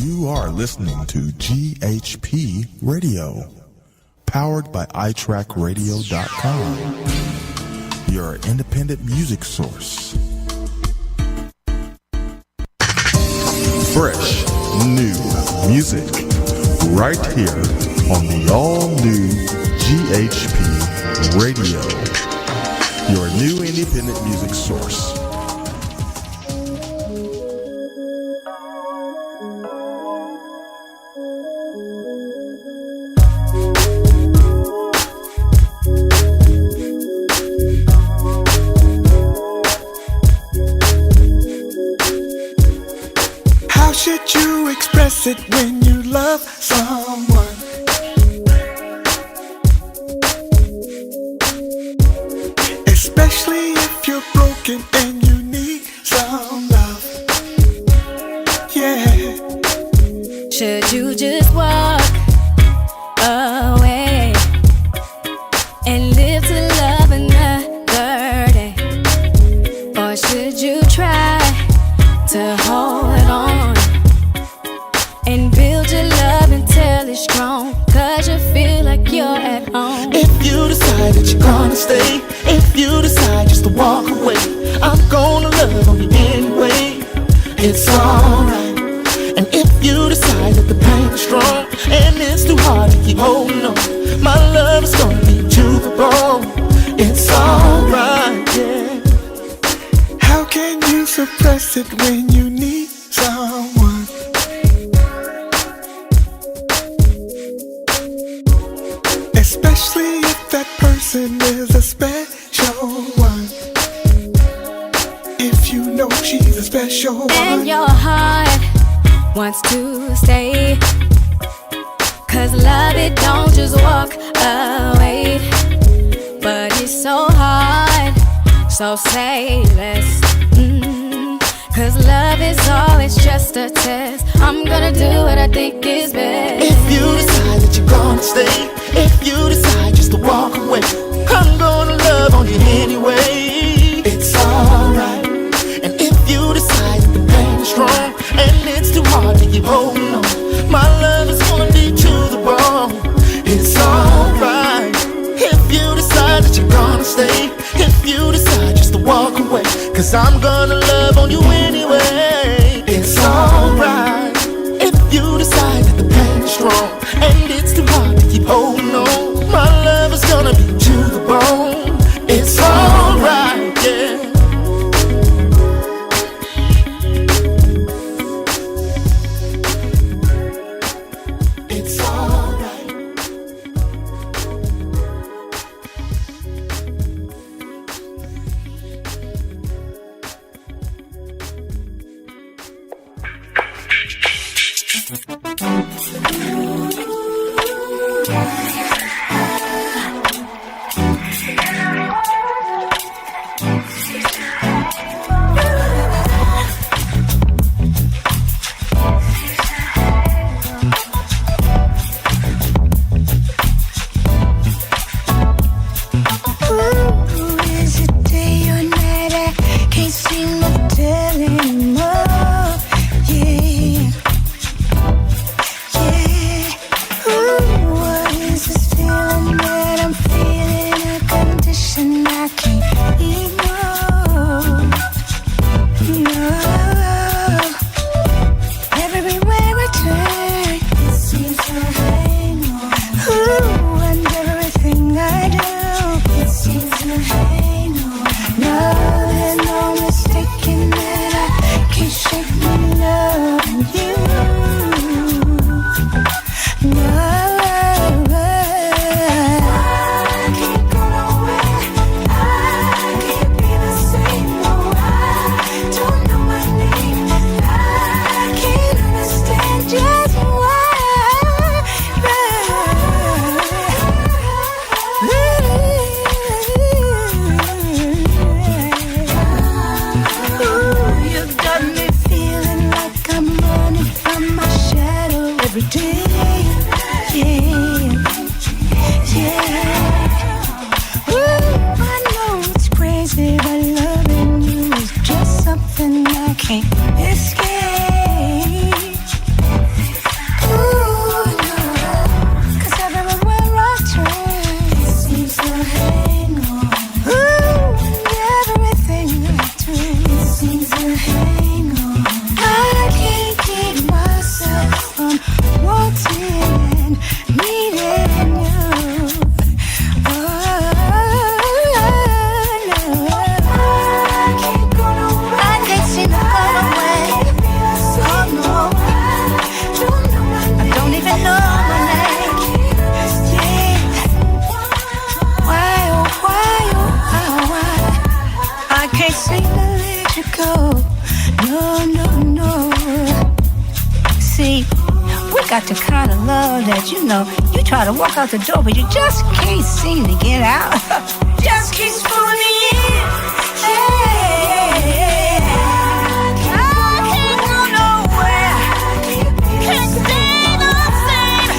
You are listening to GHP Radio, powered by iTrackRadio.com, your independent music source. Fresh, new music, right here on the all-new GHP Radio, your new independent music source. Should you express it when you love someone? Especially if you're broken and you need some love. Yeah. Should you just walk away and live to love another day? Or should you try to hold on and build your love until it's strong, 'cause you feel like you're at home? If you decide that you're gonna stay, if you decide just to walk away, I'm gonna love on you anyway. It's alright. And if you decide that the pain is strong and it's too hard to keep holding on, my love is gonna lead you the bone. It's alright, yeah. How can you suppress it when you need someone? Especially if that person is a special one. If you know she's a special one. And your heart wants to stay, 'cause love, it don't just walk away. But it's so hard, so say less. 'Cause love is always just a test. I'm gonna do what I think is best. If you decide that you're gonna stay, if you decide just to walk away, I'm gonna love on you anyway. It's alright. And if you decide that the pain is strong and it's too hard to keep holding on, my love is gonna lead to the bone. It's alright. If you decide that you're gonna stay, if you decide just to walk away, 'cause I'm gonna love on you anyway. It's alright. If you decide that the pain is strong and it's too hard to keep holding on, my love is gonna be to the bone. It's alright, yeah. It's alright. go. No, no, no. See, we got the kind of love that, you try to walk out the door, but you just can't seem to get out. Just keeps pulling me in. Hey, I can't go nowhere. Can't stay the same.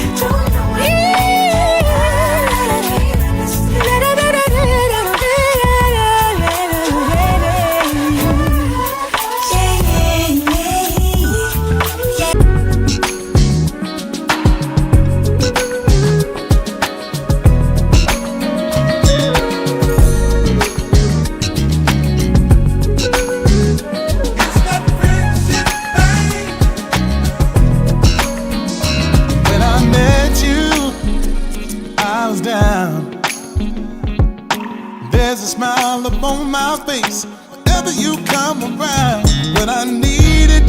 There's a smile upon my face whenever you come around. When I need it,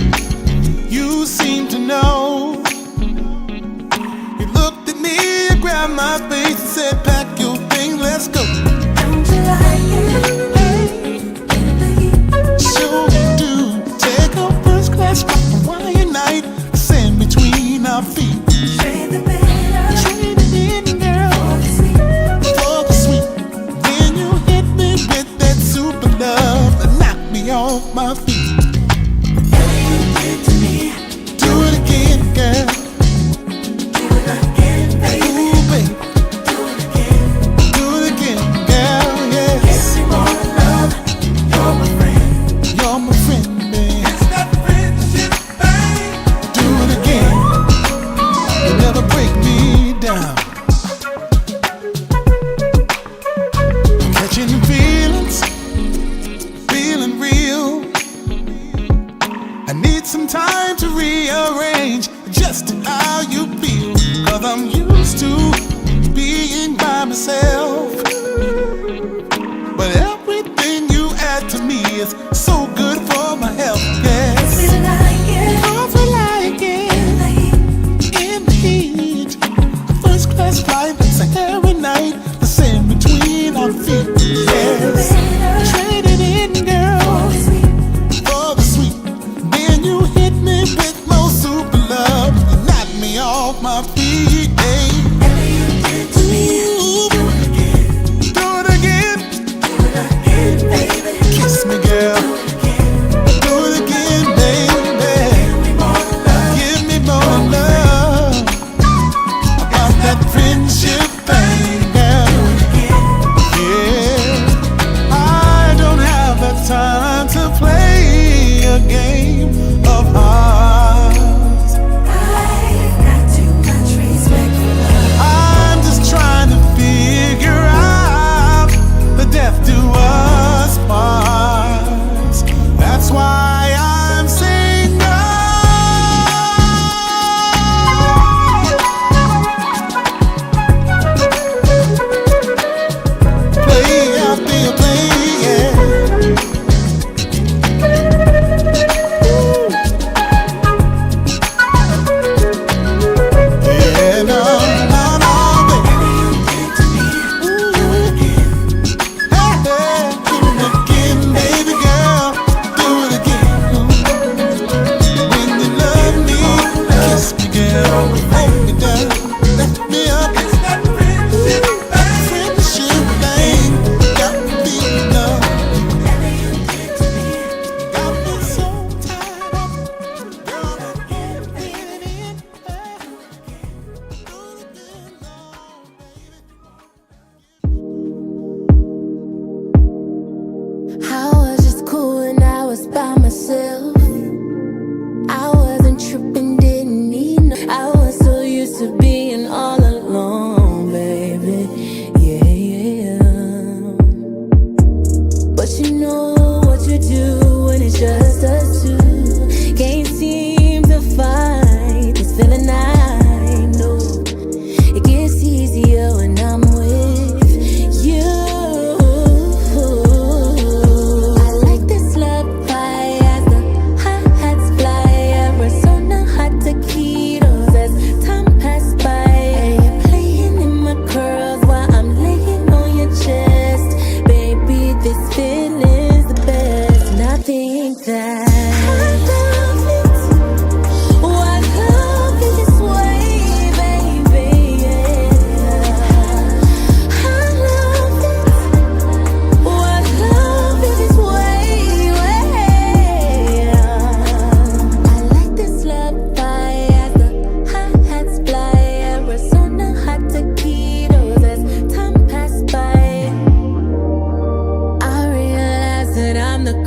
you seem to know. You looked at me and grabbed my face and said, pack your things, let's go. Don't you like it? Sure do. Take a first class flight, Hawaiian night, sand between our feet. Trade the bed. Trade it in, girl. For the sweet. Then you hit me with that super love that knocked me off my feet. Whatever you did to me, do it again, girl. Do it again, baby. Ooh, baby. Do it again. Do it again, girl, yes. Give me more love. You're my friend. You're my friend, baby. It's that friendship thing. Do it again. You never break me down. Catching feelings, feeling real. I need some time to rearrange just how you feel. Cause I'm used to being by myself. But everything you add to me is so good for my health, yes. We like it. Cause we like it. In the heat. First class flight, it's a every night. The sand between our feet, yes. Trade it in, girl. For the sweet. Then you hit me with more super love. You knock me off my feet, hey. Whatever you did to me, do it again. Do it again. Do it again, baby. Kiss me, girl. Do it again, baby. Give me more love. Give me more love. About that friendship thing, girl. Yeah. I don't have the time to play a game of hearts. I've got too much respect for love. I'm just trying to figure out the death do us parts. That's why I'm saying no. Play out there, play, yeah. Yeah, no, no, no, baby. Ooh, hey, hey, do it again, baby girl. Do it again. When you love me, kiss me, girl. Hold me down, lift me up. It's that friendship thing. Got me love. Got me so tied up. Girl, I can't feel it in. I was just cool and I was by myself. I wasn't tripping, didn't need no. I was so used to being all alone, baby. Yeah, yeah. But you know what you do when it's just us two. Can't seem to find this feeling I know. It gets easier when I'm with you. I like this love pie as the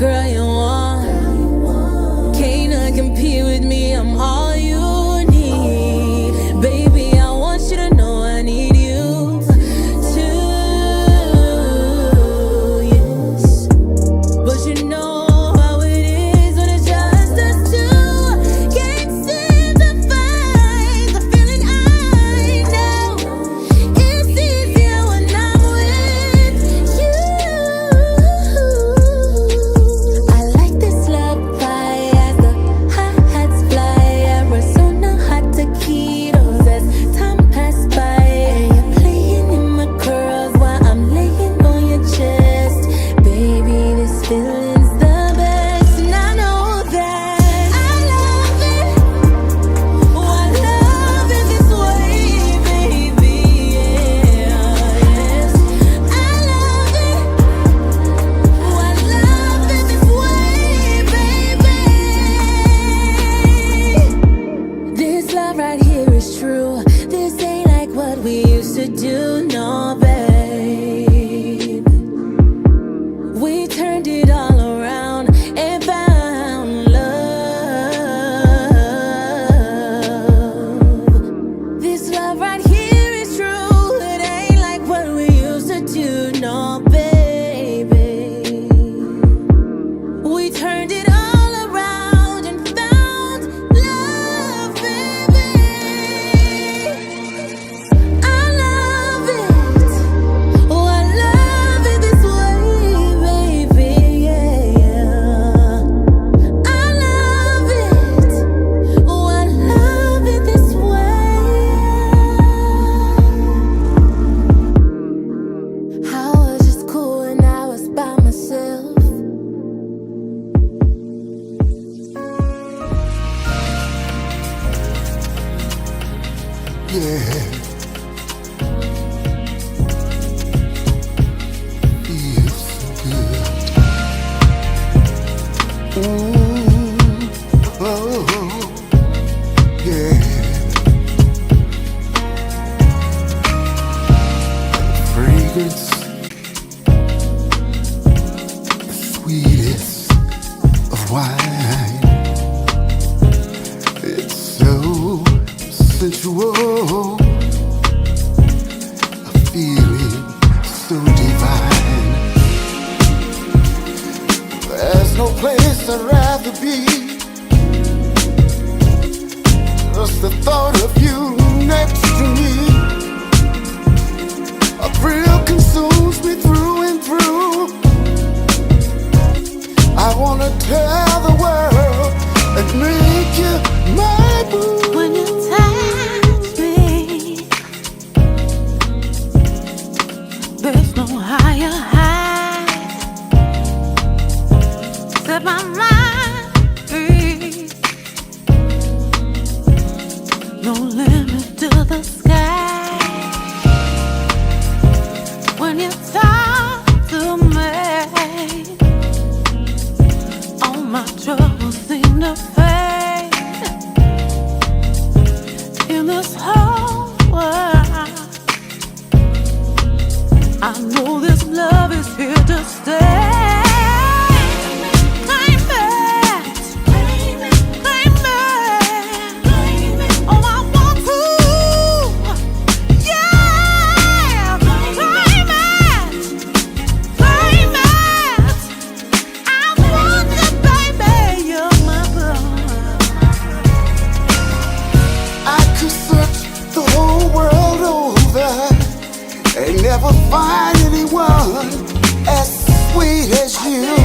girl you want. Can't none compete with me, I'm all you need. Baby, I want you to know I need you too, yes. But you know how it is when it's just us two. Can't seem to find the feeling I know. It's easier when I'm with you. I like this love fire as the hi-hats fly. Arizona hot taquitos as time pass by. And you're playing in my curls while I'm laying on your chest. Baby, this feeling's the best, and I know that. I love it. Oh, I love it this way, baby. Yeah, yes. I love it. Oh, I love it this way, baby. This love right here is true. This ain't like what we used to do, no, babe. We turned it all around and found love. This love right here is true. It ain't like what we used to do, no, baby. We turned it all around and found love, baby. I love it. Oh, I love it this way, baby. Yeah. I love it. Oh, I love it this way. I was just cool when I was by myself. Yeah. Feels so good. Oh, yeah. Fragrance, the sweetest of wine. It's so sensual, a feeling so divine. There's no place I'd rather be. Just the thought of you next to me. A thrill consumes me through and through. I wanna tell the world and make you my boo. When you touch me, there's no higher high. Set my mind free. No limit to the sky. When you talk to me, all my troubles seem to fade. In this whole world, I know this love is here to stay. Claim it, claim it, claim it. Oh, I want to, yeah. Claim it, claim it. I want you, baby. You're my blood. I could search the whole world over and never find anyone as sweet as you.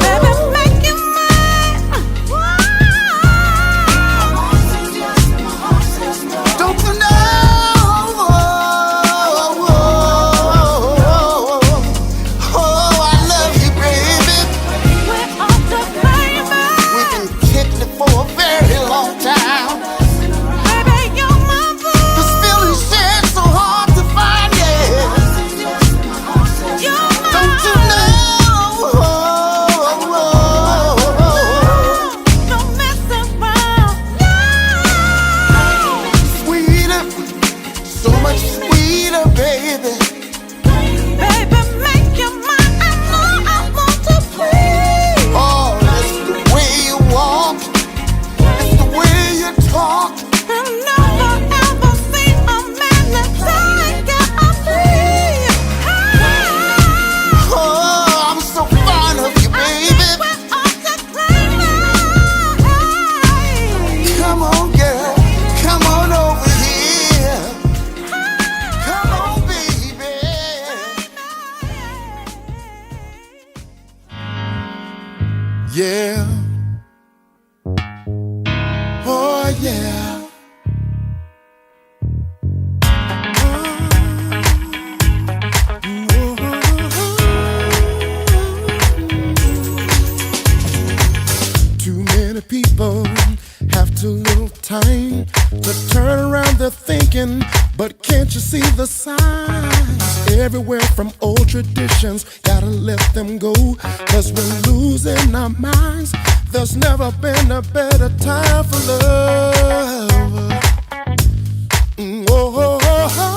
Baby, make you mine. Don't you know? Oh, I love you, baby. We're on to famous. We've been kicking it for a very long time. Baby, you're my boo. The baby. Baby, make your mind. I know I want to please. Oh, it's the way you walk, it's the way you talk. I've never ever seen a man that take a plea. Oh, I'm so fond of you, baby. Come on, girl, come on over here. Come on, baby. Yeah. Oh, yeah. Too many people have too little time to turn around their thinking, but can't you see the signs? Everywhere from old traditions, gotta let them go, 'cause we're losing our minds. There's never been a better time for love. Oh, oh, oh, oh.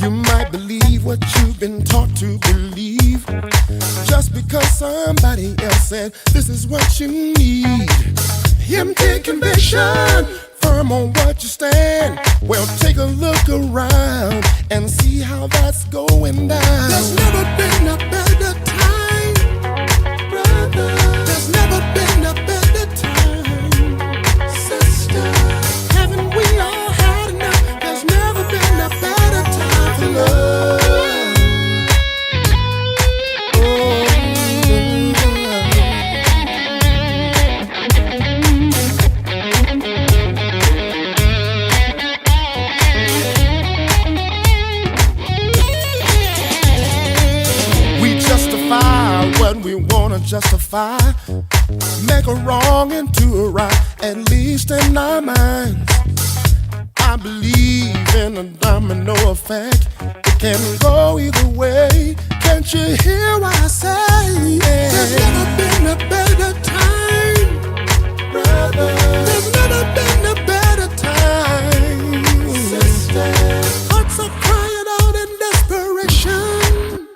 You might believe what you've been taught to believe, just because somebody else said this is what you need. Empty conviction, firm on what you stand. Well, take a look around and see how that's going down. There's never been a better time, brother. There's never been a better time, sister. Haven't we all had enough? There's never been a better time for love. What we wanna justify, make a wrong into a right, at least in our minds. I believe in a domino effect, it can go either way. Can't you hear what I say? Yeah. There's never been a better time, brother. There's never been a better time, sister. Hearts are crying out in desperation,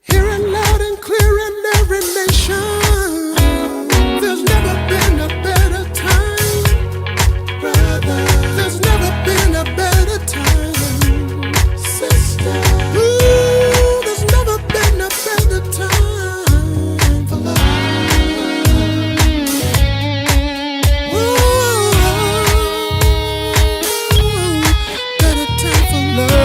hearing loud and clear in every nation. There's never been a better time, brother. There's never been a better time, sister. Ooh, there's never been a better time for love. Ooh, better time for love.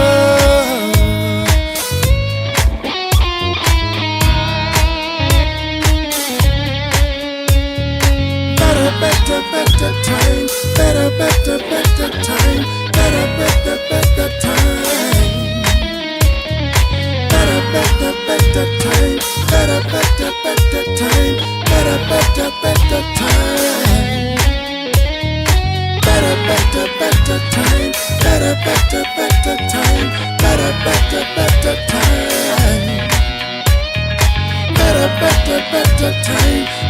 Better time, better time, better time. Better time, better time, better time. Better time, better time,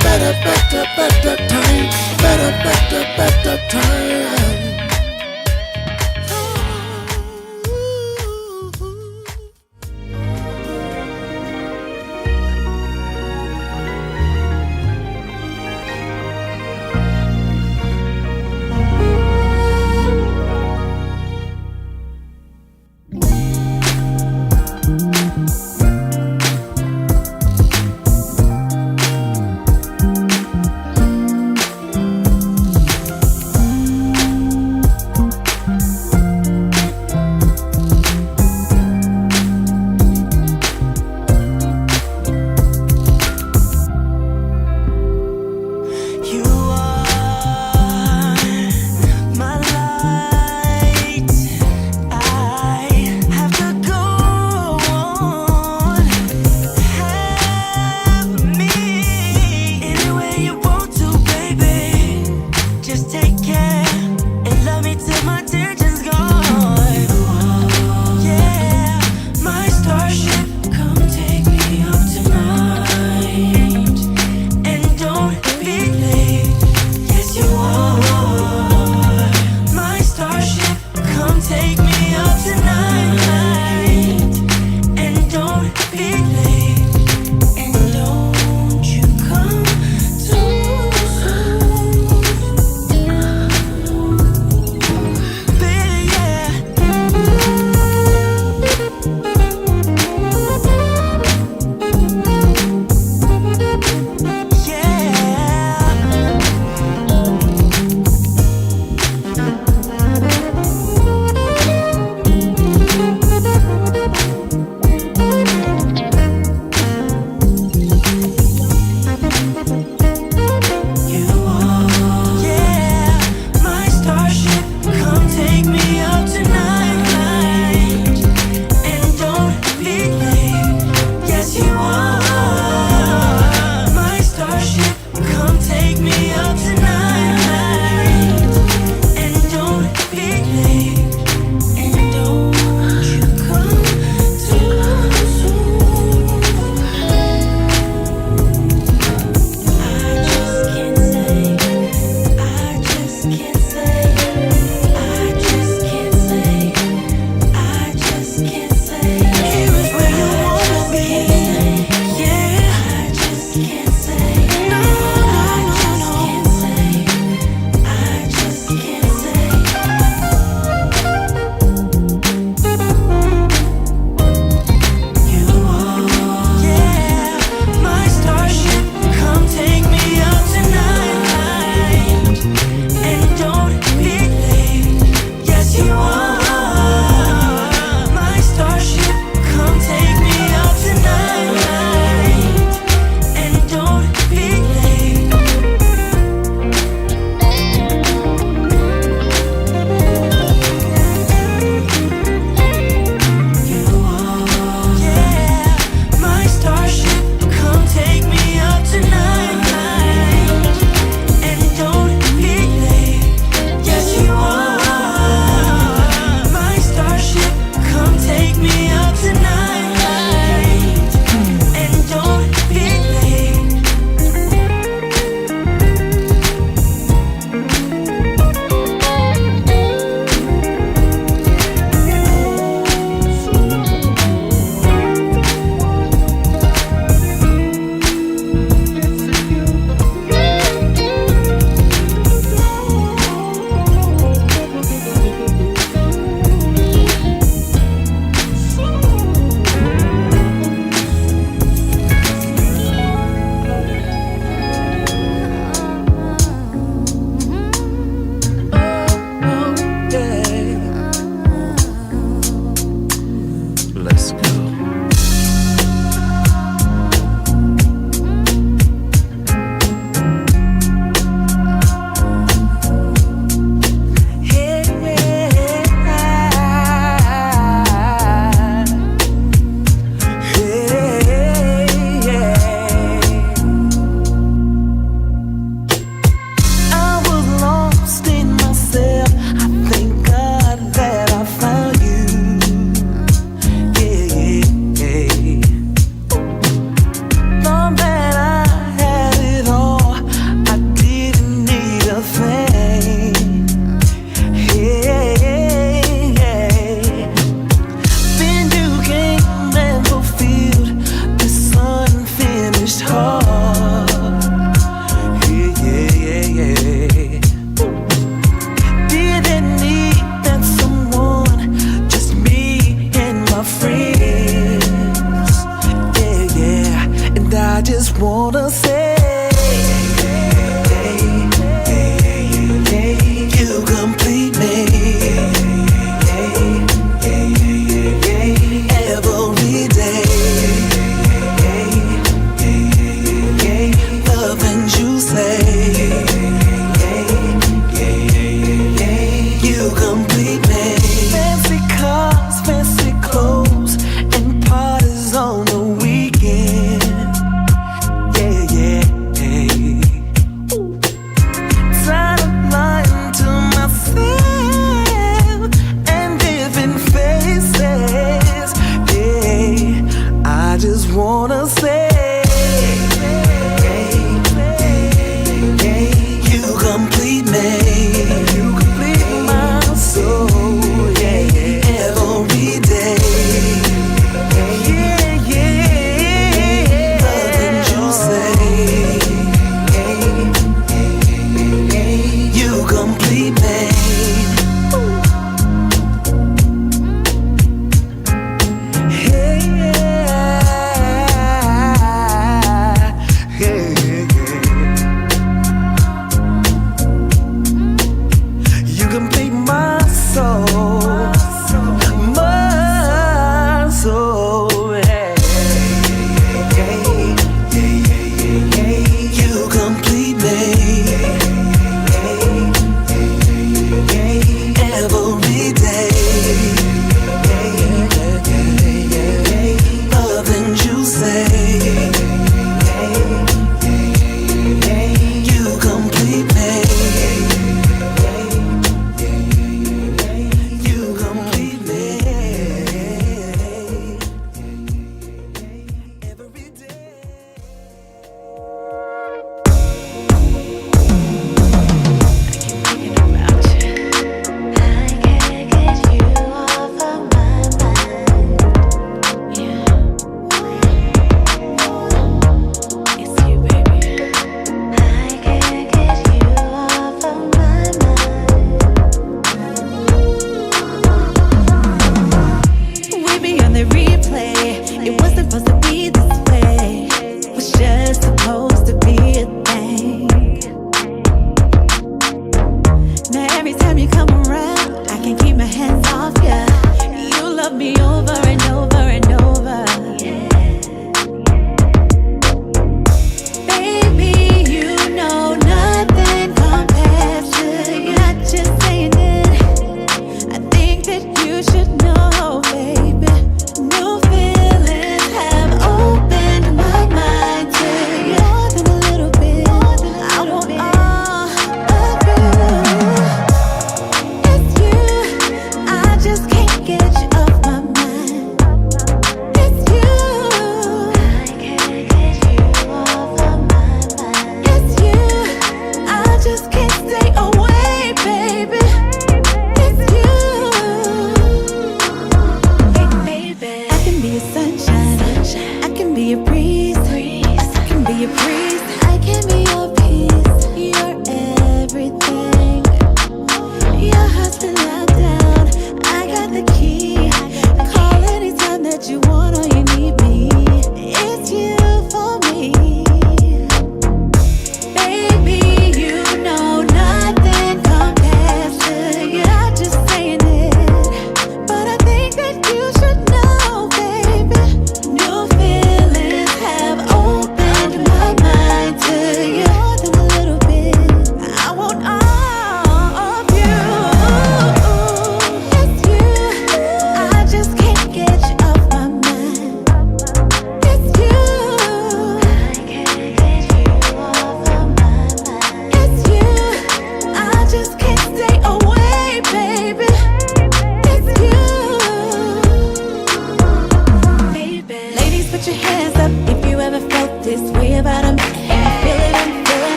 better time. Better time, better time, better time. My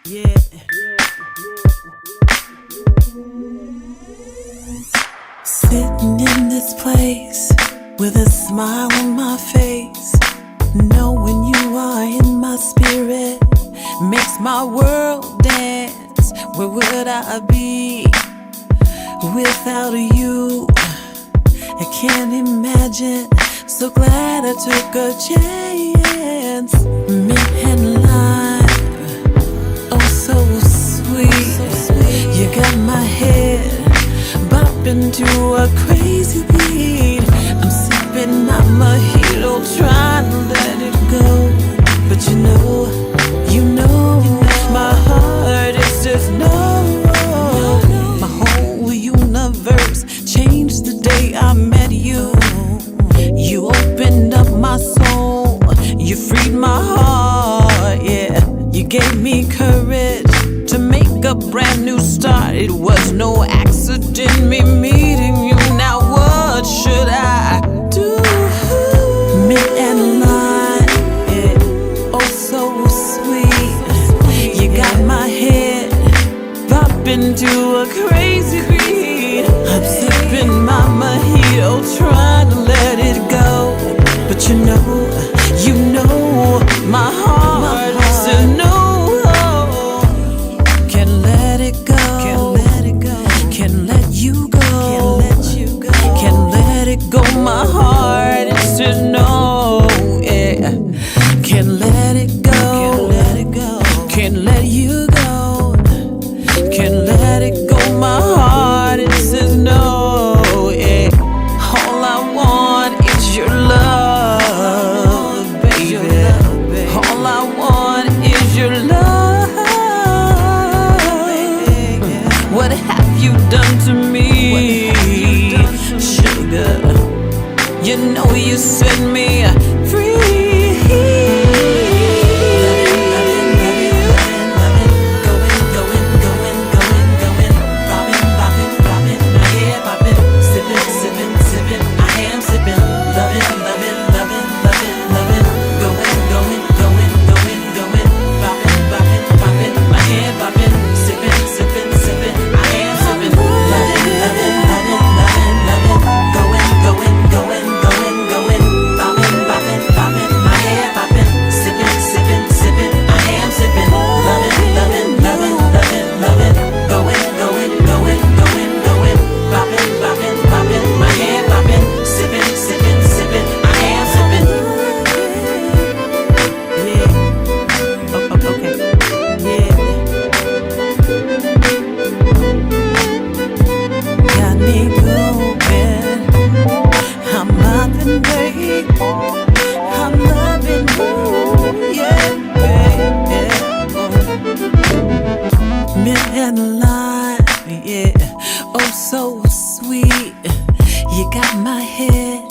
Yeah. Sitting in this place with a smile on my face, knowing you are in my spirit makes my world dance. Where would I be without you? I can't imagine. So glad I took a chance. Midnight life, oh so sweet. You got my head bopping to a crazy beat. I'm sipping my mojito, trying to let it go. But you know, my heart is just no. My whole universe changed the day I met you. You opened up my soul, you freed my heart, yeah. You gave me courage to make a brand new start. It was no accident me meeting you. Now what should I do? Mid and line, yeah, oh so sweet. You got my head popping to a crazy beat. I'm sipping my mojito, trying to let it go. But you know, my heart says no. Can't let it go. Can't let you go. Can't let it go. My heart it says no. Yeah. Can't let it go. Can't let you go. Can't let it go. My heart it says no. Yeah. All I want is your love, baby. All I want is your love. What have you done to me, sugar? You know you set me free. And life, yeah, oh so sweet. You got my head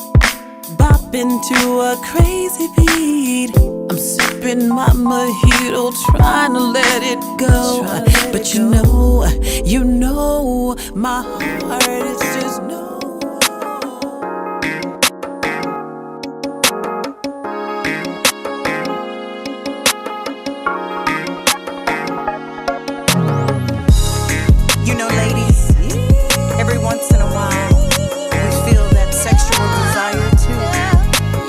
bopping to a crazy beat. I'm sipping my mojito, trying to let it go. But you know, my heart is just no. You know, ladies, every once in a while, we feel that sexual desire too.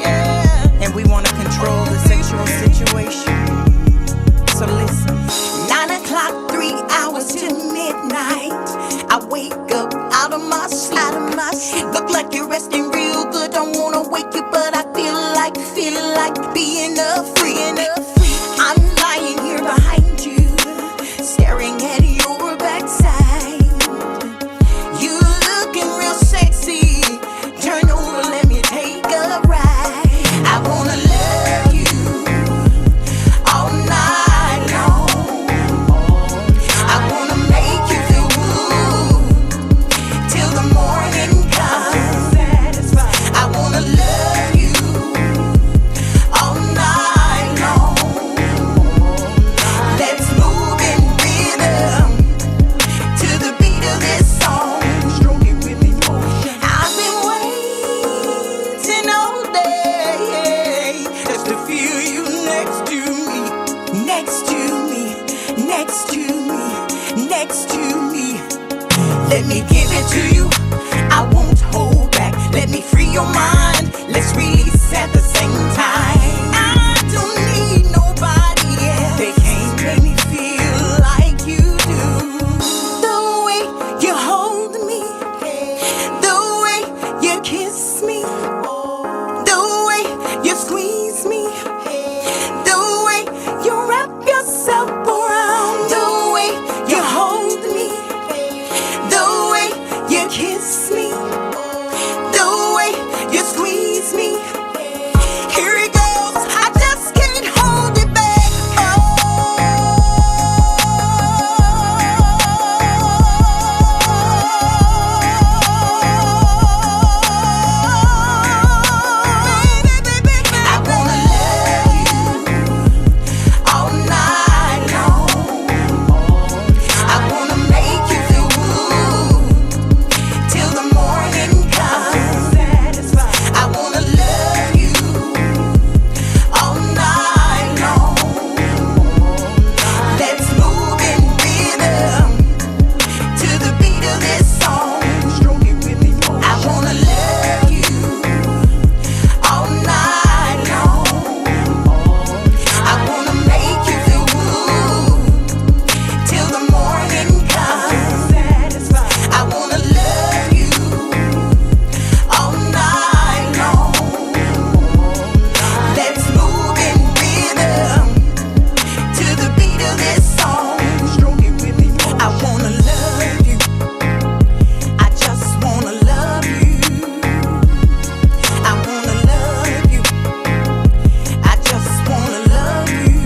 Yeah. And we want to control the sexual situation. So listen. 9 o'clock, 3 hours to midnight. I wake up out of my sleep. close to me, next to me. Let me give it to you, I won't hold back. Let me free your mind, let's release at the same time. I don't need nobody else, they can't make me feel like you do. The way you hold me, the way you kiss me, the way you squeeze me, the way you wrap yourself around, the way you hold me, the way you kiss me, the way you squeeze me. Here it goes, I just can't hold it back. I wanna love you all night long. I wanna make you feel good till the morning comes. I wanna love you all night long. Let's move in rhythm to the beat of this song. I wanna love you all night long. I wanna make you feel good till the morning comes. I wanna love you all night long. Let's move in rhythm to the beat of this song. I wanna love you, I just wanna love you. I wanna love you, I just wanna love you.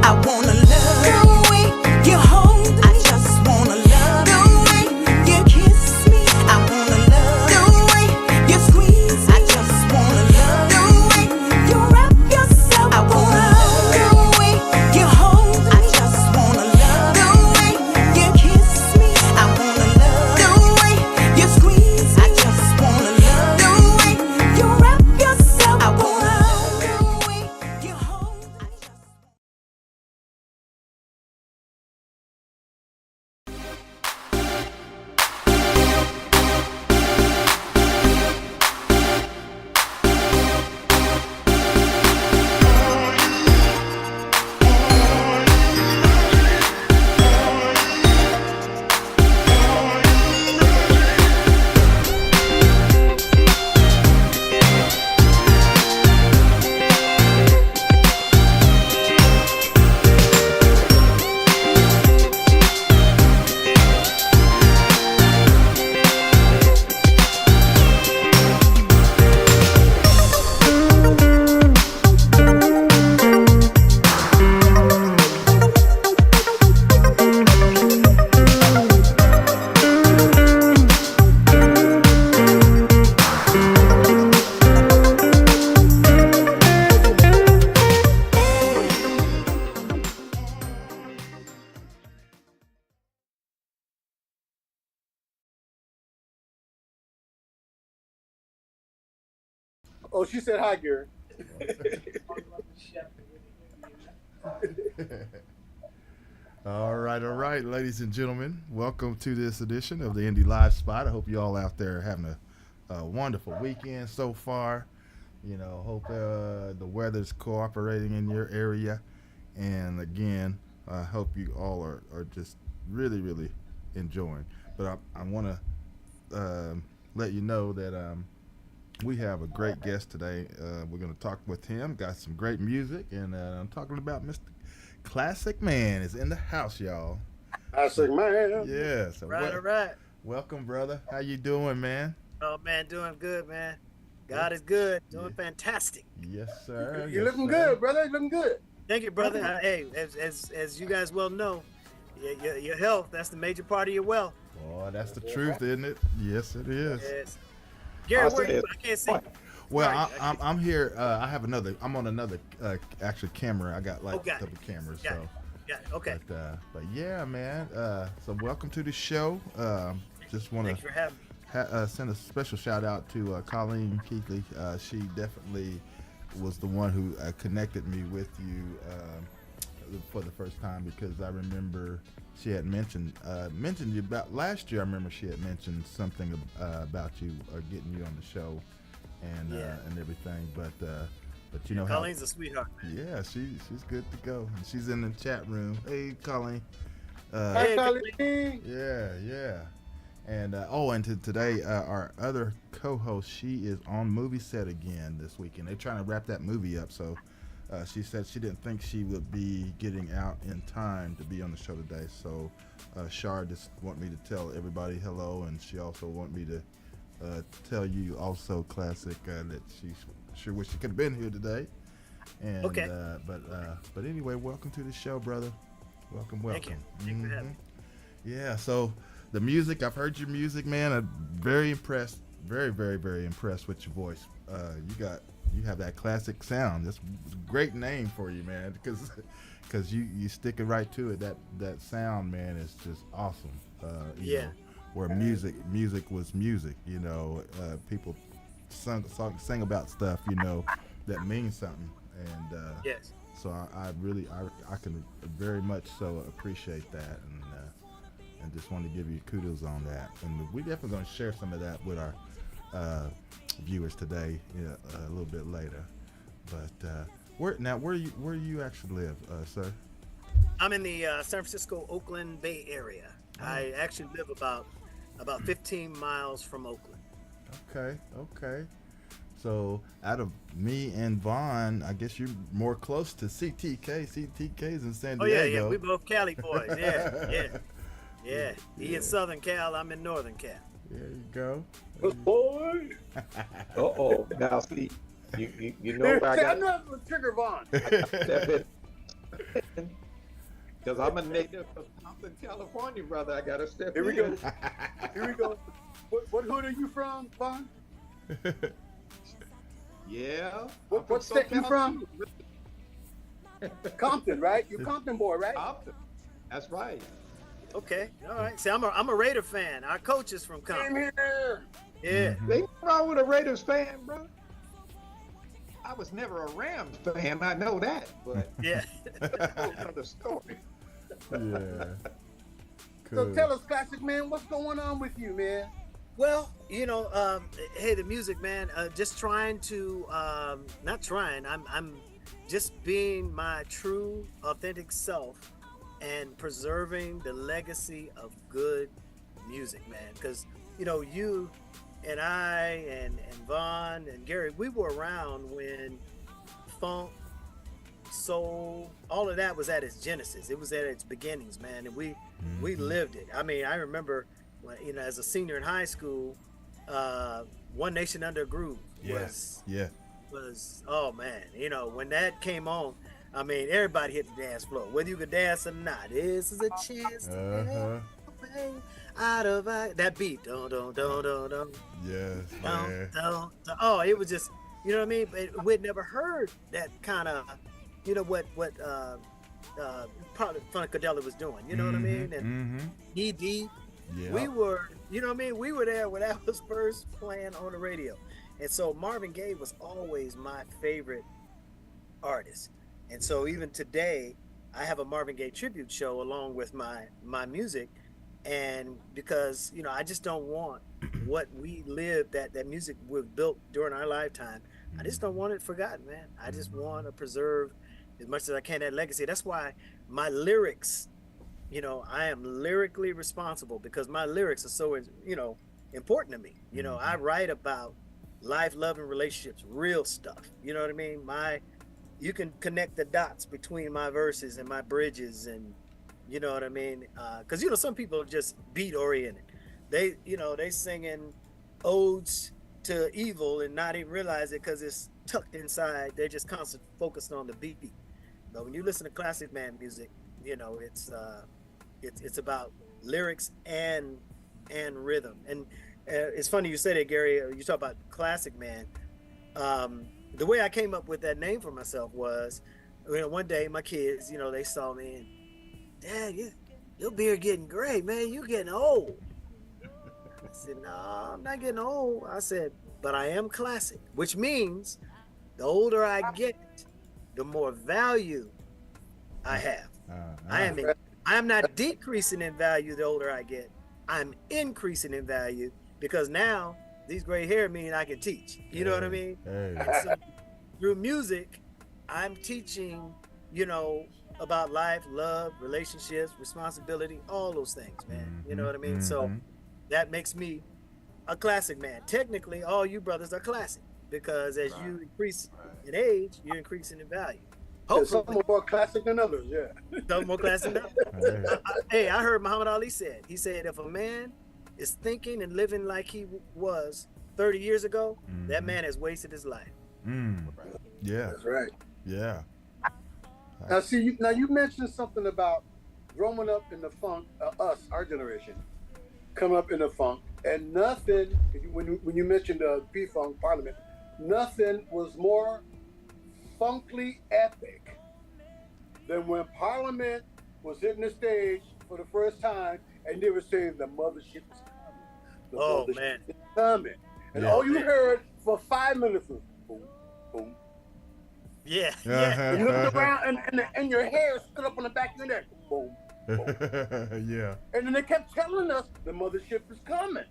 I wanna love you, the way you hold me, I just wanna love you. The way you kiss me, I wanna love you. The way you squeeze me, I just wanna love you. The way you wrap yourself around, the way you hold me, I just wanna love you. The way you kiss me, I wanna love you. The way you squeeze me, I just wanna love you. The way you wrap yourself around, the way you hold, I just Oh, she said hi, Gary. All right, ladies and gentlemen. Welcome to this edition of the Indie Live Spot. I hope you all out there are having a wonderful weekend so far. You know, hope the weather's cooperating in your area. And again, I hope you all are just really, really enjoying. But I want to let you know that we have a great guest today. We're going to talk with him. Got some great music. And I'm talking about Mr. Klassic Man is in the house, y'all. Klassic Man. Yeah. So Right, all right. welcome, brother. How you doing, man? Oh, man, doing good, man. God is good. Doing fantastic. Yes, sir. You're Yes, looking sir. good, brother. You're looking good. Thank you, brother. Hey, as you guys well know, your health, that's the major part of your wealth. Boy, that's the truth, isn't it? Yes, it is. Yes. Gary, where you? I can't see. Well, Sorry, I'm here. I have another. I'm on another actual camera. I got like got a couple cameras. Got So, Yeah, okay. but yeah, man. So welcome to the show. Just want Thanks for having me. send a special shout out to Colleen Keithley. She definitely was the one who connected me with you for the first time because I remember she had mentioned you about last year. I remember she had mentioned something about you or getting you on the show and everything. But you know, Colleen's a sweetheart. Yeah, she's good to go. And she's in the chat room. Hey, Colleen. Hi, Colleen. Yeah. And and today our other co-host, she is on movie set again this weekend. They're trying to wrap that movie up, so she said she didn't think she would be getting out in time to be on the show today. So Shar just want me to tell everybody hello, and she also want me to tell you also, Classic, that she sure wish she could have been here today. And okay. But anyway, welcome to the show, brother. Welcome. Thank you. Thank you for having me. Yeah, so the music, I've heard your music, man. I'm very impressed, very, very, very impressed with your voice. You have that classic sound. That's a great name for you, man, because you stick it right to it. That sound, man, is just awesome. You know, where music was music, you know, people sing about stuff, you know, that means something. And yes. So I really can very much so appreciate that, and just want to give you kudos on that. And we're definitely going to share some of that with our viewers today, a little bit later. But where you actually live, sir? I'm in the San Francisco, Oakland Bay Area. Oh. I actually live about 15 miles from Oakland. Okay. So out of me and Vaughn, I guess you're more close to CTK. CTK's in San Diego. Oh yeah. We both Cali boys. Yeah. He in Southern Cal. I'm in Northern Cal. There you go. Good boy. Now see, you know where I got. I'm not going to trigger Vaughn. Because I'm a native of Compton, California, brother. I got to step in. Here we go. What hood are you from, Vaughn? Yeah. What state you from? Compton, right? You're Compton boy, right? Compton. That's right. Okay. All right. See, I'm a Raider fan. Our coach is from Compton. Same here. Yeah. Ain't wrong with a Raiders fan, bro. I was never a Rams fan. I know that, but yeah. That's a whole other story. Yeah. Cool. So tell us, Classic Man, what's going on with you, man? Well, you know, hey, the music, man. Just trying to, not trying. I'm just being my true, authentic self, and preserving the legacy of good music, man. Because you know, you and I and Vaughn and Gary, we were around when funk, soul, all of that was at its genesis. It was at its beginnings, man, and we lived it. I mean, I remember, you know, as a senior in high school, One Nation Under a Groove was oh man, you know, when that came on, I mean, everybody hit the dance floor, whether you could dance or not. This is a chance to out of that beat. Yes. Oh, it was just, you know what I mean? We'd never heard that kind of, you know, what probably Funkadelic was doing. You know what I mean? And ED. Yeah. We were, you know what I mean? We were there when that was first playing on the radio. And so Marvin Gaye was always my favorite artist. And so even today, I have a Marvin Gaye tribute show along with my music. And because, you know, I just don't want what we lived, that music we built during our lifetime, I just don't want it forgotten, man. I just want to preserve as much as I can that legacy. That's why my lyrics, you know, I am lyrically responsible because my lyrics are so, you know, important to me. You know, I write about life, love, and relationships, real stuff. You know what I mean? You can connect the dots between my verses and my bridges, and you know what I mean? Because, you know, some people are just beat oriented. They, you know, they singing odes to evil and not even realize it because it's tucked inside. They're just constantly focused on the beat. But when you listen to Classic Man music, you know, it's about lyrics and rhythm. And it's funny you said it, Gary. You talk about Classic Man. The way I came up with that name for myself was, you know, one day my kids, you know, they saw me and, Dad, your beard getting gray, man. You getting old. I said, no, I'm not getting old. I said, but I am classic, which means the older I get, the more value I have. I am not decreasing in value the older I get. I'm increasing in value because now these gray hair mean I can teach. You know what I mean? Hey. So through music, I'm teaching, you know, about life, love, relationships, responsibility, all those things, man. You know what I mean? So that makes me a classic man. Technically, all you brothers are classic because as you increase in age, you're increasing in value. Some are more classic than others, yeah. Some more classic than others. Hey, I heard Muhammad Ali said, he said, if a man is thinking and living like he was 30 years ago, that man has wasted his life. Yeah. That's right. Yeah. Now, see, you mentioned something about growing up in the funk, our generation, coming up in the funk, and nothing, when you mentioned the P-Funk Parliament, nothing was more funkly epic than when Parliament was hitting the stage for the first time and they were saying the mothership is coming. The mothership is coming. And all you heard for 5 minutes was boom, boom. Yeah. You looked around and your hair stood up on the back of your neck. Boom, boom. Yeah. And then they kept telling us the mothership is coming.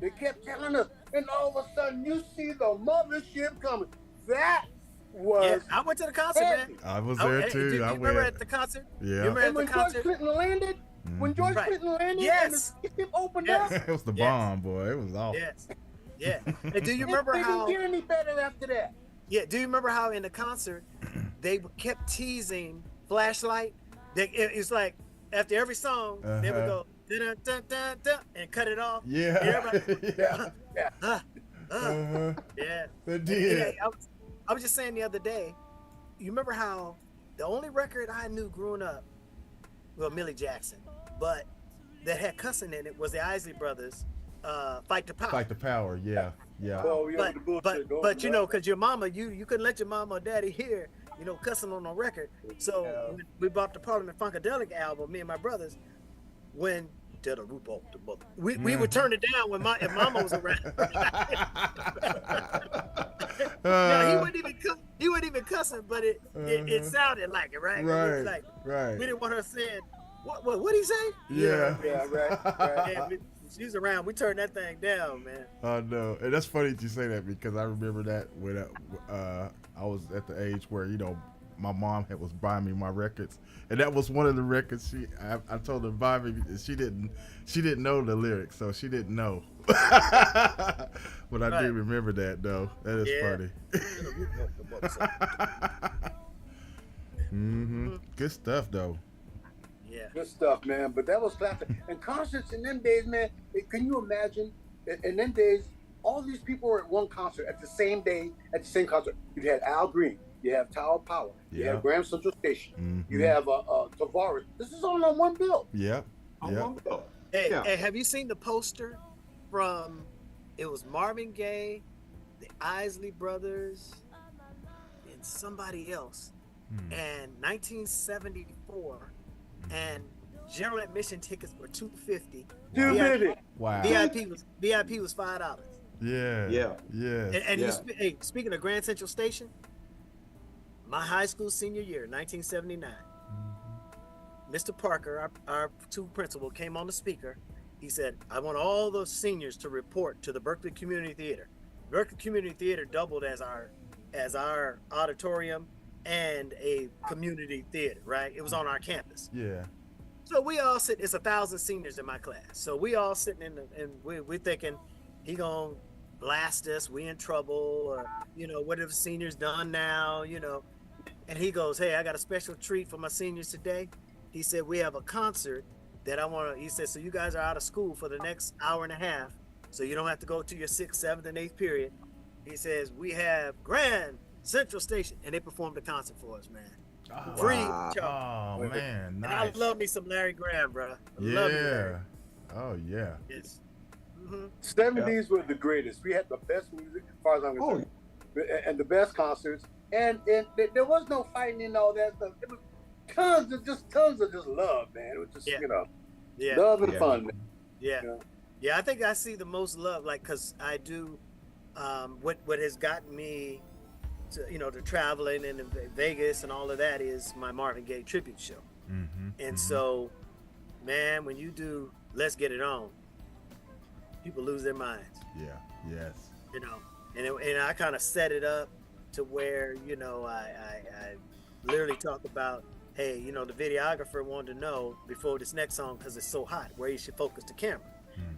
They kept telling us, and all of a sudden you see the mothership coming. That was I went to the concert, man. I was there too. Do you remember at the concert? Yeah. You remember and when at the concert? George Clinton landed, when George Clinton landed and the skip opened up. It was the bomb, boy. It was awful. Yes. Yeah. And do you remember how? It didn't get any better after that. Yeah. Do you remember how in the concert they kept teasing Flashlight? It's like after every song they would go dun, dun, dun, dun, and cut it off. Yeah. And They did. I was just saying the other day. You remember how the only record I knew growing up, well, Millie Jackson, but that had cussing in it was the Isley Brothers, "Fight the Power." Fight the Power, yeah. Oh, But you know, because your mama, you couldn't let your mama or daddy hear, you know, cussing on a record. So when we bought the Parliament Funkadelic album, me and my brothers, when did a root off the mother, we would turn it down when if mama was around. No, he wasn't even cussing, but it sounded like it, right? Right. It was like, right. We didn't want her saying, what he say? Yeah. Yeah, right. And she was around. We turned that thing down, man. I know, and that's funny that you say that because I remember that when I was at the age where, you know, my mom was buying me my records, and that was one of the records I told her to buy me. She didn't know the lyrics, so she didn't know. But I do remember that though. That is funny. Good stuff though. Yeah. Good stuff, man. But that was classic. And concerts in them days, man, can you imagine? In them days, all these people were at one concert at the same day, at the same concert. You had Al Green, you have Tower Power, you have Graham Central Station, you have Tavares. This is all on one bill. Yeah. One bill. Hey, have you seen the poster from? It was Marvin Gaye, the Isley Brothers, and somebody else, and 1974, and general admission tickets were $250. Wow. VIP was $5. Yeah. And speaking of Grand Central Station, my high school senior year, 1979, Mr. Parker, our two principal, came on the speaker. He said, I want all those seniors to report to the Berkeley Community Theater. Berkeley Community Theater doubled as our auditorium and a community theater, right? It was on our campus. Yeah. So we all sit, it's 1,000 seniors in my class. So we all sitting and we're thinking, he gonna blast us, we in trouble, or, you know, what have seniors done now, you know? And he goes, hey, I got a special treat for my seniors today. He said, we have a concert that he said, so you guys are out of school for the next hour and a half, so you don't have to go to your 6th, 7th, and 8th period. He says, we have Grand Central Station, and they performed the concert for us, man. Oh, Free. Oh, man, nice. And I love me some Larry Graham, bro. Love me, oh, yeah. Yes. 70s were the greatest. We had the best music, as far as I'm concerned, and the best concerts, and there was no fighting and all that stuff. It was tons of just love, man. It was just, you know, love and fun, man. Yeah. You know? Yeah, I think I see the most love, like, because I do what has gotten me to traveling and in Vegas and all of that is my Marvin Gaye tribute show. And so, man, when you do Let's Get It On, people lose their minds. Yeah. Yes. And I kind of set it up to where, I literally talk about, hey, the videographer wanted to know before this next song, because it's so hot, where he should focus the camera.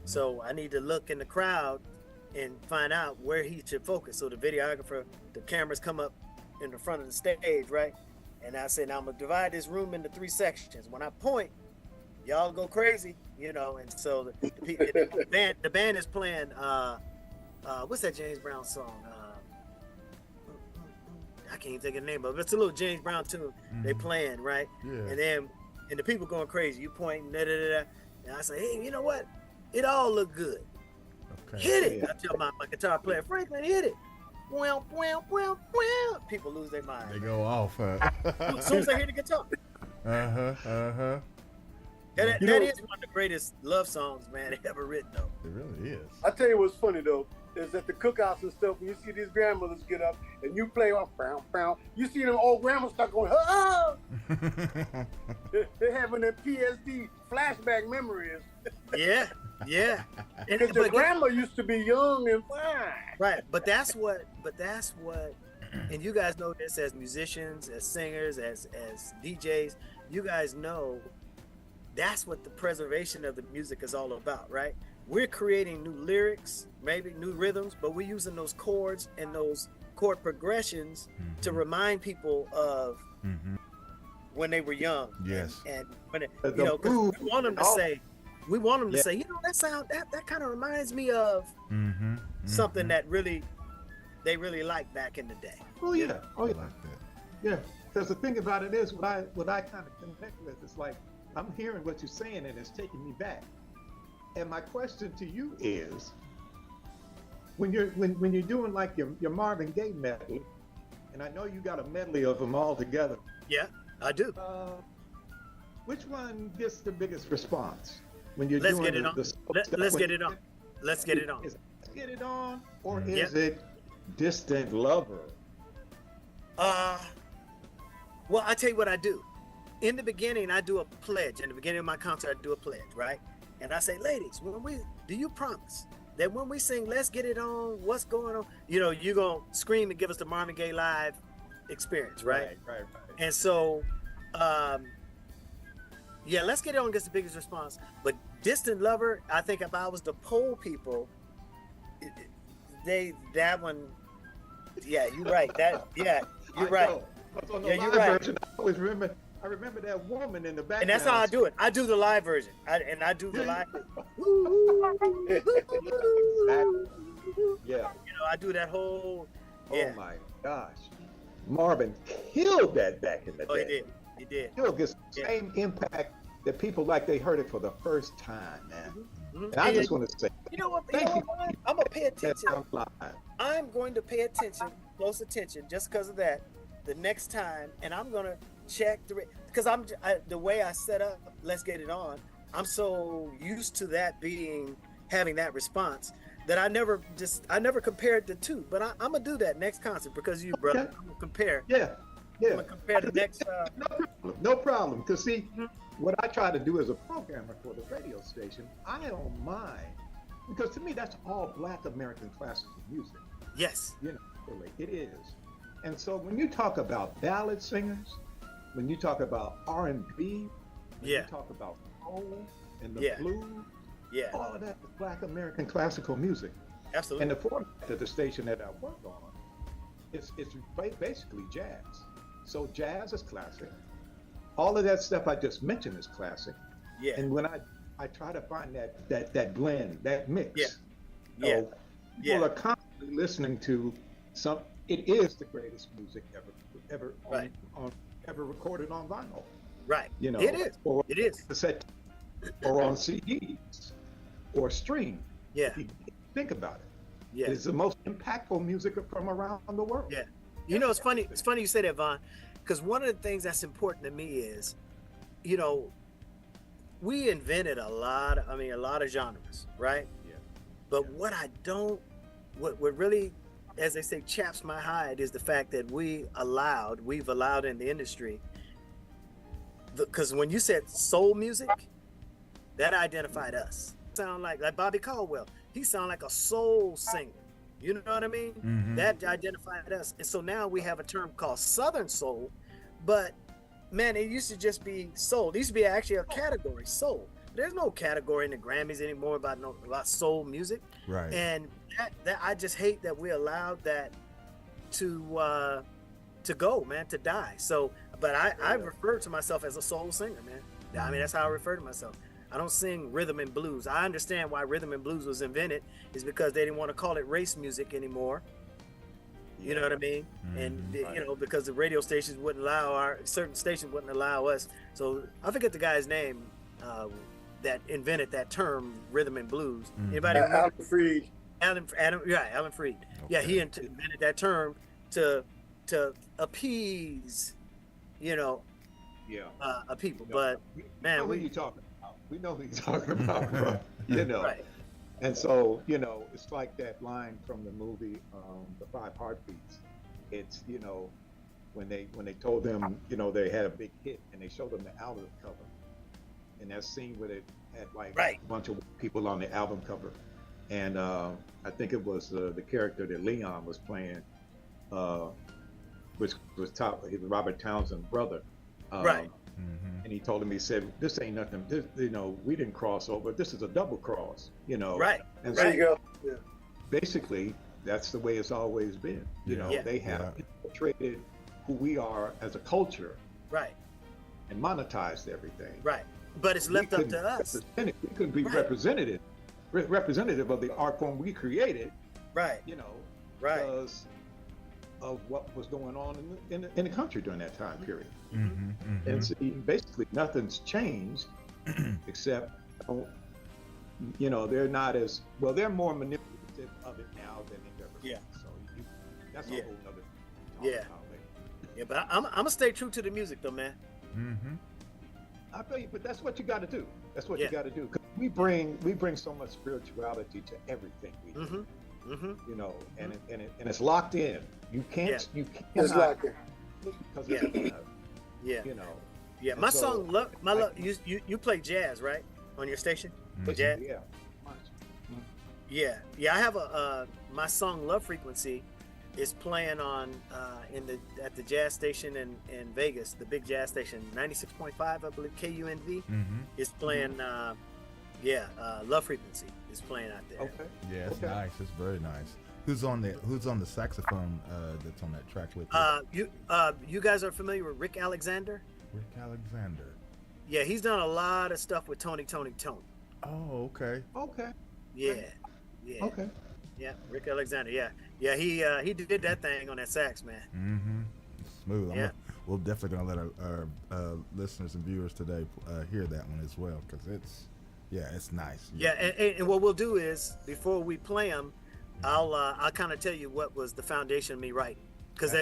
So I need to look in the crowd and find out where he should focus. So the videographer, the cameras come up in the front of the stage, right? And I said, now I'm gonna divide this room into 3 sections. When I point, y'all go crazy, And so the band is playing, what's that James Brown song? I can't even think of the name of it. It's a little James Brown tune they playing, right? Yeah. And the people going crazy. You pointing, da da da da. And I say, hey, you know what? It all look good. Okay. Hit it. I tell my guitar player, Franklin, hit it. Well. People lose their mind. They go off. As soon as they hear the guitar. That is one of the greatest love songs, man, ever written, though. It really is. I tell you what's funny, though, is at the cookouts and stuff, when you see these grandmothers get up and you play off, you see them old grandmas start going, oh! They're having their PSD flashback memories. Yeah. Because your grandma used to be young and fine. Right, but that's what, and you guys know this as musicians, as singers, as DJs, you guys know that's what the preservation of the music is all about, right? We're creating new lyrics, maybe new rhythms, but we're using those chords and those chord progressions to remind people of when they were young. Yes. And when because we want them to say, that sound that kind of reminds me of something that they really liked back in the day. Oh yeah. I like that. Yeah. Because the thing about it is, what I kind of connect with is like, I'm hearing what you're saying and it's taking me back. And my question to you is, when you're doing like your Marvin Gaye medley, and I know you got a medley of them all together. Yeah, I do. Which one gets the biggest response when you're Let's doing get it on. Let's get it on. Let's get it on. Is Let's Get It On, or is it Distant Lover? Well, I tell you what I do. In the beginning, I do a pledge. In the beginning of my concert, I do a pledge, right? And I say, ladies, do you promise that when we sing Let's Get It On, what's going on? You're going to scream and give us the Marvin Gaye live experience, right? Right. And so, Let's Get It On gets the biggest response. But Distant Lover, I think if I was to poll people, that one, you're right. You're right. You're right. Version, I remember that woman in the background. And that's how I do it. I do the live version. I do the live. Yeah. I do that whole. Yeah. Oh my gosh, Marvin killed that back in the day. Oh, he did. He'll get the same impact that people like they heard it for the first time, man. And I just want to say, you know what? I'm gonna pay attention. I'm going to pay close attention, just because of that. The next time, and I'm gonna check because the way I set up Let's Get It On, I'm so used to that having that response that I never compared the two. But I'm gonna do that next concert because you, brother. I'm gonna compare. Yeah. I'm gonna compare the next. No problem. Because see, what I try to do as a programmer for the radio station, I don't mind, because to me that's all Black American classical music. Yes. Really, it is. And so when you talk about ballad singers, when you talk about R&B, when you talk about soul and the blues, all of that is Black American classical music. Absolutely. And the format of the station that I work on, it's basically jazz. So jazz is classic. All of that stuff I just mentioned is classic. Yeah. And when I try to find that blend, that mix, people are constantly listening to some. It is the greatest music ever ever recorded on vinyl. Right. It is. Or it is. Cassette, or on CDs, or stream. Yeah. If you think about it. Yeah. It's the most impactful music from around the world. Yeah. It's funny. It's funny you say that, Vaughn, because one of the things that's important to me is, we invented a lot of genres, right? Yeah. But what really as they say, chaps my hide is the fact that we've allowed in the industry, because when you said soul music, that identified us. Sound like Bobby Caldwell. He sound like a soul singer. You know what I mean? Mm-hmm. That identified us. And so now we have a term called Southern soul, but man, it used to just be soul. It used to be actually a category, soul. There's no category in the Grammys anymore about soul music. Right. And that I just hate that we allowed that to go, man, to die. So, but I refer to myself as a soul singer, man. I mean, that's how I refer to myself. I don't sing rhythm and blues. I understand why rhythm and blues was invented is because they didn't want to call it race music anymore. You know what I mean? And you know, because the radio stations wouldn't allow certain stations wouldn't allow us. So I forget the guy's name that invented that term, rhythm and blues. Anybody? Alan Freed. Alan Freed. Okay. Yeah, he invented that term to appease, you know, a people. But man, who you talking about? We know who you're talking about, bro. You know. Right. And so, you know, it's like that line from the movie, The Five Heartbeats. It's, you know, when they told them, you know, they had a big hit and they showed them the album cover. And that scene where they had like a bunch of people on the album cover. And I think it was the character that Leon was playing, which was Robert Townsend's brother. Right. And he told him, he said, this ain't nothing, this, you know, we didn't cross over. This is a double cross, you know. Right. And there you go. Yeah. Basically, that's the way it's always been. You know, they have portrayed who we are as a culture. Right. And monetized everything. Right. But it's left up to us. We couldn't be representative of the art form we created. Right. You know, because of what was going on in the country during that time period. And so basically nothing's changed except, you know, they're not as well, they're more manipulative of it now than they've ever been. So that's a whole other but I'm gonna stay true to the music though, man. I feel you, but that's what you got to do. That's what you got to do. 'Cause we bring so much spirituality to everything we do. You know, and it's locked in. You can't. It's locked in. Because you know. Yeah, my song, Love. You play jazz, right, on your station? Jazz. Yeah. I have my song Love Frequency is playing on at the jazz station in Vegas, the big jazz station, 96.5, I believe, KUNV is playing. Love Frequency is playing out there. Okay. Yeah, it's nice. It's very nice. Who's on the saxophone that's on that track with you? You guys are familiar with Rick Alexander? Rick Alexander. Yeah, he's done a lot of stuff with Tony. Oh, okay. Yeah. Okay. Yeah, Rick Alexander. Yeah. He did that thing on that sax, man. Smooth. We're definitely gonna let our listeners and viewers today hear that one as well, because it's nice. And what we'll do is before we play them, I'll kind of tell you what was the foundation of me writing, because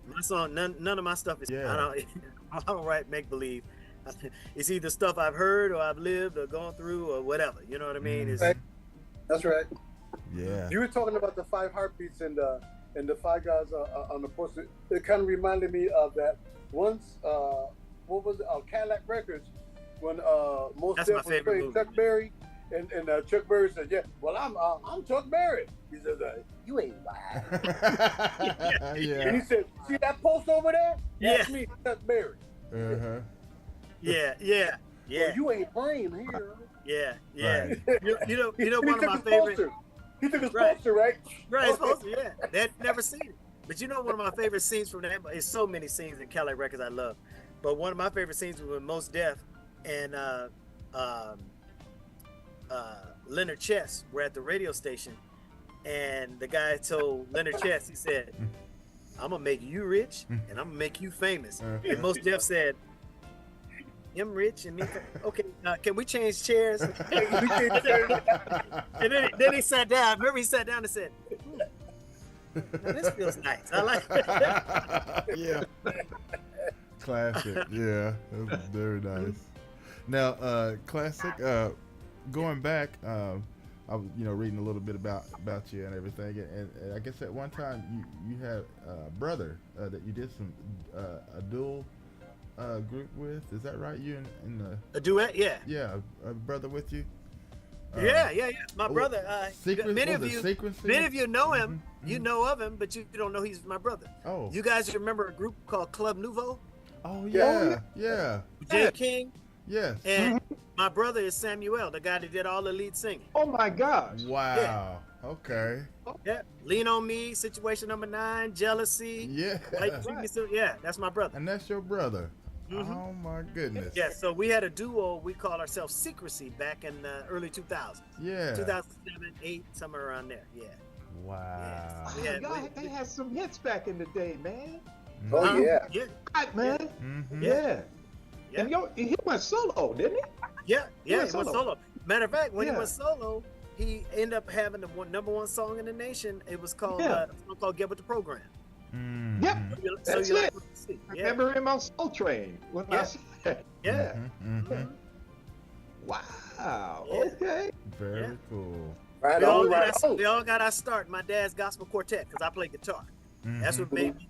my song, none of my stuff is I don't write make believe. It's either stuff I've heard or I've lived or gone through or whatever. You know what I mean? That's right. Yeah. You were talking about the Five Heartbeats and the five guys on the poster. It kind of reminded me of that once. What was it? Cadillac Records, when Mos Def was playing Chuck Berry, and Chuck Berry said, "Yeah, well, I'm Chuck Berry." He said, "You ain't lying." And he said, "See that post over there? That's me, Chuck Berry." Yeah. Well, you ain't playing here. Yeah. Right. You know one of my favorite. He took his poster, right? Right, his poster, yeah. They'd never seen it. But you know one of my favorite scenes from that, it's so many scenes in Cadillac Records I love. But one of my favorite scenes was when Mos Def and Leonard Chess were at the radio station, and the guy told Leonard Chess, he said, "I'm gonna make you rich and I'm gonna make you famous." And Mos Def said, "I'm rich and me." Okay, can we change chairs? And then he sat down. Remember, he sat down and said, "Now this feels nice. I like it." Yeah. Classic. Yeah, that's very nice. Now, Classic. Going back, I was, reading a little bit about you and everything, and I guess at one time you had a brother that you did some a dual group with. Is that right? You in the a duet? Yeah. Yeah, a brother with you. Yeah. My brother. Many of you know him. You know of him, but you don't know he's my brother. Oh. You guys remember a group called Club Nouveau? Oh yeah. Jay King. Yes. And my brother is Samuel, the guy that did all the lead singing. Oh my gosh. Wow. Yeah. Okay. Yeah. Lean on Me, Situation Number 9, Jealousy. Yeah. Yeah, that's my brother. And that's your brother. Oh my goodness. Yeah, so we had a duo. We called ourselves Secrecy back in the early 2000s. Yeah. 2007, 8, somewhere around there. Yeah. Wow. Yeah. They had some hits back in the day, man. Oh yeah. Yeah. Right, man. Mm-hmm. Yeah. Yeah. And he went solo, didn't he? Yeah, he went solo. Matter of fact, when he Yeah. went solo, he ended up having the number one song in the nation. It was called Yeah. a song called "Get With the Program." Mm-hmm. Yep. So That's you it. like what you see. I Yeah. remember him on Soul Train when I Yeah. said that. Yeah. Mm-hmm. Wow. Yeah. Okay. Very Yeah. cool. Right We all, on, right got on. we all got our start in my dad's gospel quartet because I play guitar. That's what made me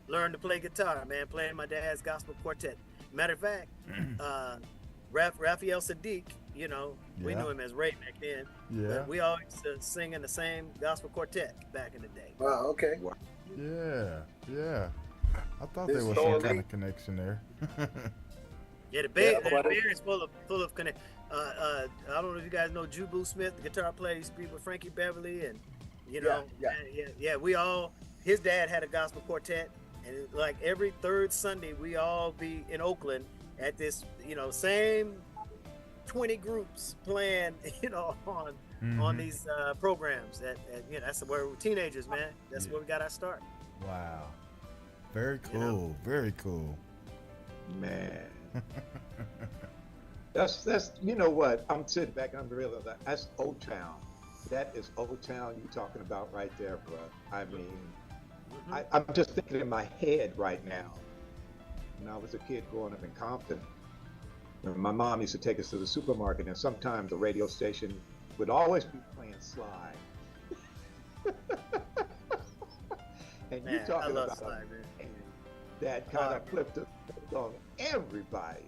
learn to play guitar, man, playing my dad's gospel quartet. Matter of fact, Raphael Sadiq, we Yeah. knew him as Ray back then. Yeah. But we all used to sing in the same gospel quartet back in the day. Wow. Okay. Yeah. I thought This there was story- some kind of connection there. Yeah, the Bay Yeah, Area is full of connect. I don't know if you guys know Jubu Smith, the guitar player. He used to be with Frankie Beverly, and Yeah. we all. His dad had a gospel quartet, and like every third Sunday, we all be in Oakland at this, same 20 groups playing, on these programs. That's where we're teenagers, man. That's where we got our start. Wow. Very cool. Very cool. Man. That's you know what? I'm sitting back and I'm realizing that's Old Town. That is Old Town you're talking about right there, bro. I mean, I'm just thinking in my head right now. When I was a kid growing up in Compton, and my mom used to take us to the supermarket, and sometimes the radio station would always be playing Sly. And Man, you're talking I love about Sly, a man. man that kind of flipped on everybody.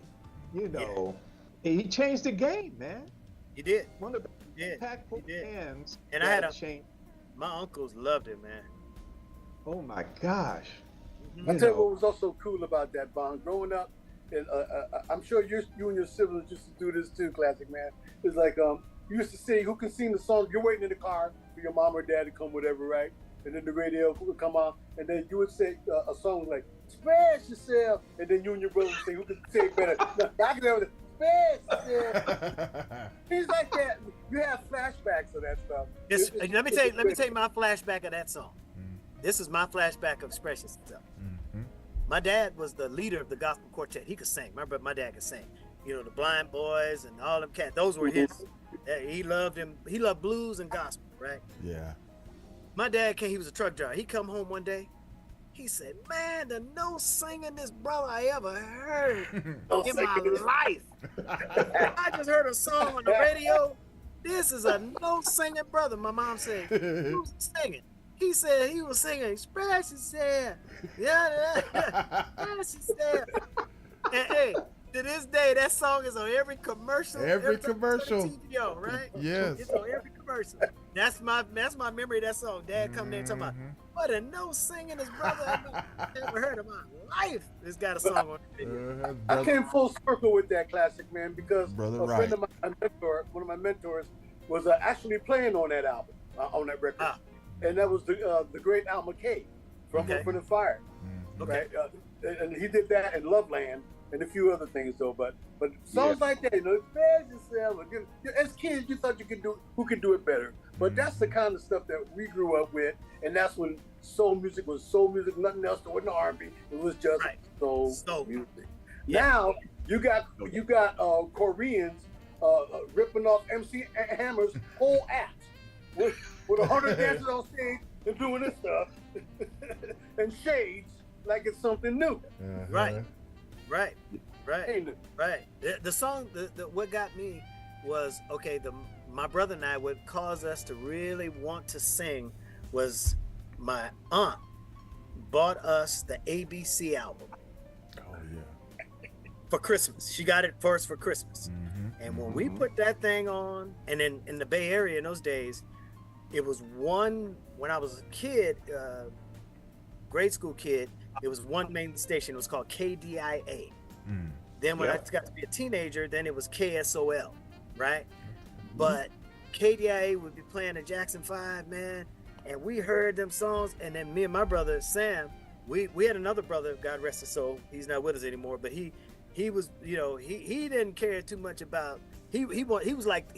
He changed the game, man. He did. One of the He did. impactful He did. hands And I that had changed. my uncles loved him, man. Oh my gosh. I'll tell you what was also cool about that, Bond. Growing up, and I'm sure you and your siblings used to do this too, Classic Man. It's like you used to sing, who can sing the song? You're waiting in the car for your mom or dad to come, whatever, right? And then the radio would come on, and then you would say a song like "Express Yourself," and then you and your brother would say, "Who can say it better?" No, I can never express yourself. Things like that. You have flashbacks of that stuff. Let me tell you my flashback of that song. This is my flashback of Express Yourself. My dad was the leader of the gospel quartet. He could sing. My dad could sing. The Blind Boys and all them cats. Those were his. He loved him. He loved blues and gospel, right? Yeah. My dad he was a truck driver. He come home one day. He said, "Man, the no singingest brother I ever heard in my life. I just heard a song on the radio. This is a no singing brother." My mom said, "Who's singing?" He said he was singing "Express Yourself." Yeah. Express Yourself. And hey, to this day, that song is on every commercial. Every time commercial. it's on the TV, right? Yes. It's on every commercial. That's my memory of that song. Dad come there and talking about, what a no singing his brother I've never heard in my life. This got a song on the video. I came full circle with that, Classic Man, because Brother a friend of my mentor, one of my mentors, was actually playing on that album, on that record, and that was the great Al McKay from From the Fire. Okay. Right? And he did that in Loveland and a few other things though, but songs like that, express yourself. As kids, you thought you could do who could do it better, but that's the kind of stuff that we grew up with, and that's when soul music was soul music, nothing else. There wasn't R&B. It was just soul music. Yeah. Now you got Koreans ripping off MC Hammer's whole act with 100 dancers on stage and doing this stuff and shades like it's something new. Right. The song, what got me was, my brother and I, what caused us to really want to sing was my aunt bought us the ABC album. Oh yeah. For Christmas. She got it for us for Christmas. And when we put that thing on, and then in the Bay Area in those days, it was one, when I was a kid, grade school kid, it was one main station. It was called KDIA. Then when I got to be a teenager, then it was KSOL, right? But KDIA would be playing the Jackson 5, man. And we heard them songs. And then me and my brother, Sam, we had another brother, God rest his soul. He's not with us anymore, but he was, you know, he didn't care too much about, he was like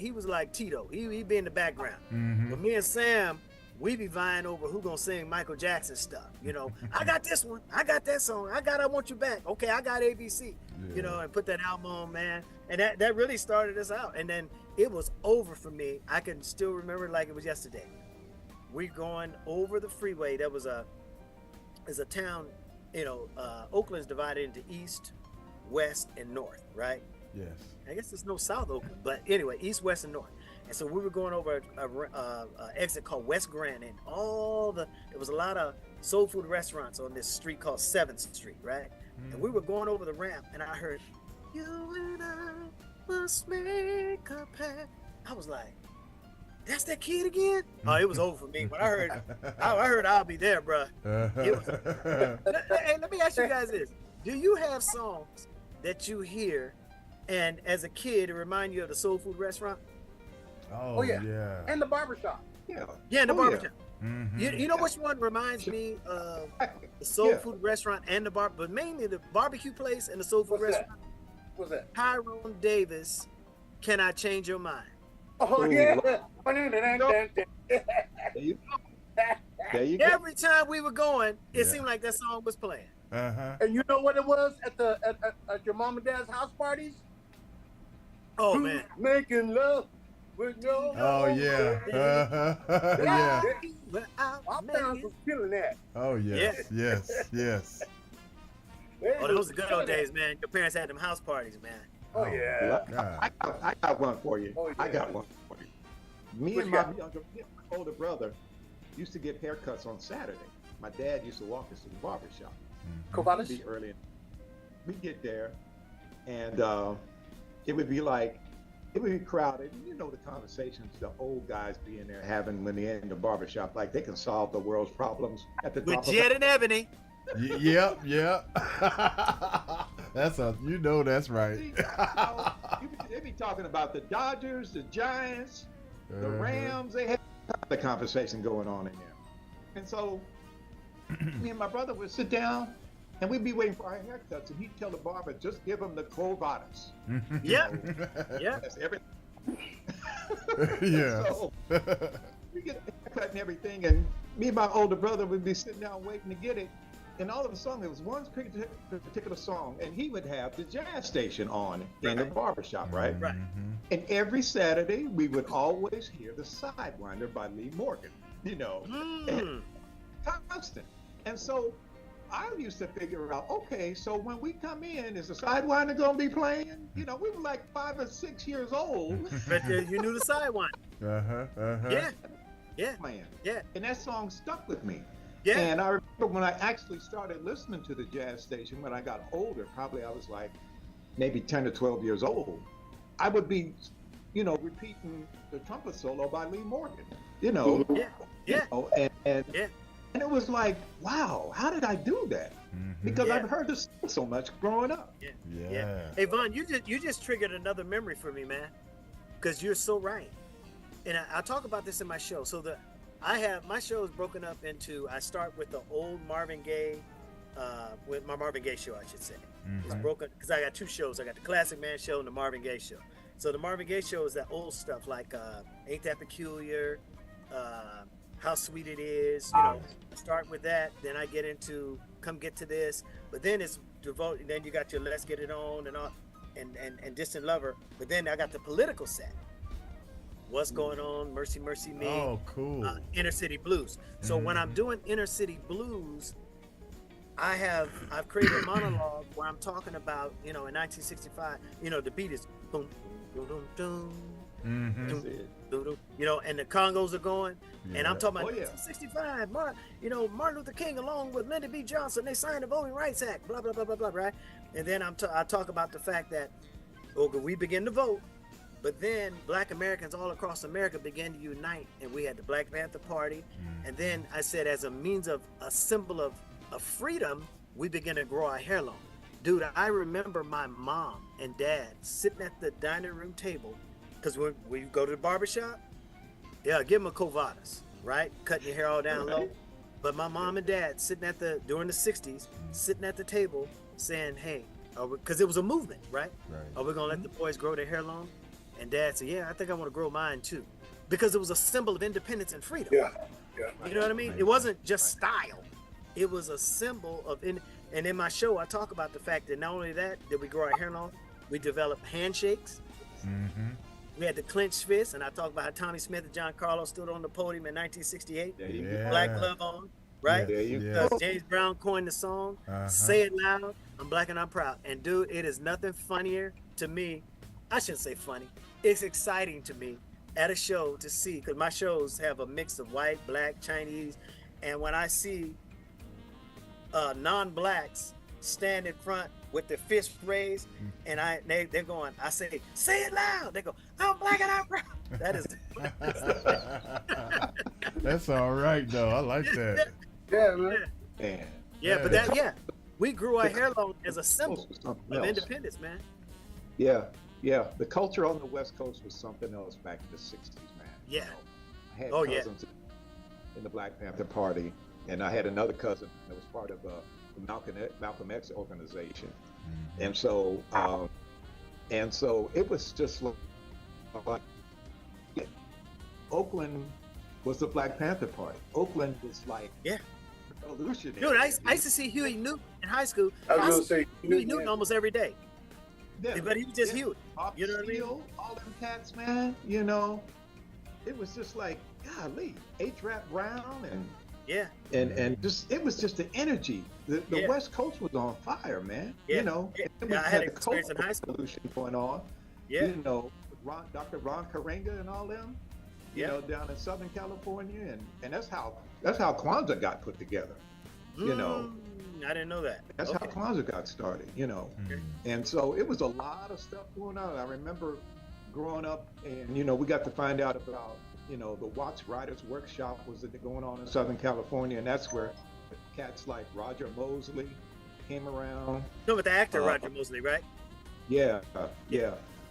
Tito. He'd be in the background. But me and Sam, we be vying over who gonna sing Michael Jackson stuff. You know, I got this one, I got that song, I Want You Back. Okay, I got ABC. You know, and put that album on, man. And that really started us out. And then it was over for me. I can still remember it like it was yesterday. We going over the freeway. There was a town, you know, Oakland's divided into east, west, and north, right? Yes. I guess there's no South Oakland, but anyway, east, west, and north. And so we were going over a exit called West Grand, and there was a lot of soul food restaurants on this street called 7th Street, right? And we were going over the ramp, and I heard, "You and I must make a pact." I was like, "That's that kid again?" Oh, it was over for me. But I heard I'll Be There, bruh. Hey, let me ask you guys this. Do you have songs that you hear, and as a kid, it remind you of the soul food restaurant? Oh yeah. And the barbershop. Yeah, in the barbershop. You know which one reminds me of the soul food restaurant and the but mainly the barbecue place and the soul food restaurant? What's that? Tyrone Davis, Can I Change Your Mind? Oh yeah. There you go. Every time we were going, it seemed like that song was playing. And you know what it was at your mom and dad's house parties? Oh man, making love with no. Oh yeah. Yeah. Our parents was feeling that. Oh yes. Yes. Oh, those are good old days, man. Your parents had them house parties, man. Oh yeah. I got one for you. Oh, yeah. I got one for you. Me and my older brother used to get haircuts on Saturday. My dad used to walk us to the barber shop. It'd be early. We get there, and it would be crowded. You know the conversations the old guys be in there having when they're in the barber shop, like they can solve the world's problems at the top with Jet and Ebony. Yep. That's right. They be talking about the Dodgers, the Giants, the Rams. They had the conversation going on in there. And so me and my brother would sit down and we'd be waiting for our haircuts, and he'd tell the barber, just give him the Covadas. Yeah. That's everything. Yeah. So we get a haircut and everything, and me and my older brother would be sitting down waiting to get it. And all of a sudden, there was one particular song, and he would have the jazz station on in the barbershop, right? Right. And every Saturday, we would always hear the Sidewinder by Lee Morgan, you know, and constant. And so I used to figure out, okay, so when we come in, is the Sidewinder going to be playing? You know, we were like 5 or 6 years old. But you knew the Sidewinder. Yeah. Man. Yeah. And that song stuck with me. Yeah. And I remember when I actually started listening to the jazz station when I got older, probably I was like maybe 10 or 12 years old, I would be, you know, repeating the trumpet solo by Lee Morgan, you know. Yeah. You know, and it was like, wow, how did I do that? Because I've heard this so much growing up. Yeah. Hey, Vaughn, you just triggered another memory for me, man, because you're so right. And I talk about this in my show. So my show is broken up into, I start with the old Marvin Gaye, with my Marvin Gaye show, I should say. It's broken because I got 2 shows. I got the Classic Man show and the Marvin Gaye show. So the Marvin Gaye show is that old stuff like Ain't That Peculiar, How Sweet It Is, you know, start with that. Then I get into Come Get to This. But then it's devoted, then you got your Let's Get It On and all, and Distant Lover. But then I got the political set. What's Going On, Mercy, Mercy Me. Oh, cool. Inner City Blues. So when I'm doing Inner City Blues, I've created a monologue where I'm talking about, you know, in 1965, you know, the beat is boom, boom, boom, boom, You know, and the Congos are going, and I'm talking about Oh, yeah. 1965. Martin Luther King along with Lyndon B. Johnson, they signed the Voting Rights Act, blah blah blah blah blah, right? And then I talk about the fact that we begin to vote, but then Black Americans all across America began to unite, and we had the Black Panther Party, and then I said as a means of a symbol of freedom, we began to grow our hair long. Dude, I remember my mom and dad sitting at the dining room table, because when you go to the barbershop, yeah, give them a Covadas, right? Cutting your hair all down low. But my mom and dad sitting during the 60s, sitting at the table saying, hey, because it was a movement, right? Are we going to let the boys grow their hair long? And dad said, yeah, I think I want to grow mine too. Because it was a symbol of independence and freedom. Yeah. You know what I mean? It wasn't just style. It was a symbol of, and in my show, I talk about the fact that not only that, did we grow our hair long, we developed handshakes. We had the clenched fist, and I talk about how Tommy Smith and John Carlos stood on the podium in 1968, black glove on, right? James Brown coined the song, Say It Loud, I'm Black and I'm Proud. And dude, it is nothing funnier to me. I shouldn't say funny. It's exciting to me at a show to see, because my shows have a mix of white, black, Chinese, and when I see non-blacks stand in front with their fist raised, and they're going, I say it loud. They go, I'm Black and I'm proud. That is. That's all right though. I like that. Yeah, man. Yeah, but we grew our hair long as a symbol of independence, man. Yeah. The culture on the West Coast was something else back in the 60s, man. Yeah. I had cousins in the Black Panther Party, and I had another cousin that was part of the Malcolm X organization. And so it was just like Oakland was the Black Panther Party. Oakland was like revolutionary. Dude, I used to see Huey Newton in high school. I was gonna say Huey Newton almost every day. Yeah, but he was just Huey. Bob You know what I mean? Steele, all them cats, man. You know, it was just like, golly, H-Rap Brown and just it was just the energy. The West Coast was on fire, man. Yeah. You know, I had experience in high school. Revolution going on. Yeah. You know, Dr. Ron Karenga and all them. You know, down in Southern California, and that's how Kwanzaa got put together. You know. I didn't know that. That's how Kwanzaa got started, you know. And so it was a lot of stuff going on. I remember growing up, and, you know, we got to find out about, you know, the Watts Writers Workshop was going on in Southern California, and that's where cats like Roger Mosley came around. No, but the actor Roger Mosley, right? Yeah.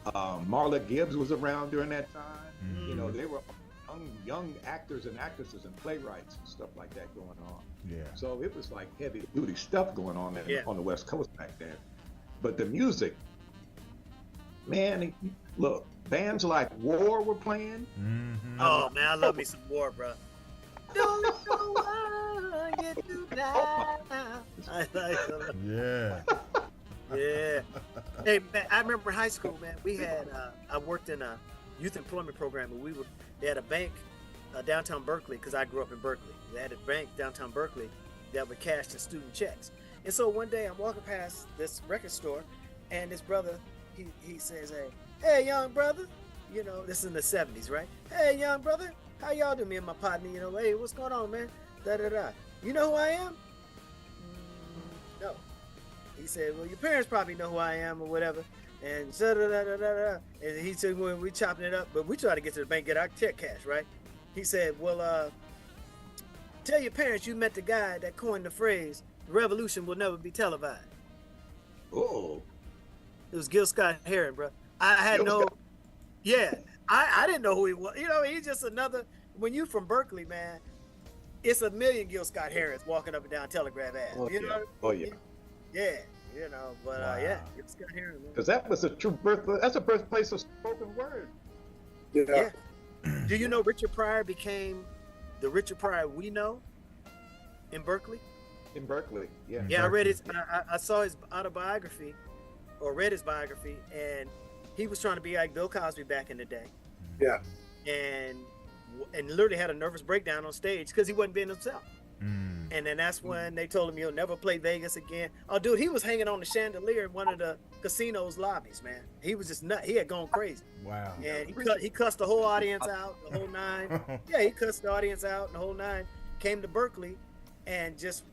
Marla Gibbs was around during that time. You know, they were young actors and actresses and playwrights and stuff like that going on. Yeah. So it was like heavy duty stuff going on on the West Coast back then. But the music, man, look, bands like War were playing. Oh man, I love me some War, bro. Don't know why I get to die. I like them. Yeah. Hey man, I remember high school, man. We had I worked in a youth employment program, and they had a bank downtown Berkeley, because I grew up in Berkeley. They had a bank downtown Berkeley that would cash the student checks. And so one day I'm walking past this record store, and this brother, he says, hey young brother, you know, this is in the 70s, right? Hey young brother, how y'all doing? Me and my partner, you know, hey, what's going on, man? You know who I am? No. He said, well, your parents probably know who I am or whatever. And and he said, when we chopping it up, but we try to get to the bank, get our check cash, right? He said, well, tell your parents you met the guy that coined the phrase, the revolution will never be televised. Oh. It was Gil Scott-Heron, bro. I didn't know who he was. You know, he's just another, when you from Berkeley, man, it's a million Gil Scott-Herons walking up and down Telegraph Ave. Yeah. You know, but Gil Scott-Heron, man. Because that was a true that's a birthplace of spoken word. Yeah. Do you know Richard Pryor became the Richard Pryor we know in Berkeley? In Berkeley, yeah. Yeah, I read his. I saw his autobiography, or read his biography, and he was trying to be like Bill Cosby back in the day. Yeah. And literally had a nervous breakdown on stage because he wasn't being himself. And then that's when they told him he'll never play Vegas again. Oh, dude, he was hanging on the chandelier in one of the casino's lobbies, man. He was just nuts. He had gone crazy. Wow. And he cussed the whole audience out, the whole nine. Yeah, he cussed the audience out, the whole nine. Came to Berkeley and just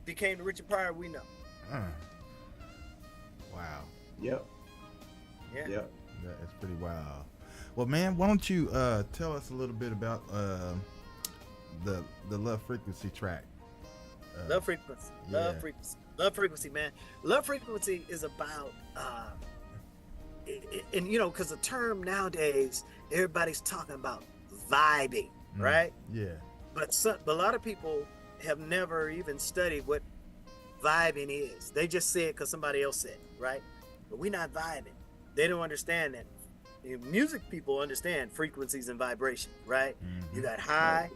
became the Richard Pryor we know. Wow. Yep. Yeah. Yep. That's pretty wild. Well, man, why don't you tell us a little bit about the Love Frequency track? Love Frequency. Love Frequency. Love Frequency, man. Love Frequency is about, and you know, because the term nowadays, everybody's talking about vibing, right? Yeah. But a lot of people have never even studied what vibing is. They just say it because somebody else said it, right? But we're not vibing. They don't understand that. Music people understand frequencies and vibrations, right? You got high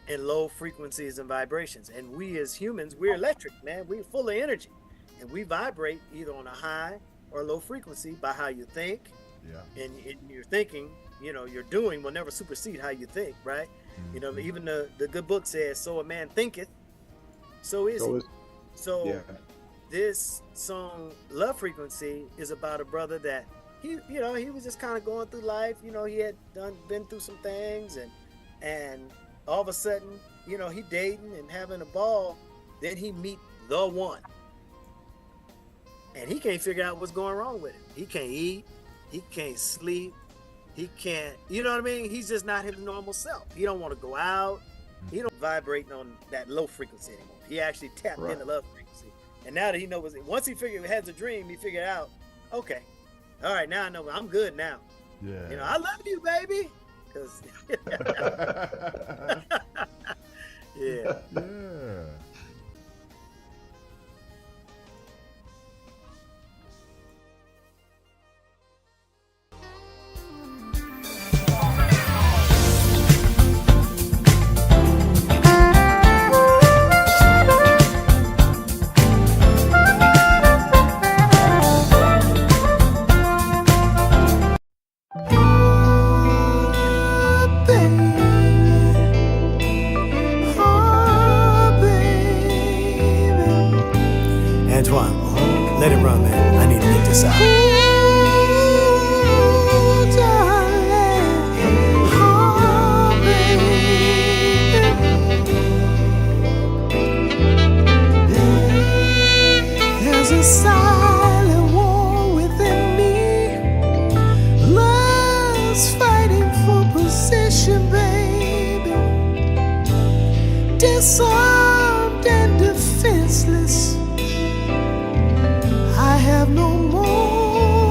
and low frequencies and vibrations. And we as humans, we're electric, man. We're full of energy. And we vibrate either on a high or low frequency by how you think. Yeah. And your thinking, you know, your doing will never supersede how you think, right? You know, even the good book says, so a man thinketh, so is he. So this song, Love Frequency, is about a brother that he was just kind of going through life. You know, he had been through some things, and all of a sudden, you know, he dating and having a ball. Then he meet the one, and he can't figure out what's going wrong with him. He can't eat, he can't sleep, he can't, you know what I mean? He's just not his normal self. He don't want to go out. He don't vibrating on that low frequency anymore. He actually tapped into love frequency. And now that he knows, once he has a dream, he figured out, okay, all right, now I know I'm good now. Yeah. You know, I love you, baby. Cause yeah. Yeah. Antoine, let it run, man. I need to get this out. There's a silent war within me. Love's fighting for position, baby. Disarmed and defenseless. I have no more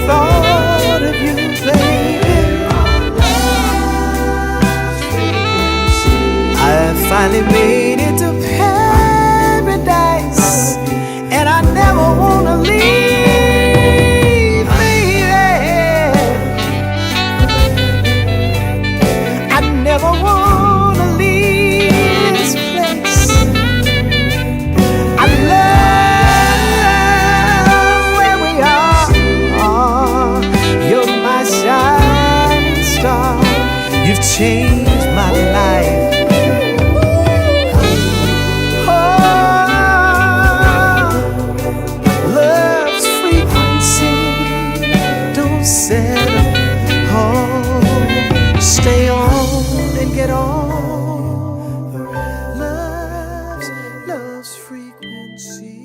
thought of you, baby. I finally made it to paradise, and I never wanna leave, baby. I never wanna leave this place. I love where we are. You're my shining star. You've changed my life. Stay on and get on. Love's frequency.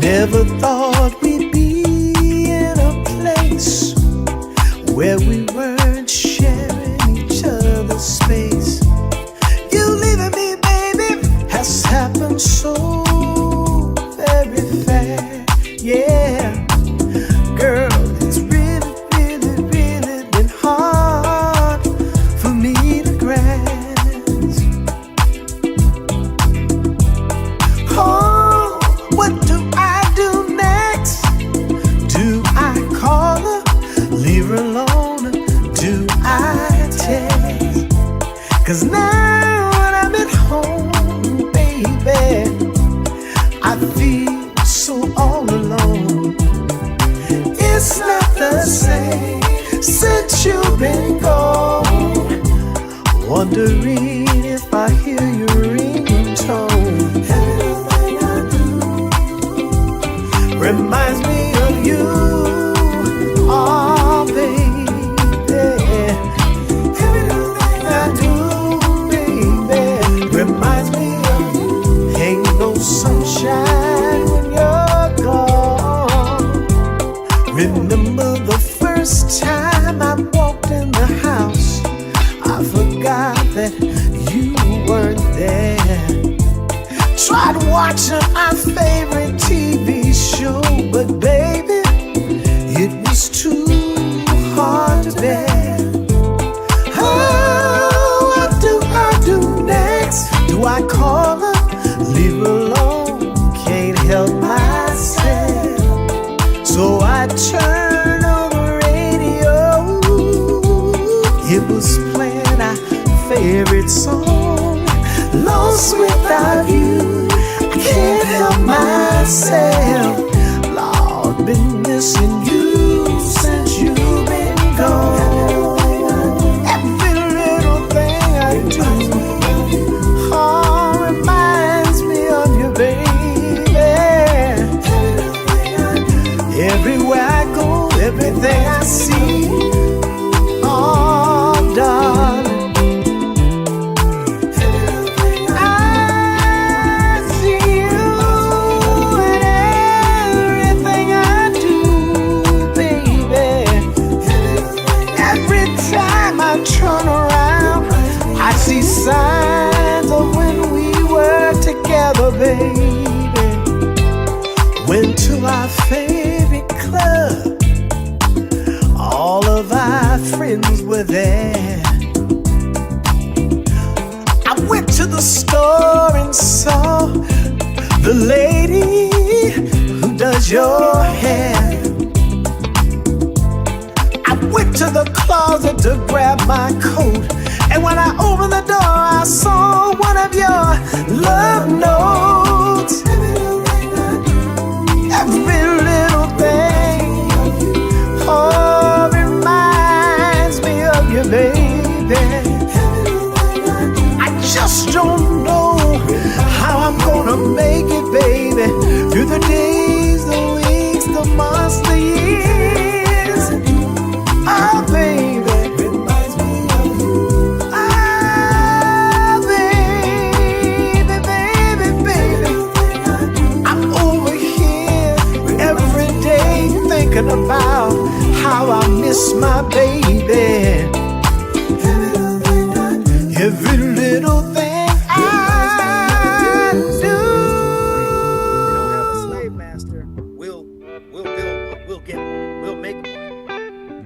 Never thought we'd be in a place where we weren't sharing each other's space. You leaving me, baby, has happened so very fast. Yeah, girl, it's really, really, really been hard for me to grasp. Oh, what do I do next? Do I call her, leave her alone? Do I text? 'Cause now when I'm at home, baby, I feel so all alone. It's not the same since you've been gone. Wondering if I hear your ringtone. Everything I do reminds me of you, oh baby. Everything I do, baby, reminds me of you. Ain't no sunshine when you're gone. Remember the first time I walked in the house, I forgot that you weren't there. Tried watching our favorite TV show, but baby, it was too hard to bear. Oh, what do I do next? Do I call her, leave her alone? Can't help myself. So I turn on the radio. It was playing our favorite song. Lost without you, I can't help myself. Lord, been missing you since you've been gone. Every little thing I do, oh, reminds me of you, baby. Everywhere I go, everything I see, oh, darling. Turn around, I see signs of when we were together, baby. Went to our favorite club, all of our friends were there. I went to the store and saw the lady who does your hair. Went to the closet to grab my coat, and when I opened the door, I saw one of your love notes. Every little thing, oh, reminds me of you, baby. I just don't know how I'm gonna make it, baby, through the days, the weeks, the months, the years. Oh, baby, reminds me of you. my baby. Every little thing I do. We don't have a slave master. We'll build one. We'll get one. We'll make one.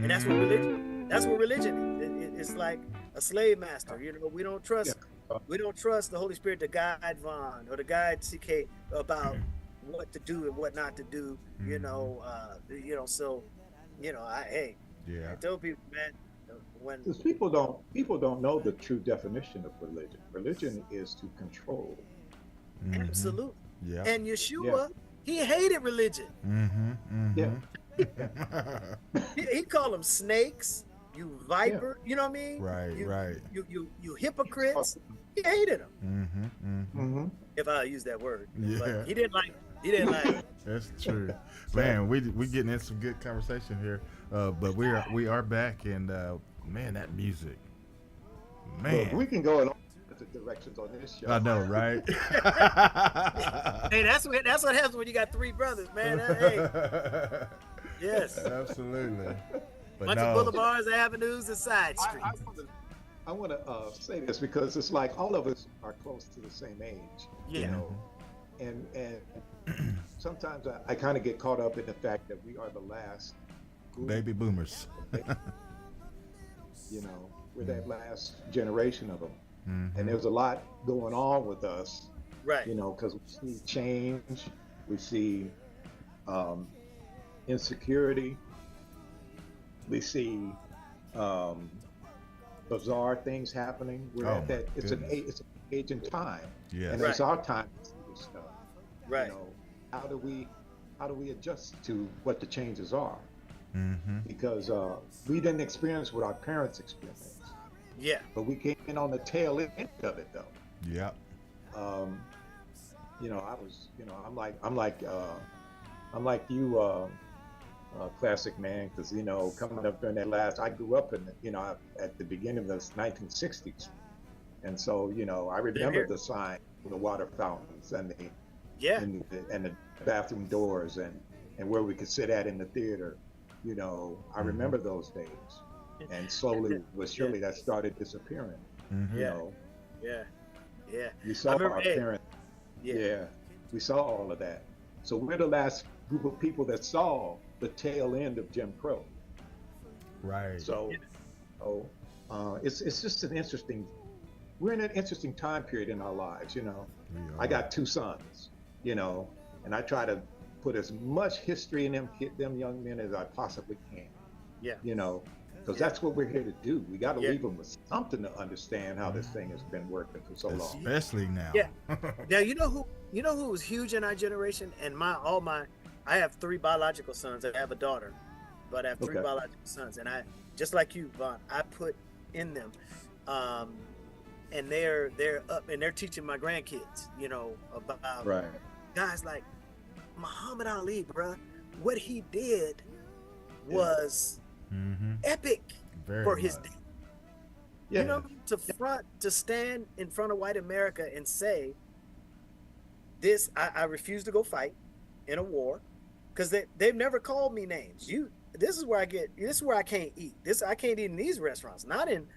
And that's what religion. That's what religion is. It's like a slave master. You know, we don't trust the Holy Spirit to guide Vaughn or to guide CK about what to do and what not to do. You know, so, I tell people, man, because people don't know the true definition of religion. Religion is to control. Absolutely. Yeah. And Yeshua, he hated religion. Yeah. He called them snakes, you viper. You know what I mean? Right. You hypocrites. He hated them. If I use that word. Yeah. But he didn't like it. That's true. Man, we getting in some good conversation here. But we are back, and man, that music. Man. Well, we can go in all directions on this show. I know, right? Hey, that's what happens when you got three brothers, man. Hey. Yes. Absolutely. But bunch of boulevards, avenues, and side streets. I want to say this because it's like all of us are close to the same age. Yeah. You know? And sometimes I kind of get caught up in the fact that we are the last baby boomers. You know, we're that last generation of them. And there's a lot going on with us. Right. You know, because we see change, we see insecurity, we see bizarre things happening. We're at that. It's an age in time. Yes. And it's our time to see this stuff. Right. You know, how do we adjust to what the changes are? Because we didn't experience what our parents experienced. Yeah. But we came in on the tail end of it, though. Yeah. You know, I'm like you, Klassic Man, because you know, coming up during that I grew up in, at the beginning of the 1960s, and so you know, I remember the sign for the water fountains and the and the bathroom doors and where we could sit at in the theater. You know, I remember those days, and slowly but surely that started disappearing. You know. Yeah. We saw our parents. Yeah, we saw all of that. So we're the last group of people that saw the tail end of Jim Crow. Right. So, it's just an interesting. We're in an interesting time period in our lives. You know, I got two sons. You know, and I try to put as much history in them young men as I possibly can. Yeah. You know, because that's what we're here to do. We got to leave them with something to understand how this thing has been working for so long. Especially now. Yeah. Now you know who was huge in our generation, and I have three biological sons. I have a daughter, but I have three biological sons, and I just like you, Vaughn. I put in them, and they're up and they're teaching my grandkids, you know, about guys like Muhammad Ali, bruh. What he did was epic for his day. Yeah. You know, to stand in front of white America and say, "This, I refuse to go fight in a war," because they've never called me names. This is where I can't eat. I can't eat in these restaurants. Not in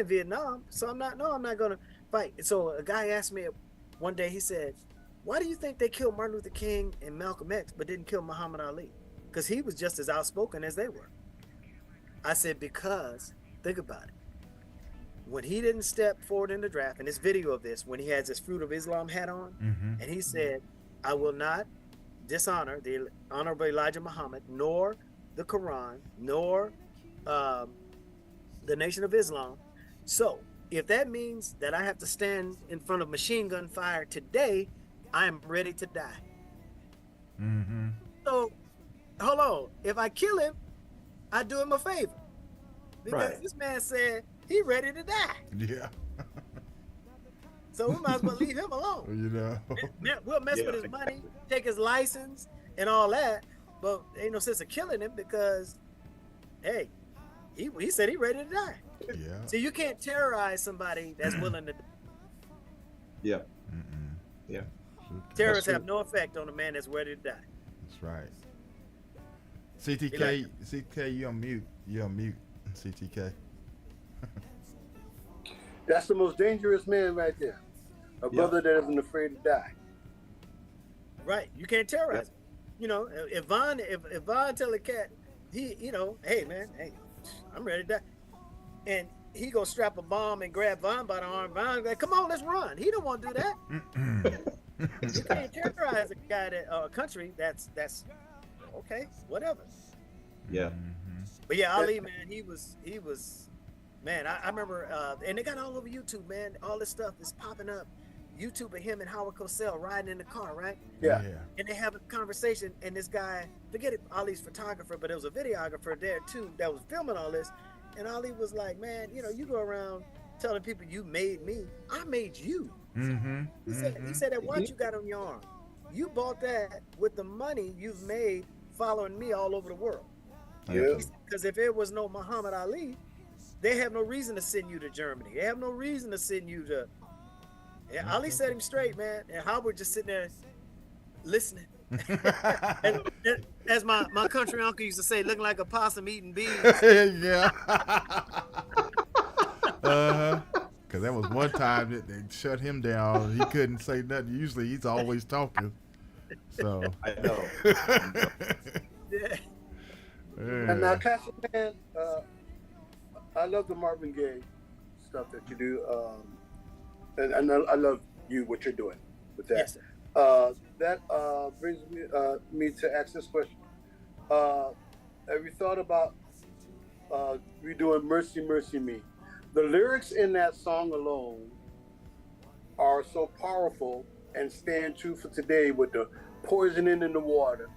Vietnam. So I'm not gonna fight. And so a guy asked me one day. He said, "Why do you think they killed Martin Luther King and Malcolm X, but didn't kill Muhammad Ali?" Because he was just as outspoken as they were. I said, because think about it. When he didn't step forward in the draft, and this video of this, when he has his Fruit of Islam hat on, and he said, "I will not dishonor the Honorable Elijah Muhammad, nor the Quran, nor the Nation of Islam. So if that means that I have to stand in front of machine gun fire today, I am ready to die." So hold on. If I kill him, I do him a favor. Because this man said he ready to die. Yeah. So we might as well leave him alone. You know. We'll mess with his money, take his license and all that, but ain't no sense of killing him because, hey, he said he ready to die. Yeah. So you can't terrorize somebody that's willing to. Yeah. Yeah. Terrorists have no effect on a man that's ready to die. That's right. CTK, you on mute. You on mute, CTK. That's the most dangerous man right there. A brother that isn't afraid to die. Right. You can't terrorize him. You know, if Von tell a cat, hey man, hey, I'm ready to die. And he go strap a bomb and grab Von by the arm. Von like, come on, let's run. He don't want to do that. You can't terrorize a guy a country that's okay, whatever. Yeah. But yeah, Ali, man, he was man, I remember and they got all over YouTube, man. All this stuff is popping up. YouTube of him and Howard Cosell riding in the car, right? Yeah. And they have a conversation, and this guy, forget it, Ali's photographer, but there was a videographer there too that was filming all this. And Ali was like, man, you go around telling people you made me. I made you. He said that watch you got on your arm, you bought that with the money you've made following me all over the world. Yeah. Because if it was no Muhammad Ali, they have no reason to send you to Germany. They have no reason to send you to. And Ali set him straight, man. And Howard just sitting there listening. and as my country uncle used to say, looking like a possum eating beans. Yeah. Because that was one time that they shut him down. He couldn't say nothing. Usually he's always talking. So I know. Yeah. And now, Klassic Man, I love the Marvin Gaye stuff that you do. And I love what you're doing with that. Yes, sir. That brings me to ask this question. Have you thought about redoing Mercy, Mercy Me? The lyrics in that song alone are so powerful and stand true for today with the poisoning in the water,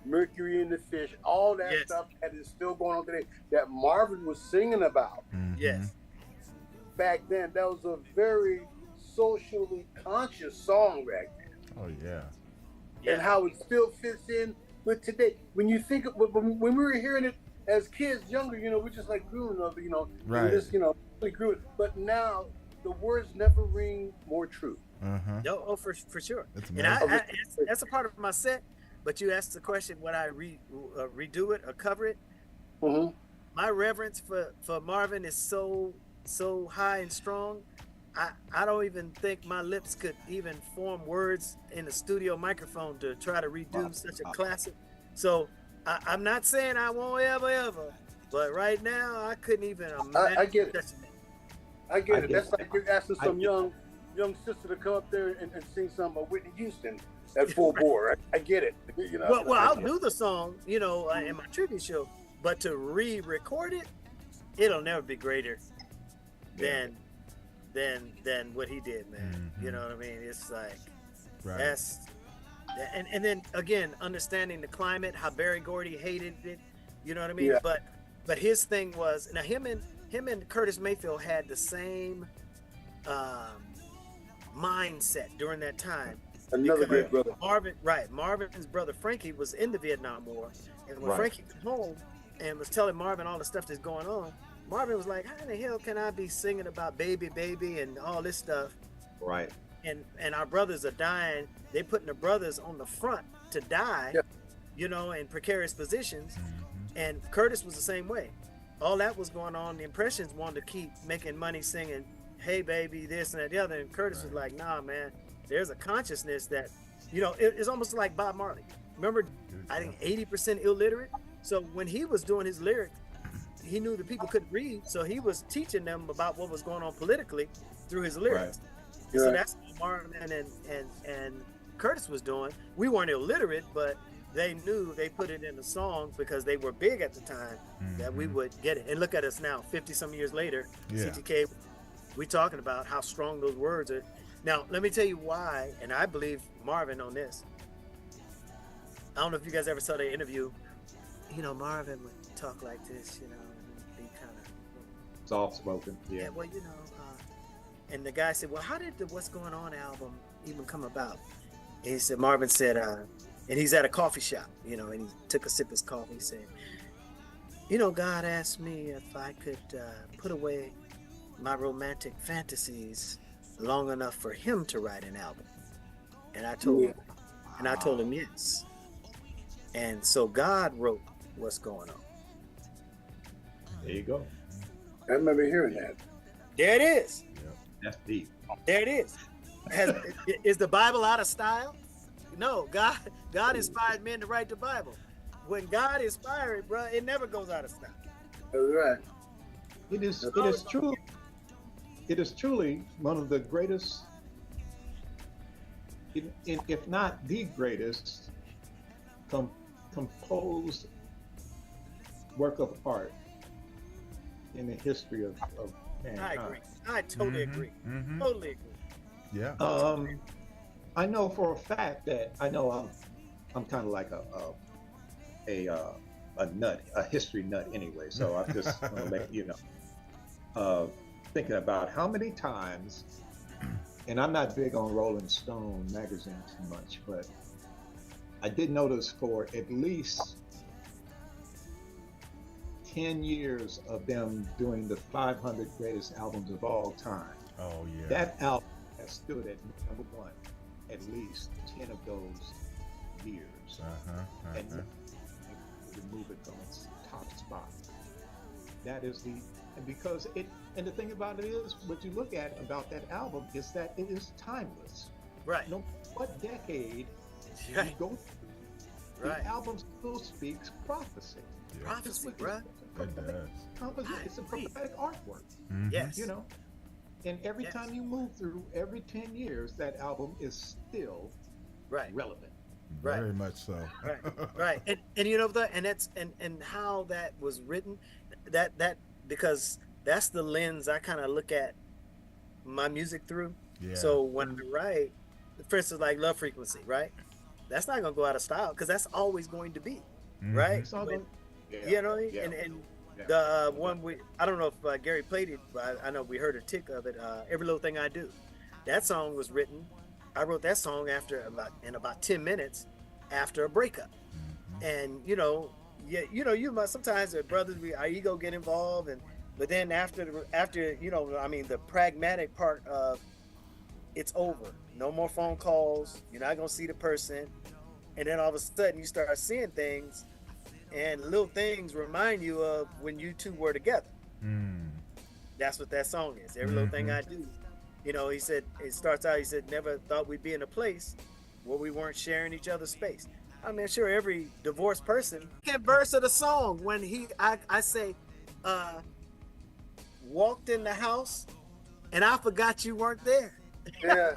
mercury in the fish, all that stuff that is still going on today that Marvin was singing about. Yes. Back then, that was a very socially conscious song back then. Oh yeah. And how it still fits in with today. When you think when we were hearing it as kids, younger, we just like grew up, right. We just, we grew it. But now the words never ring more true. No, for sure. That's and that's a part of my set. But you asked the question, would I redo it or cover it? My reverence for Marvin is so high and strong. I don't even think my lips could even form words in a studio microphone to try to redo such a classic. So I'm not saying I won't ever, but right now I couldn't even imagine. I get it. I get it. That's like you're asking some young sister to come up there and sing some Whitney Houston at full bore. I get it. Well, I'll do the song, in my tribute show, but to re-record it, it'll never be greater than what he did, man. You know what I mean? It's like that's and then again, understanding the climate, how Berry Gordy hated it, you know what I mean? Yeah. But his thing was, now him and Curtis Mayfield had the same mindset during that time. Another great brother. Marvin's brother Frankie was in the Vietnam War, and when Frankie came home and was telling Marvin all the stuff that's going on, Marvin was like, how in the hell can I be singing about baby and all this stuff? Right. And our brothers are dying. They putting the brothers on the front to die, in precarious positions. And Curtis was the same way. All that was going on. The Impressions wanted to keep making money singing, hey baby, this and that, the other. And Curtis was like, nah, man, there's a consciousness that, it's almost like Bob Marley. Remember, I think 80% illiterate. So when he was doing his lyrics, he knew that people couldn't read, so he was teaching them about what was going on politically through his lyrics. Right. So that's what Marvin and Curtis was doing. We weren't illiterate, but they knew they put it in the song because they were big at the time that we would get it. And look at us now, 50-some years later, CTK, we talking about how strong those words are. Now, let me tell you why, and I believe Marvin on this. I don't know if you guys ever saw the interview. Marvin would talk like this, be kind of soft-spoken. Yeah. Well, and the guy said, well, how did the What's Going On album even come about? And he said, Marvin said, and he's at a coffee shop, and he took a sip of his coffee. He said, God asked me if I could put away my romantic fantasies long enough for him to write an album. And I told him yes. And so God wrote what's going on. There you go. I remember hearing that. There it is. That's deep. There it is. Is the Bible out of style? No, God inspired men to write the Bible. When God inspired, bro, it never goes out of style. That's right. It is true. It is truly one of the greatest, if not the greatest, composed work of art in the history of mankind. I agree. I totally agree. Totally agree. Yeah. I know for a fact that I'm kind of like a nut, a history nut anyway. So I just want to let you know. Thinking about how many times, and I'm not big on Rolling Stone magazine too much, but I did notice for at least 10 years of them doing the 500 greatest albums of all time. Oh yeah. That album has stood at number one at least 10 of those years. And remove it from its top spot. That is because and the thing about it is, what you look at about that album is that it is timeless. Right. No matter what decade you go through, the album still speaks prophecy. Yeah. Prophecy, right? It's a prophetic artwork. Yes. You know, and every time you move through, every 10 years, that album is still relevant. Very much so. Right. And you know that, and that's and how that was written, that because that's the lens I kind of look at my music through. Yeah. So when I write, for instance, like Love Frequency, right? That's not gonna go out of style because that's always going to be, right? It's all But, yeah, you know, yeah, and the one I don't know if Gary played it, but I know we heard a tick of it. Every Little Thing I Do. That song was written. I wrote that song in about 10 minutes after a breakup, and you might sometimes the brothers our ego get involved, but then after the pragmatic part of it's over, no more phone calls, you're not gonna see the person, and then all of a sudden you start seeing things, and little things remind you of when you two were together. That's what that song is. Every Little Thing I Do. You know, he said, it starts out, he said, never thought we'd be in a place where we weren't sharing each other's space. I mean, I'm sure every divorced person, that verse of the song, when I say, walked in the house and I forgot you weren't there. Yeah.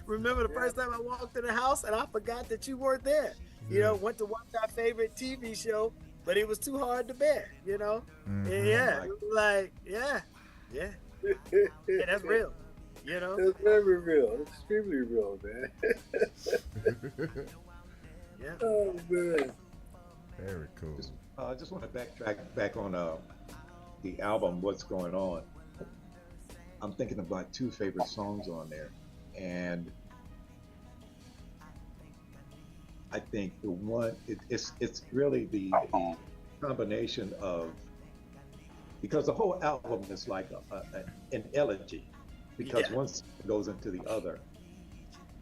Remember the first time I walked in the house and I forgot that you weren't there. You know, went to watch our favorite TV show, but it was too hard to bear, you know? Yeah, like, yeah, that's real, you know? It's very real. It's extremely real, man. Yeah. Oh, man. Very cool. I just want to backtrack back on the album, What's Going On. I'm thinking of my two favorite songs on there. And I think the one, it's really the combination of, because the whole album is like an elegy, because one goes into the other,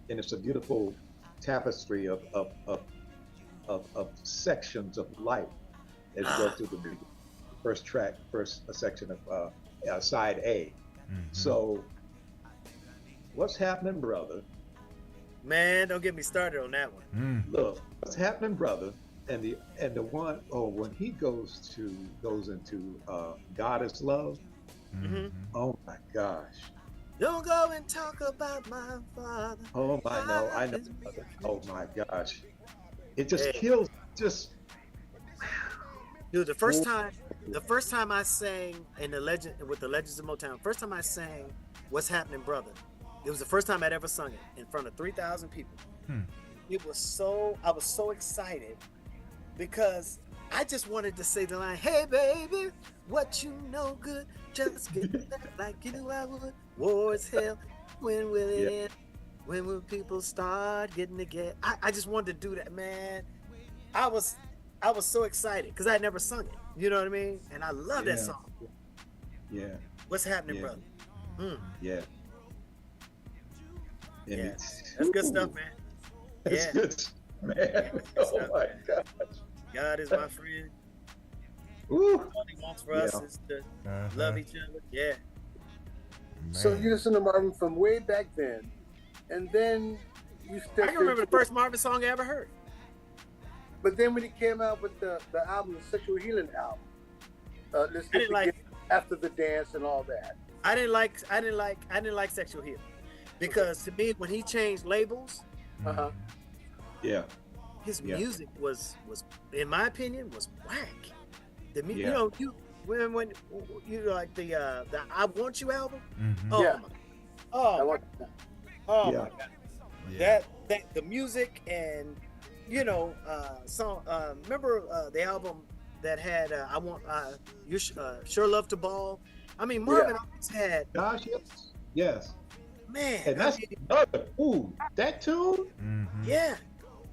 and it's a beautiful tapestry of sections of life as you go through the first section of side A. So, What's Happening, Brother? Man, don't get me started on that one. Look, What's Happening, Brother, and the one, when he goes into God is Love. Oh my gosh. Don't go and talk about my father. Oh my, no, I know. Oh my gosh. It just kills, Dude, the first time I sang with the Legends of Motown, first time I sang What's Happening, Brother, it was the first time I'd ever sung it in front of 3,000 people. I was so excited because I just wanted to say the line, hey baby, what you know good, just get back like you knew I would. War is hell, when will it end? When will people start getting together? I just wanted to do that, man. I was so excited because I had never sung it. You know what I mean? And I love that song. Yeah. What's Happening, Brother? Yeah. That's good stuff, man. It's good. Man, oh my gosh. God is my friend. Ooh. All he wants for us is to love each other. Yeah. Man. So you listen to Marvin from way back then, and then you stepped I can remember the into- first Marvin song I ever heard. But then when he came out with the album, the Sexual Healing album, let's I didn't like After the Dance and all that. I didn't like Sexual Healing because to me when he changed labels, Yeah. his music was in my opinion was whack. You know, when you like the I Want You album. Oh Yeah. my God. Yeah. My God. That the music and you know song remember the album that had I Want You Sure Love to Ball. I mean Marvin always had Gosh, yes. man. And that's another that tune? Yeah.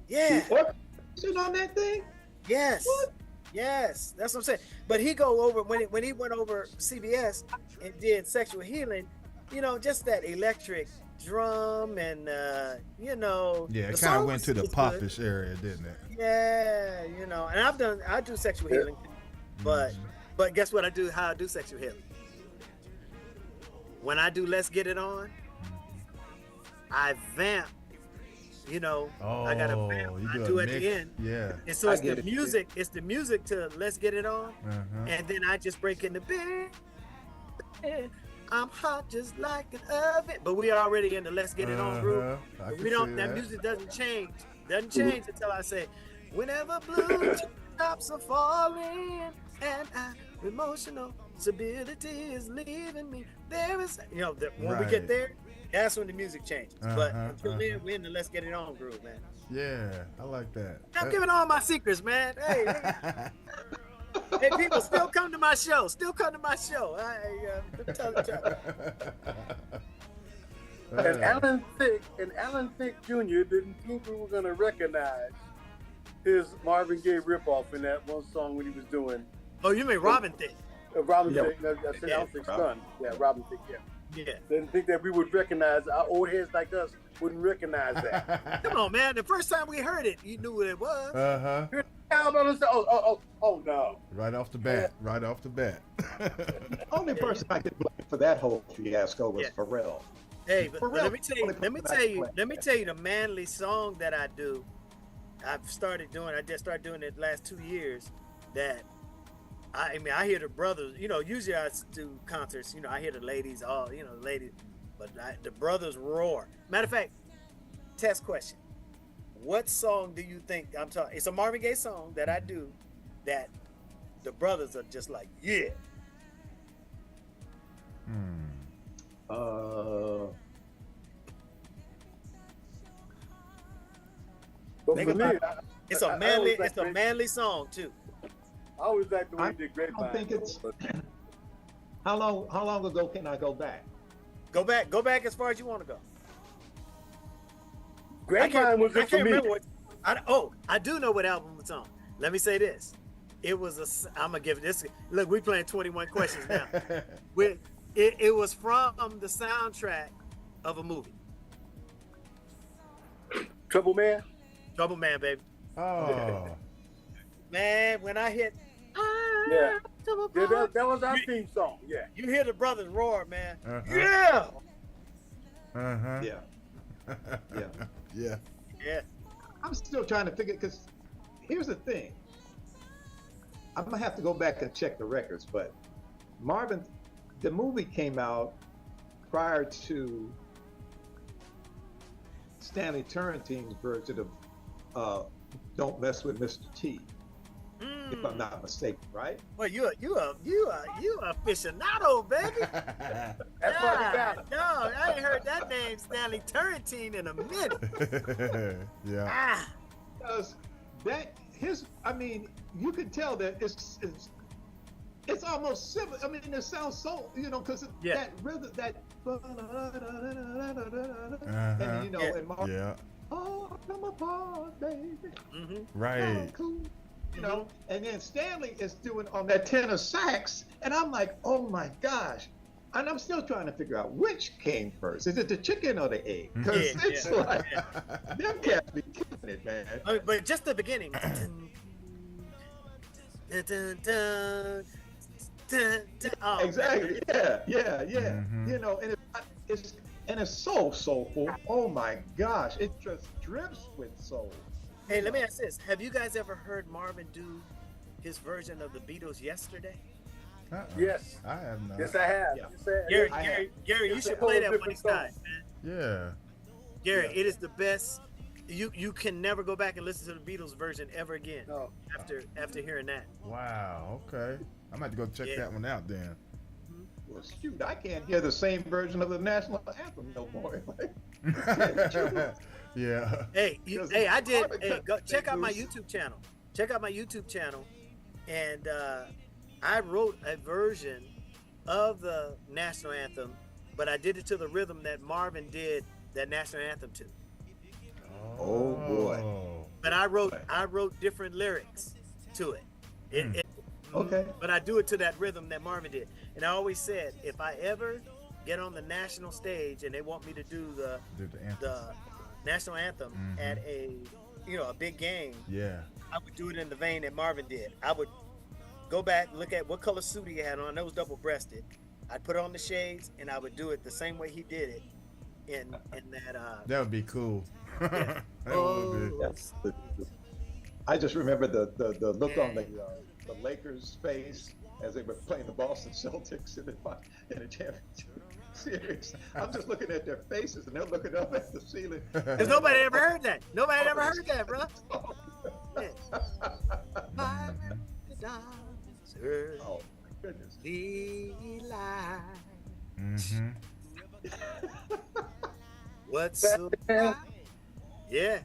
The orchestration on that thing? Yes. What? Yes, that's what I'm saying. But he go over when he went over CBS and did Sexual Healing, you know, just that electric drum and you know. Yeah, it kind of went to the popish area, didn't it? Yeah, you know, and I do Sexual Healing, but guess what how I do Sexual Healing? When I do Let's Get It On, I vamp. You know, I got a vamp. I do at the end. Yeah. And so it's the music. It's the music to Let's Get It On, and then I just break in the bed. I'm hot just like an oven. But we already in the Let's Get It On group. We don't. That music doesn't change. Doesn't change until I say, whenever blue drops are falling and emotional stability is leaving me. There is, you know, when we get there. That's when the music changes. But until then, we're in the Let's Get It On groove, man. Yeah, I like that. I'm giving all my secrets, man. Hey, hey, people, still come to my show. Still come to my show. Tell. And Alan Thicke Jr. didn't think we were gonna recognize his Marvin Gaye ripoff in that one song when he was doing. Oh, you mean Robin Thicke? Robin Thicke. I said Alan Thicke's son. Yeah, Robin Thicke. Yeah. Yeah. Didn't think that we would recognize, our old heads like us wouldn't recognize that. Come on, man. The first time we heard it, you knew what it was. Oh no. Right off the bat. The only person I could blame for that whole fiasco was Pharrell. Hey, but let me tell you the manly song that I do. I just started doing it the last 2 years. That I mean, I hear the brothers, you know, usually I do concerts, you know, I hear the ladies, but the brothers roar. Matter of fact, test question. What song do you think I'm talking? It's a Marvin Gaye song that I do that the brothers are just like, yeah. Think about it. It's a manly song too. I always like the way he did Grapevine. I think it's. How long ago can I go back? Go back as far as you want to go. Grapevine was it for me. I do know what album it's on. Let me say this. It was I'm gonna give this. Look, we playing 21 questions now. It was from the soundtrack of a movie. Trouble Man, baby. Oh. Man, when I hit. That was our theme song. Yeah. You hear the brothers roar, man. Yeah. I'm still trying to figure, because here's the thing. I'm gonna have to go back and check the records, but Marvin, the movie came out prior to Stanley Turrentine's version of "Don't Mess with Mr. T," if I'm not mistaken, right? Well, you a aficionado, baby. That's what we got. No, I ain't heard that name, Stanley Turrentine, in a minute. Yeah. Because I mean, you can tell that it's almost similar. I mean, it sounds so, because that rhythm, that, and you know, and Mark, oh, come apart, baby. Right. Oh, cool. You know, and then Stanley is doing on that tenor sax, and I'm like, oh my gosh, and I'm still trying to figure out which came first. Is it the chicken or the egg? Because it's like them cats be killing it, man. But just the beginning. Oh, exactly. Yeah. You know, and it's so soulful. Oh my gosh, it just drips with soul. Hey, let me ask this: have you guys ever heard Marvin do his version of the Beatles Yesterday? Yes, I have not. Yes, I have. Yeah. Gary, you should play that one next time, man. Yeah. Gary, it is the best. You can never go back and listen to the Beatles version ever again. No. After hearing that. Wow. Okay. I'm about to go check that one out then. Well, shoot, I can't hear the same version of the national anthem no more. Yeah. Hey, I did. Hey, go check out my YouTube channel. Check out my YouTube channel, and I wrote a version of the national anthem, but I did it to the rhythm that Marvin did that national anthem to. Oh boy! But I wrote different lyrics to it. Okay. But I do it to that rhythm that Marvin did, and I always said if I ever get on the national stage and they want me to do the national anthem at a big game, I would do it in the vein that Marvin did. I would go back, look at what color suit he had on. It was double-breasted. I'd put on the shades, and I would do it the same way he did it. In that. That would be cool. That would be. I just remember the look on the Lakers' face as they were playing the Boston Celtics in the championship series. I'm just looking at their faces, and they're looking up at the ceiling. Because nobody ever heard that. Nobody ever heard that, bro. Oh my goodness. What's so yeah.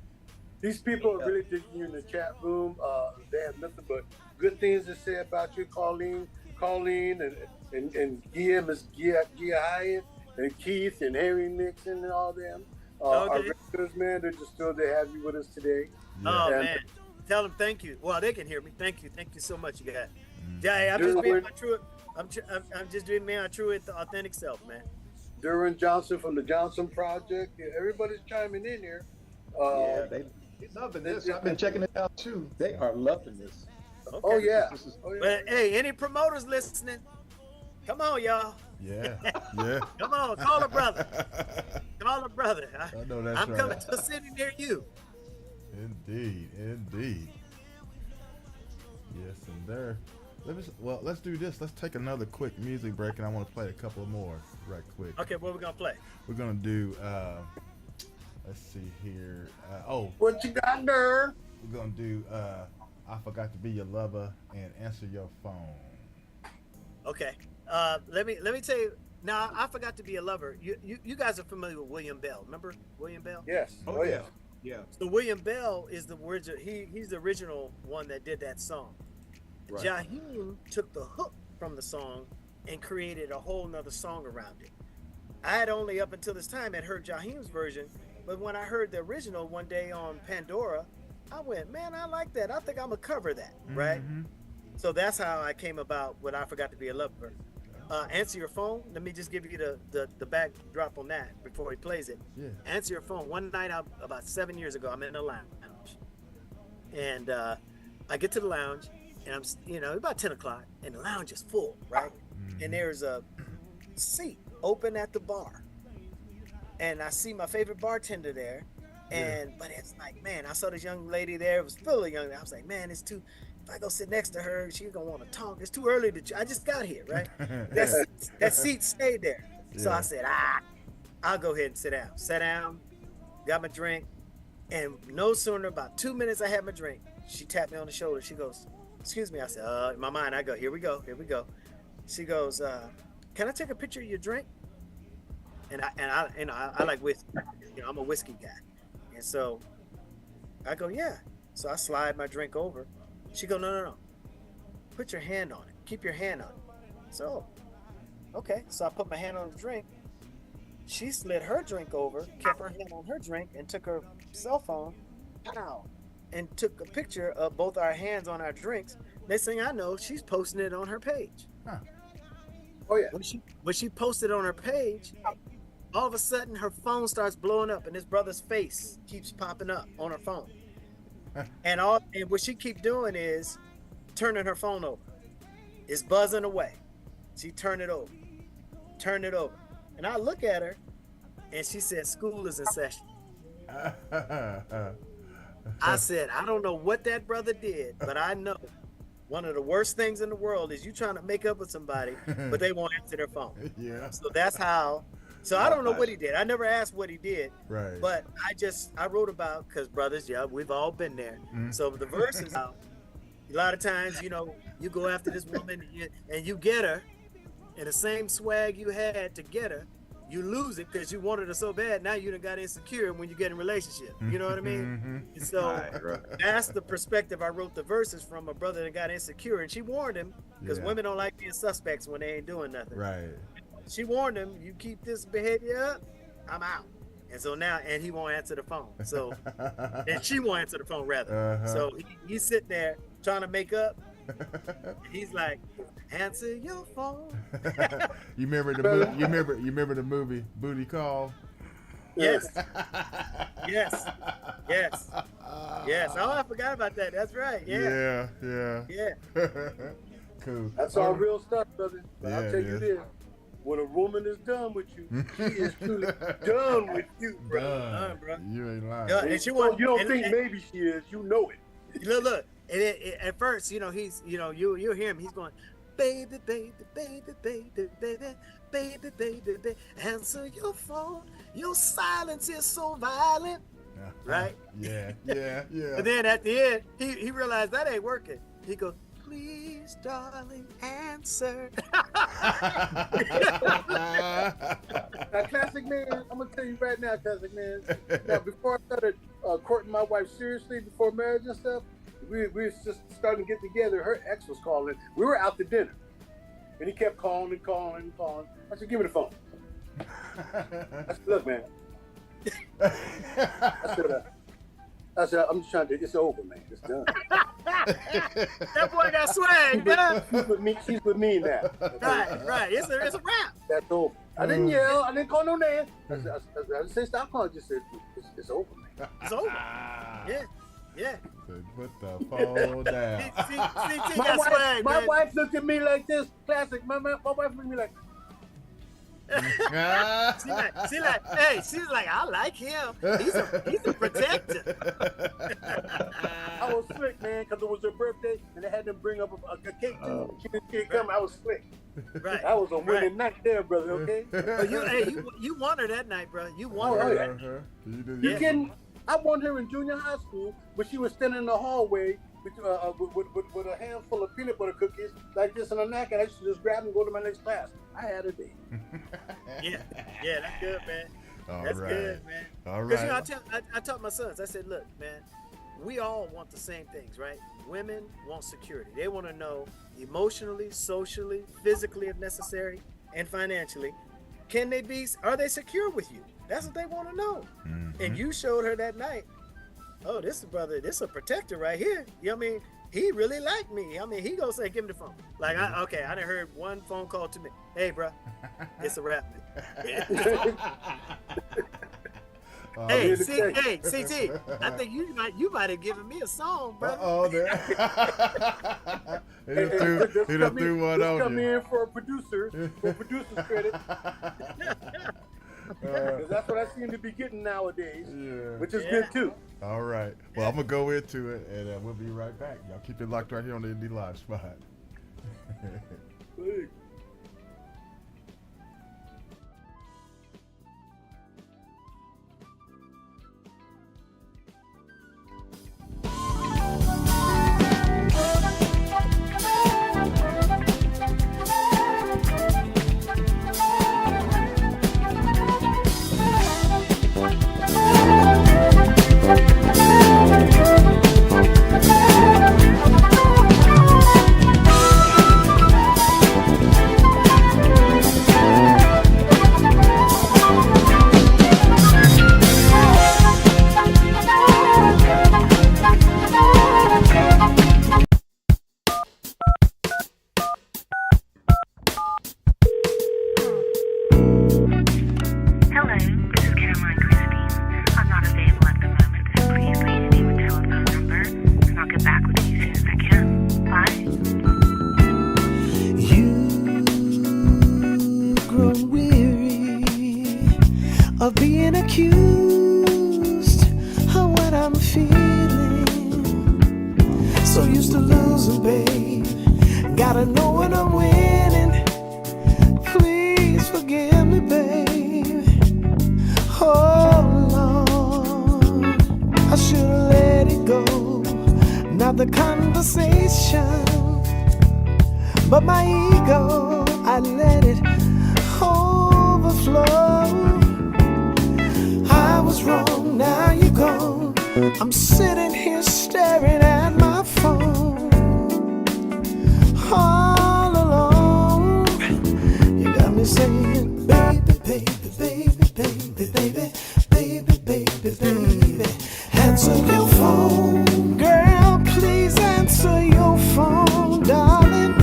These people are really digging you in the chat room. They have nothing but good things to say about you, Colleen, and Gia, Miss Gia Hyatt, and Keith, and Harry Nixon, and all them. Our regulars, man, they're just thrilled to have you with us today. Oh, man. Tell them thank you. Well, they can hear me. Thank you so much, you guys. Yeah, I'm just being my true. I'm just being my true, authentic self, man. Duran Johnson from the Johnson Project. Yeah, everybody's chiming in here. They loving this. I've been checking it out too. They are loving this. Okay. Oh yeah. But hey, any promoters listening? Come on, y'all. Yeah. Come on, call a brother. Call a brother. I know that's I'm coming to a city near you. Indeed. Yes, and there. Let's do this. Let's take another quick music break, and I want to play a couple more right quick. Okay, what are we gonna play? We're gonna do. Let's see here. What you got there? We're gonna do. I Forgot to Be Your Lover and Answer Your Phone. Okay. Let me tell you. Now, I Forgot to Be a Lover. You guys are familiar with William Bell. Remember William Bell? Yes. Oh yeah. Yeah. So William Bell is the original. He's the original one that did that song. Right. Jaheim took the hook from the song and created a whole nother song around it. I had only up until this time had heard Jaheim's version, but when I heard the original one day on Pandora, I went, man, I like that. I think I'm gonna cover that, right? So that's how I came about what I Forgot to Be a Lover. Answer Your Phone. Let me just give you the backdrop on that before he plays it. Yeah. Answer Your Phone. One night about 7 years ago, I'm in a lounge, and I get to the lounge, and I'm about 10 o'clock, and the lounge is full, right? And there's a seat open at the bar, and I see my favorite bartender there, but it's like, man, I saw this young lady there. It was full of young. I was like, man, it's too. If I go sit next to her, she's gonna want to talk. It's too early to. I just got here, right? that seat stayed there. So I said, I'll go ahead and sit down. Sat down, got my drink, and no sooner about 2 minutes I had my drink, she tapped me on the shoulder. She goes, "Excuse me." I said, in my mind, I go, "Here we go." She goes, "Can I take a picture of your drink?" And I like whiskey. I'm a whiskey guy, and so I go, "Yeah." So I slide my drink over. She go, no. Put your hand on it. Keep your hand on it. So, okay. So I put my hand on the drink. She slid her drink over, kept her hand on her drink, and took her cell phone, and took a picture of both our hands on our drinks. Next thing I know, she's posting it on her page. Oh yeah. When she posted on her page, all of a sudden her phone starts blowing up, and his brother's face keeps popping up on her phone. and what she keep doing is turning her phone over. It's buzzing away. She turn it over. And I look at her, and she said, "School is in session." I said, "I don't know what that brother did, but I know one of the worst things in the world is you trying to make up with somebody, but they won't answer their phone." Yeah. So that's how. So I don't know what he did. I never asked what he did. Right. But I wrote about, because brothers, yeah, we've all been there. So the verse is out. A lot of times, you go after this woman and you get her, and the same swag you had to get her, you lose it because you wanted her so bad. Now you done got insecure when you get in a relationship. You know what I mean? And so that's the perspective I wrote the verses from, a brother that got insecure. And she warned him, because women don't like being suspects when they ain't doing nothing. Right. She warned him, "You keep this behavior up, I'm out." And so now, and he won't answer the phone. So, and she won't answer the phone rather. So he's sitting there trying to make up. He's like, "Answer your phone." You remember the movie? You remember the movie Booty Call? Yes. Yes. Oh, I forgot about that. That's right. Yeah. Cool. That's all real stuff, brother. But Yeah, I'll tell you this: when a woman is done with you, she is truly done with you, bro. Done, bro. You ain't lying. Yeah, and you don't think maybe she is. You know it. Look. At first, he's, you'll hear him. He's going, "Baby, baby, baby, baby, baby, baby, baby, baby, answer your phone. Your silence is so violent." Right? Yeah. But then at the end, he realized that ain't working. He goes, "Please, darling, answer." Now, Classic Man, I'm gonna tell you right now, Classic Man. Now, before I started courting my wife seriously, before marriage and stuff, we was just starting to get together. Her ex was calling. We were out to dinner, and he kept calling. I said, "Give me the phone." I said, "Look, man." I said, "I'm just trying to. It's over, man. It's done." That boy got swag, man. She's with me now. Right. It's a wrap. That's over. I didn't yell. I didn't call no name. I didn't say stop calling. I just said it's over, man. It's over. Yeah. Put the phone down. CT got swag, my man. wife looked at me like this. Classic. My wife looked at me like. She's like, "I like him. He's a protector." I was slick, man, because it was her birthday and they had to bring up a cake too. She didn't come. I was slick. Right. That was a winning night there, brother. Okay. But you won her that night, bro. You won her. You kidding? I won her in junior high school, but she was standing in the hallway with a handful of peanut butter cookies like this in a napkin. I used to just grab them and go to my next class. I had a day. Yeah, that's good, man. That's right. good, man. All Because right. I taught my sons. I said, "Look, man, we all want the same things, right? Women want security. They want to know emotionally, socially, physically, if necessary, and financially. Are they secure with you? That's what they want to know. And you showed her that night. Oh, this is a protector right here. You know what I mean? He really liked me. I mean, he gonna say, "Give me the phone." Like, I done heard one phone call to me. "Hey, bro, it's a wrap." Hey, CT, I think you might have given me a song, brother. He done threw one on you. Come in for producer's credit. Because that's what I seem to be getting nowadays, which is good too. All right. Well, I'm going to go into it, and we'll be right back. Y'all keep it locked right here on the Indie Live spot. of being accused of what I'm feeling. So used to losing, babe. Gotta know when I'm winning. Please forgive me, babe. Oh Lord, I should've let it go. Not the conversation, but my ego, I let it overflow. I was wrong, now you're gone. I'm sitting here staring at my phone, all alone. You got me saying, baby, baby, baby, baby, baby, baby, baby, baby. Answer your phone, girl, please answer your phone, darling.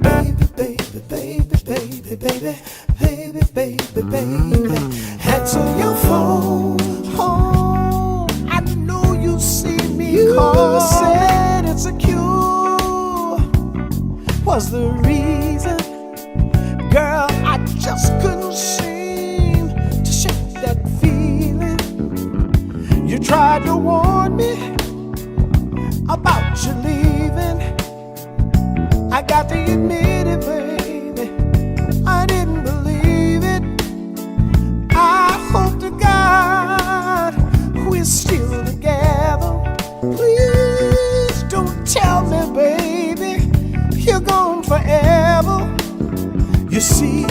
Baby, baby, baby, baby, baby, baby, baby, baby. Answer your phone. Oh, I know you see me call. Said it's a cure. Was the reason, girl, I just couldn't seem to shake that feeling. You tried to warn me about you leaving. I got to admit it, baby, I didn't believe it. I hope to God we're still together. Please don't tell me, baby, you're gone forever. You see,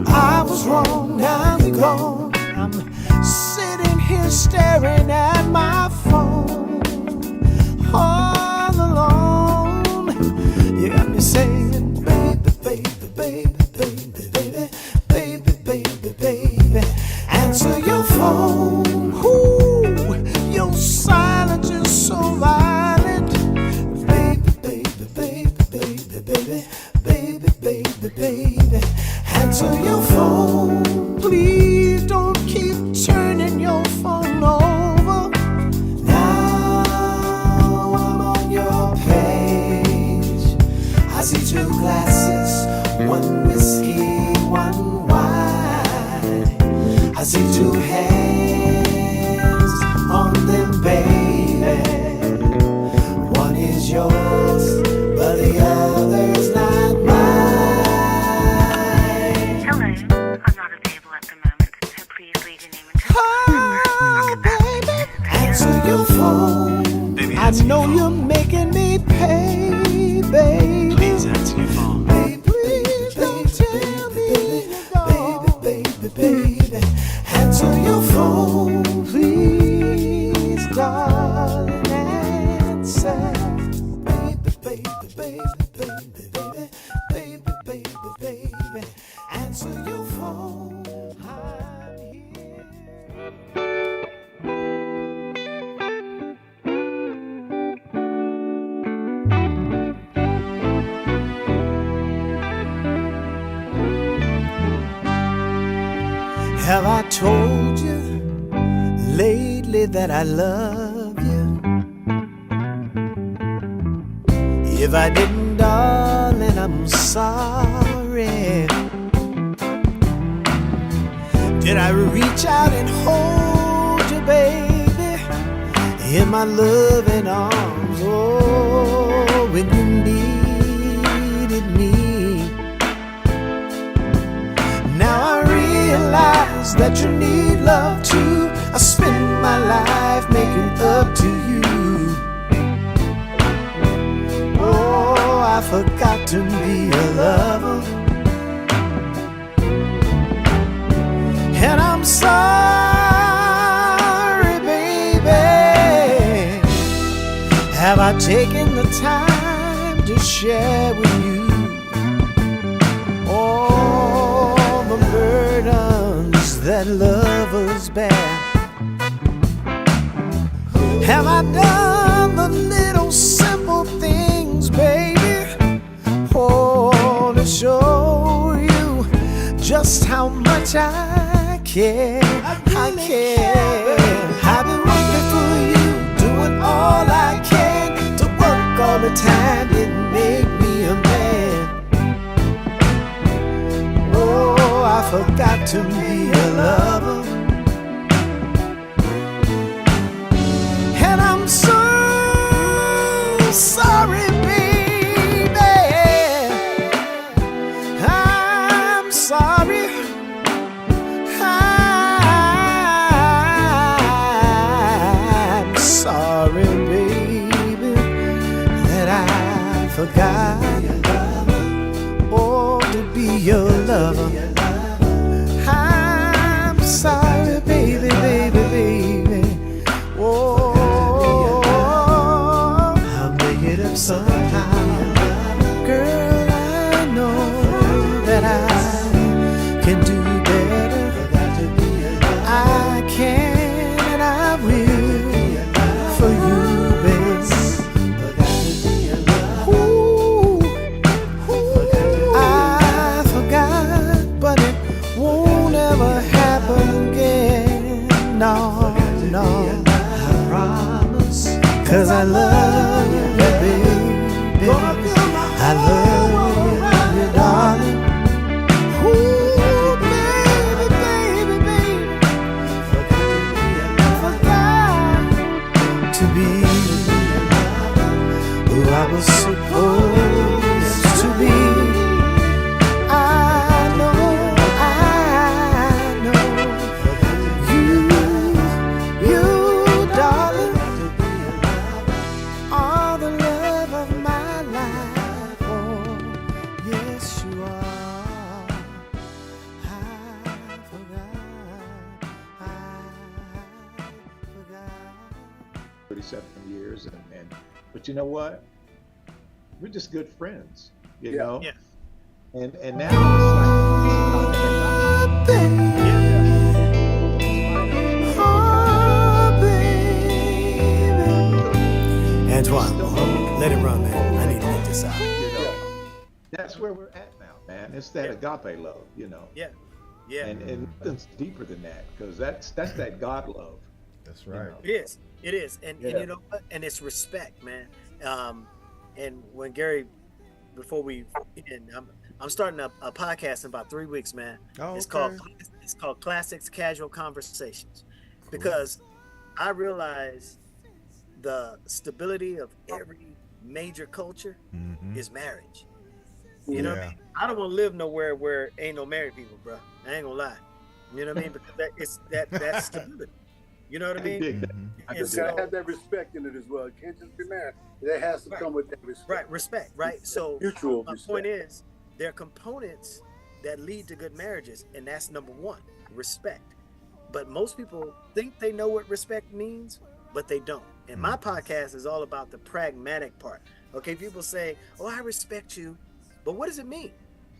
I was wrong, now you're gone. I'm sitting here staring at my phone, all alone. You got me saying, baby, baby, baby, baby, baby, baby, baby, baby. Answer your phone. Ooh, your silence is so violent. Baby, baby, baby, baby, baby, baby, baby, baby. Answer your phone. Please don't keep turning your phone over. Now I'm on your page. I see 2 glasses, 1 whiskey, 1 wine. I see 2 hands on them, baby. One is yours, but the other's not mine. Hello, I'm not available at the moment, so please leave your name and Oh, baby, answer your phone. Baby, I know you're making me pay, baby. Please answer your phone. Please don't tell me you're gone. Baby, baby, answer your phone, please, darling, answer. Baby, baby, baby, baby, baby, baby, baby, baby, answer your phone. I'm here. Have I told you lately that I love you? If I didn't, darling, I'm sorry. Did I reach out and hold you, baby, in my loving arms? Oh, when you needed me. Now I realize that you need love too. I spend my life making up to you. Oh, I forgot to be a lover, and I'm sorry, baby. Have I taken the time to share with you all the burdens that lovers bear? Have I done the little simple things, baby, oh, to show you just how much I care? I care. I've been working for you, doing all I can to work all the time. Didn't make me a man. Oh, I forgot to be a lover. forgot. Oh, to be your lover. I'm sorry, baby, baby, baby. Oh, I'll make it up somehow. Girl, I know that I can do better. I can and I will for you, baby. Ooh, I forgot, but it won't ever happen again. No, no, I promise. 'Cause I love you, baby. I love you, darling. Ooh, baby, baby, baby. Forgot to be who I was supposed to be. I know, you, darling, are the love of my life. Oh, yes, you are. I forgot. 37 years, but you know what? We're just good friends, you Yeah. know. Yeah. And now it's Antoine, let it run, man. I need to get this out. like, you know, that's where we're at now, man. It's that agape love, you know. Yeah. Yeah. And nothing's deeper than that, because that's that God love. That's right. It is, and Yeah. you know what? And it's respect, man. And when Gary, before we end, I'm starting a podcast in about 3 weeks, man. Oh, It's okay. called Classics Casual Conversations, because I realize the stability of every major culture is marriage. You know what I Yeah. mean? I don't want to live nowhere where ain't no married people, bro. I ain't gonna lie. You know what I mean? Because that's stability. You know what I mean? dig that. I And can It's dig gotta so- have that respect in it as well. It can't just be married. It has to come with that respect. Right, respect, right? So Mutual my respect. point is, there are components that lead to good marriages, and that's number one, respect. But most people think they know what respect means, but they don't. And my podcast is all about the pragmatic part. Okay, people say, "Oh, I respect you," but what does it mean,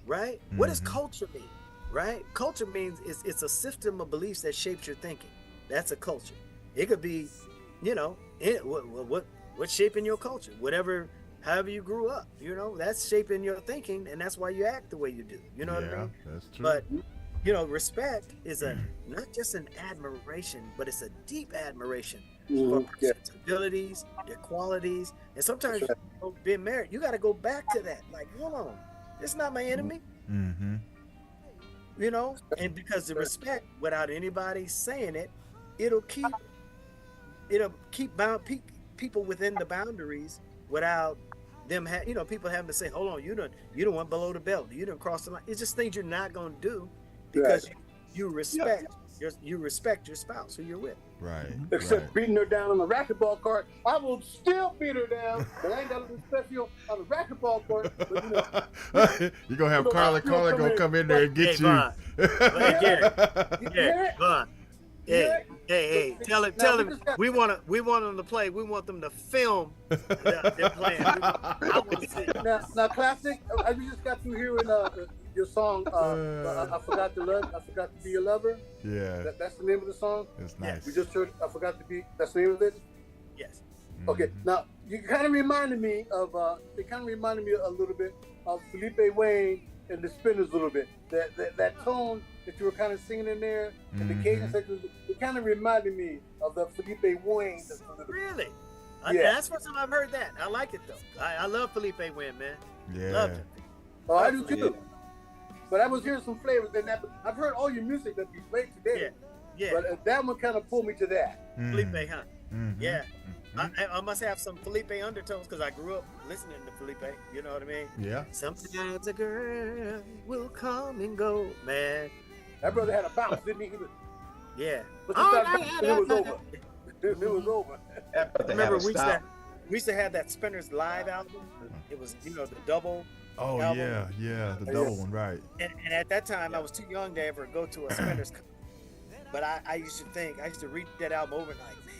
right? What does culture mean, right? Culture means it's a system of beliefs that shapes your thinking. That's a culture. It could be, you know, what's shaping your culture, however you grew up, you know, that's shaping your thinking, and that's why you act the way you do. You know what I mean? That's true. But you know, respect is not just an admiration, but it's a deep admiration for Yeah. person's abilities, their qualities, and sometimes That's right. you know, being married, you got to go back to that. Like, hold on, it's not my enemy. You know, and because the respect, without anybody saying it, it'll keep people within the boundaries without them people having to say, hold on, you don't went below the belt, you didn't cross the line. It's just things you're not going to do because you respect you respect your spouse who you're with. Right. Except beating her down on the racquetball court. I will still beat her down, but I ain't got to respect you on the racquetball court. But, you know, You're going to have Carla gonna come in there and get Hey, you. Vaughn. Hey, Gary. Yeah. Vaun. Hey, tell him. We want them to play. We want them to film their playing. I want to see. Now, Classic, I just got through hearing your song, I Forgot to Love, I Forgot to Be Your Lover. Yeah. That's the name of the song? It's nice. We just heard I Forgot to Be, that's the name of it? Yes. Okay, now, you kind of reminded me a little bit of Felipe Wayne and the Spinners a little bit. That tone that you were kind of singing in there, and the cadence, it kind of reminded me of the Felipe Wayne. Just a little bit. Really? Yeah. That's the first time I've heard that. I like it, though. I love Felipe Wayne, man. Yeah. Love it. Oh, I do too. But I was hearing some flavors in that. I've heard all your music that you played today. Yeah. But that one kind of pulled me to that. Felipe, huh? Yeah. I must have some Felipe undertones because I grew up listening to Felipe. You know what I mean? Yeah. Sometimes a girl will come and go, man. That brother had a bounce, didn't he? Yeah. But it was over. It was over. I remember We used to have that Spinners live album. It was, the double. Oh album. yeah, the double one, right? And at that time, I was too young to ever go to a Spinners. But I used to read that album over and like, man,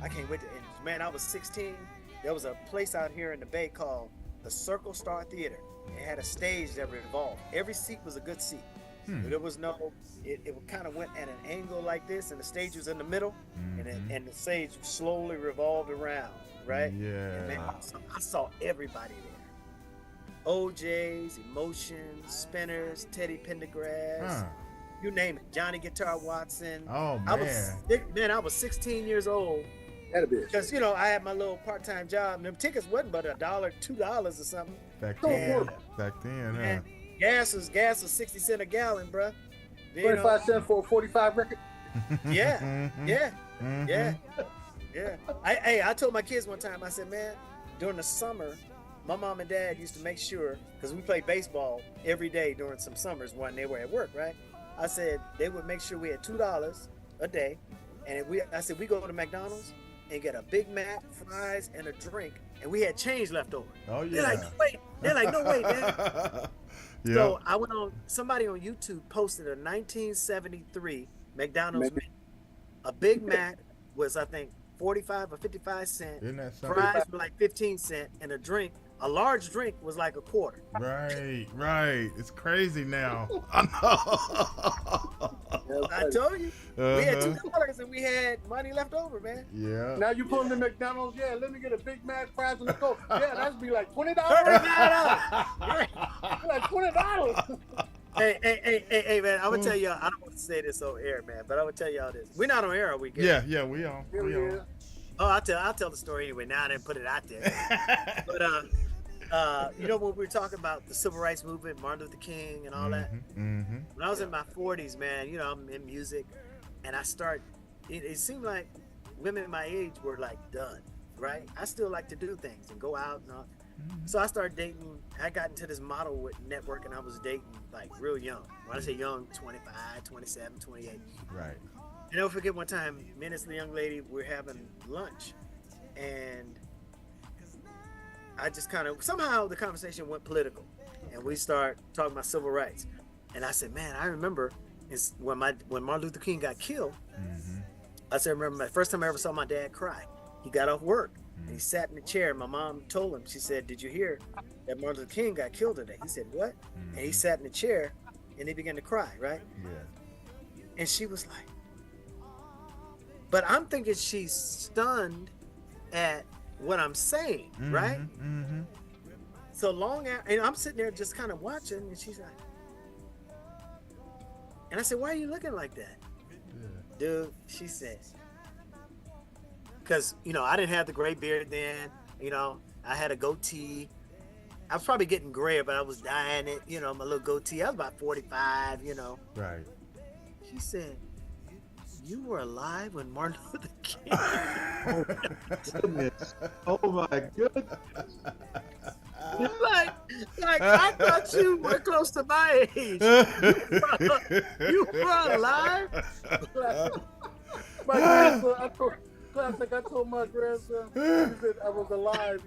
I can't wait to. And man, I was 16. There was a place out here in the Bay called the Circle Star Theater. It had a stage that revolved. Every seat was a good seat. There was no. It kind of went at an angle like this, and the stage was in the middle, and the stage slowly revolved around, right? Yeah. And man, I saw everybody there. OJ's, Emotions, Spinners, Teddy Pendergrass, you name it. Johnny Guitar Watson. Oh man. I was 16 years old. Because I had my little part-time job, and them tickets wasn't but $1, $2 or something. Back then, man, gas was 60 cents a gallon, bruh. 25 cents for a 45 record. Yeah. I told my kids one time. I said, man, during the summer, my mom and dad used to make sure, because we played baseball every day during some summers when they were at work, right? I said they would make sure we had $2 a day, and I said we go to McDonald's and get a Big Mac, fries, and a drink, and we had change left over. Oh yeah. They're like, no wait, man. Yep. So I went on. Somebody on YouTube posted a 1973 McDonald's menu. A Big Mac was, I think, 45 or 55 cents. Fries were like 15 cents, and a large drink was like a quarter. Right. It's crazy now. I know. I told you. We had $2 and we had money left over, man. Yeah. Now you pull in the McDonald's, let me get a Big Mac, fries, and a Coke. Yeah, that'd be like $20. $35. Like $20. Hey, man, I'm gonna tell y'all, I don't want to say this on air, man, but I'm gonna tell y'all this. We're not on air, are we? Yeah, we on. Oh, I'll tell the story anyway. Now I didn't put it out there. But when we were talking about the civil rights movement, Martin Luther King and all that. When I was in my 40s, man, I'm in music, and it seemed like women my age were like done, right? I still like to do things and go out and all. So I started dating. I got into this model network, and I was dating like real young. When I say young, 25, 27, 28. Right. And I'll forget one time, me and this young lady, we're having lunch, and I just somehow the conversation went political, and we start talking about civil rights. And I said, man, I remember when Martin Luther King got killed. I said, I remember the first time I ever saw my dad cry. He got off work, and he sat in the chair. My mom told him, she said, did you hear that Martin Luther King got killed today? He said, what? And he sat in the chair, and he began to cry, right? Yeah. And she was like, but I'm thinking she's stunned at what I'm saying, right? So long after, and I'm sitting there just kind of watching, and she's like, and I said, why are you looking like that? Dude, she said, because, I didn't have the gray beard then, I had a goatee. I was probably getting grayer, but I was dyeing it, my little goatee. I was about 45, Right. She said, you were alive when Martin Luther King. Oh my goodness. Oh my goodness. Like I thought you were close to my age. You were alive? My grandson, I told my grandson, he said I was alive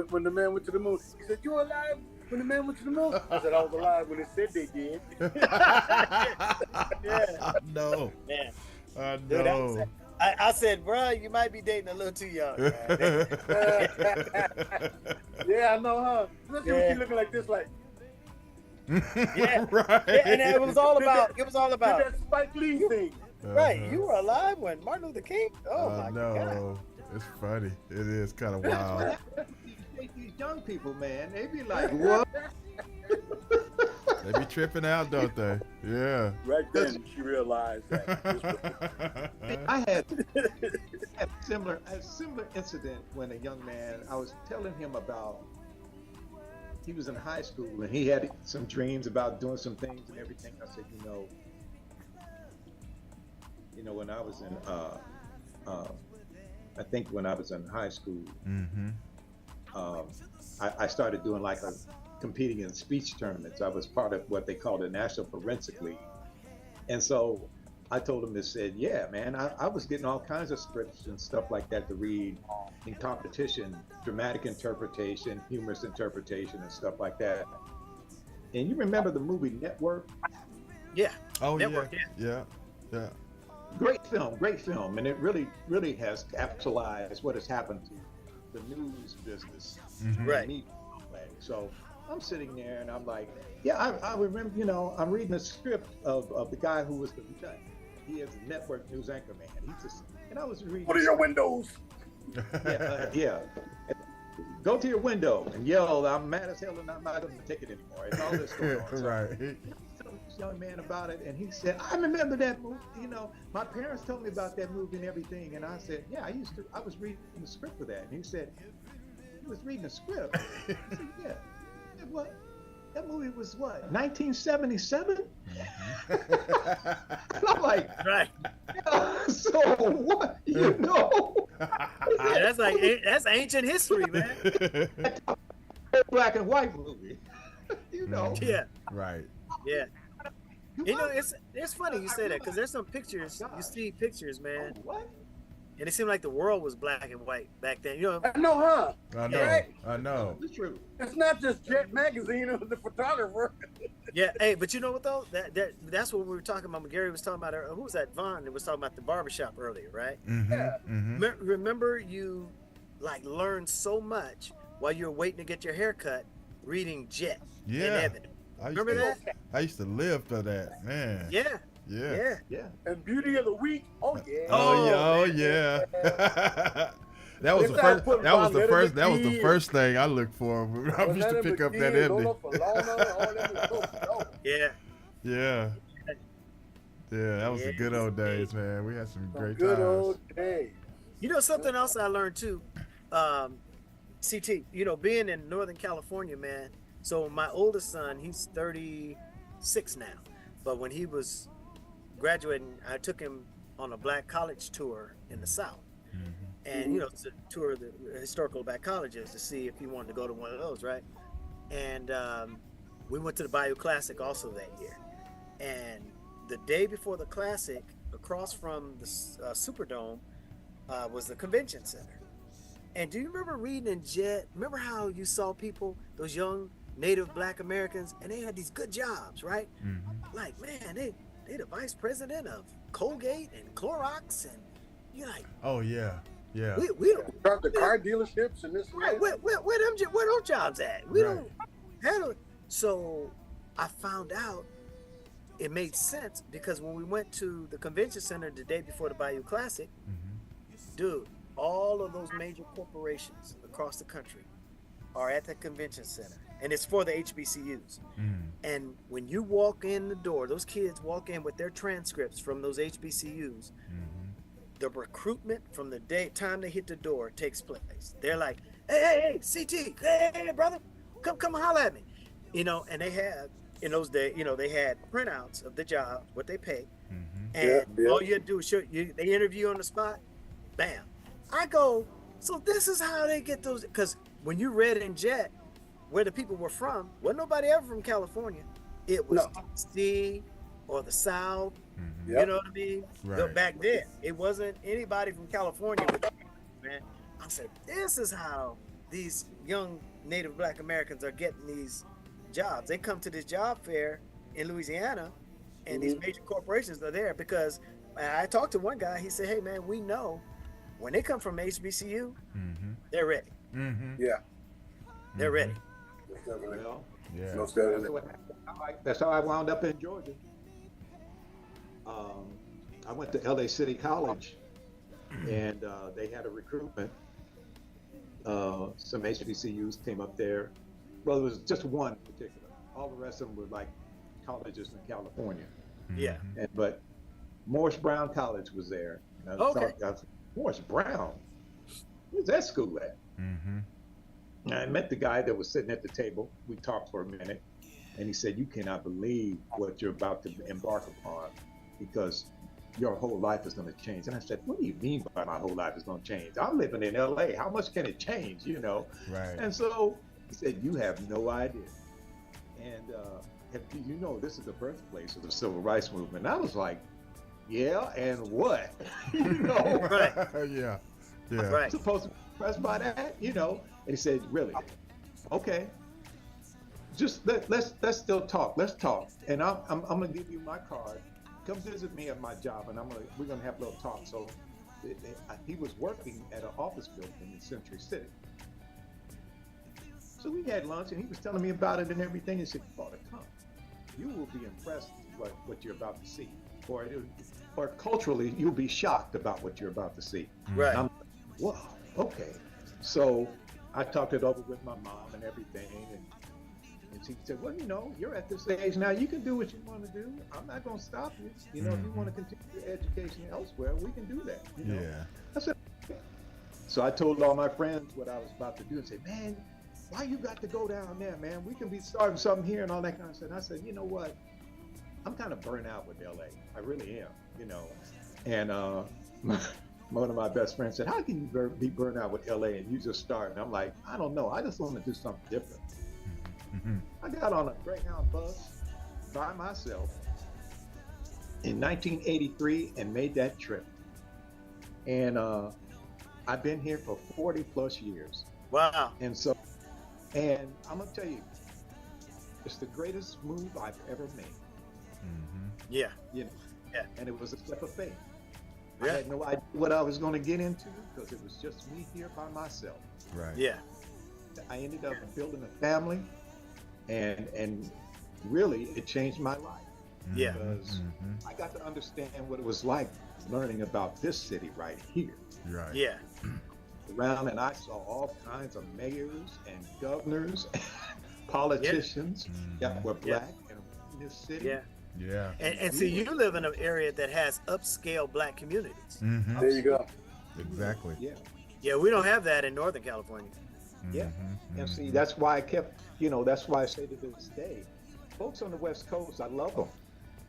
when the man went to the moon. He said, you were alive when the man went to the moon? I said, I was alive when they said they did. Yeah. No. Man. No. I said, bro, you might be dating a little too young. Yeah, I know, huh? Look at you looking like this, like. Yeah. Right. Yeah, and it was all about. That Spike Lee thing. Right. You were alive when Martin Luther King. Oh my God. It's funny. It is kind of wild. These young people, man, they be like, what? They be tripping out, don't they? Yeah. Right then, she realized that. I had a similar incident when a young man, I was telling him about, he was in high school and he had some dreams about doing some things and everything. I said, when I was in, I think when I was in high school, I started doing competing in speech tournaments. I was part of what they call the National Forensic League. And so I told him, this said, yeah, man, I was getting all kinds of scripts and stuff like that to read in competition, dramatic interpretation, humorous interpretation, and stuff like that. And you remember the movie Network? Yeah. Oh, Network, yeah. Great film. And it really, really has capitalized what has happened to the news business. Right. So I'm sitting there and I'm like, yeah, I remember, I'm reading a script of the guy who was he is a network news anchor man. And I was reading. What are your windows? Yeah. Go to your window and yell, I'm mad as hell and I'm not going to take it anymore. It's all this going on. Right. I told this young man about it and he said, I remember that movie. My parents told me about that movie and everything. And I said, yeah, I was reading the script for that. And he said, he was reading the script. I said, yeah. What? That movie was what? 1977? And I'm like, right. So what? Yeah, that's ancient history, man. Black and white movie. Yeah. Right. Yeah. It's funny you say that because there's some pictures. You see pictures, man. What? And it seemed like the world was black and white back then. I know, huh? I know. It's true. It's not just Jet Magazine or the photographer. Yeah, hey, but you know what though? That's what we were talking about. Gary was talking about. Who was that? Vaughn that was talking about the barbershop earlier, right? Yeah. Remember you learned so much while you were waiting to get your hair cut, reading Jet and Evan. Remember that? I used to live for that, man. Yeah. Yeah. And Beauty of the Week. Oh yeah. Oh yeah. That was the first thing I looked for when I used to pick up that ending. Yeah, that was the good old days, man. We had some great good times. Old days. Something else I learned too, CT, being in Northern California, man. So my oldest son, he's 36 now, but when he was graduating, I took him on a black college tour in the South. And, to tour the historical black colleges to see if he wanted to go to one of those, right? And we went to the Bayou Classic also that year. And the day before the Classic, across from the Superdome, was the Convention Center. And do you remember reading in Jet, remember how you saw people, those young Native Black Americans, and they had these good jobs, right? Like, man, they the vice president of Colgate and Clorox, and you're like, oh yeah. We don't start the car dealerships and this. Right, where those jobs at? We don't handle it. So I found out it made sense because when we went to the convention center the day before the Bayou Classic, dude, all of those major corporations across the country are at the convention center, and it's for the HBCUs. And when you walk in the door, those kids walk in with their transcripts from those HBCUs. The recruitment from the time they hit the door takes place. They're like, hey, CT, hey, brother, come holler at me. And they had, in those days, they had printouts of the job, what they pay. And all you do is they interview you on the spot, bam. I go, so this is how they get those, because when you read in Jet, where the people were from, wasn't nobody ever from California. It was Tennessee or the South. You know what I mean? Right. Back then, it wasn't anybody from California. Man, I said, this is how these young Native Black Americans are getting these jobs. They come to this job fair in Louisiana, and these major corporations are there because I talked to one guy. He said, hey, man, we know when they come from HBCU, they're ready. They're ready. That's how I wound up in Georgia. I went to LA City College, and they had a recruitment. Some HBCUs came up there. Well, it was just one in particular. All the rest of them were like colleges in California. But Morris Brown College was there. And I thought, Morris Brown? Where's that school at? And I met the guy that was sitting at the table. We talked for a minute, and he said, you cannot believe what you're about to embark upon, because your whole life is going to change. And I said, what do you mean by my whole life is going to change? I'm living in LA. How much can it change, Right. And so he said, you have no idea. And this is the birthplace of the civil rights movement. And I was like, Yeah, and what? You know? Right. Yeah. Yeah. Right. I'm supposed to be impressed by that, you know? And he said, really? Okay. Just let's still talk. Let's talk. And I'm gonna give you my card. Come visit me at my job, and we're gonna have a little talk. So he was working at an office building in Century City. So we had lunch, and he was telling me about it and everything. He said, "You ought to come. You will be impressed with what you're about to see, or culturally, you'll be shocked about what you're about to see." Right. And I'm like, wow. Okay. So I talked it over with my mom and everything, and she said, "Well, you know, you're at this age now. You can do what you want to do. I'm not going to stop you. You know, if you want to continue your education elsewhere, we can do that." You know? Yeah. I said, okay. So I told all my friends what I was about to do and said, "Man, why you got to go down there, man? We can be starting something here and all that kind of stuff." And I said, "You know what? I'm kind of burnt out with LA. I really am, you know." And one of my best friends said, "How can you be burnt out with LA and you just start?" And I'm like, "I don't know. I just want to do something different." I got on a Greyhound bus by myself in 1983 and made that trip. And I've been here for 40 plus years. Wow. And I'm gonna tell you, it's the greatest move I've ever made. Yeah. You know, yeah. And it was a step of faith. Yeah. I had no idea what I was going to get into because it was just me here by myself. Right. Yeah. I ended up building a family, and really it changed my life. Yeah. Because I got to understand what it was like learning about this city right here. Right. Yeah. Around, and I saw all kinds of mayors and governors, politicians that were black and in this city. Yeah. Yeah. And see, you live in an area that has upscale black communities. There you go. Exactly. Yeah. Yeah, we don't have that in Northern California. Yeah. And see, that's why I kept, you know, that's why I say to this day, folks on the West Coast, I love them,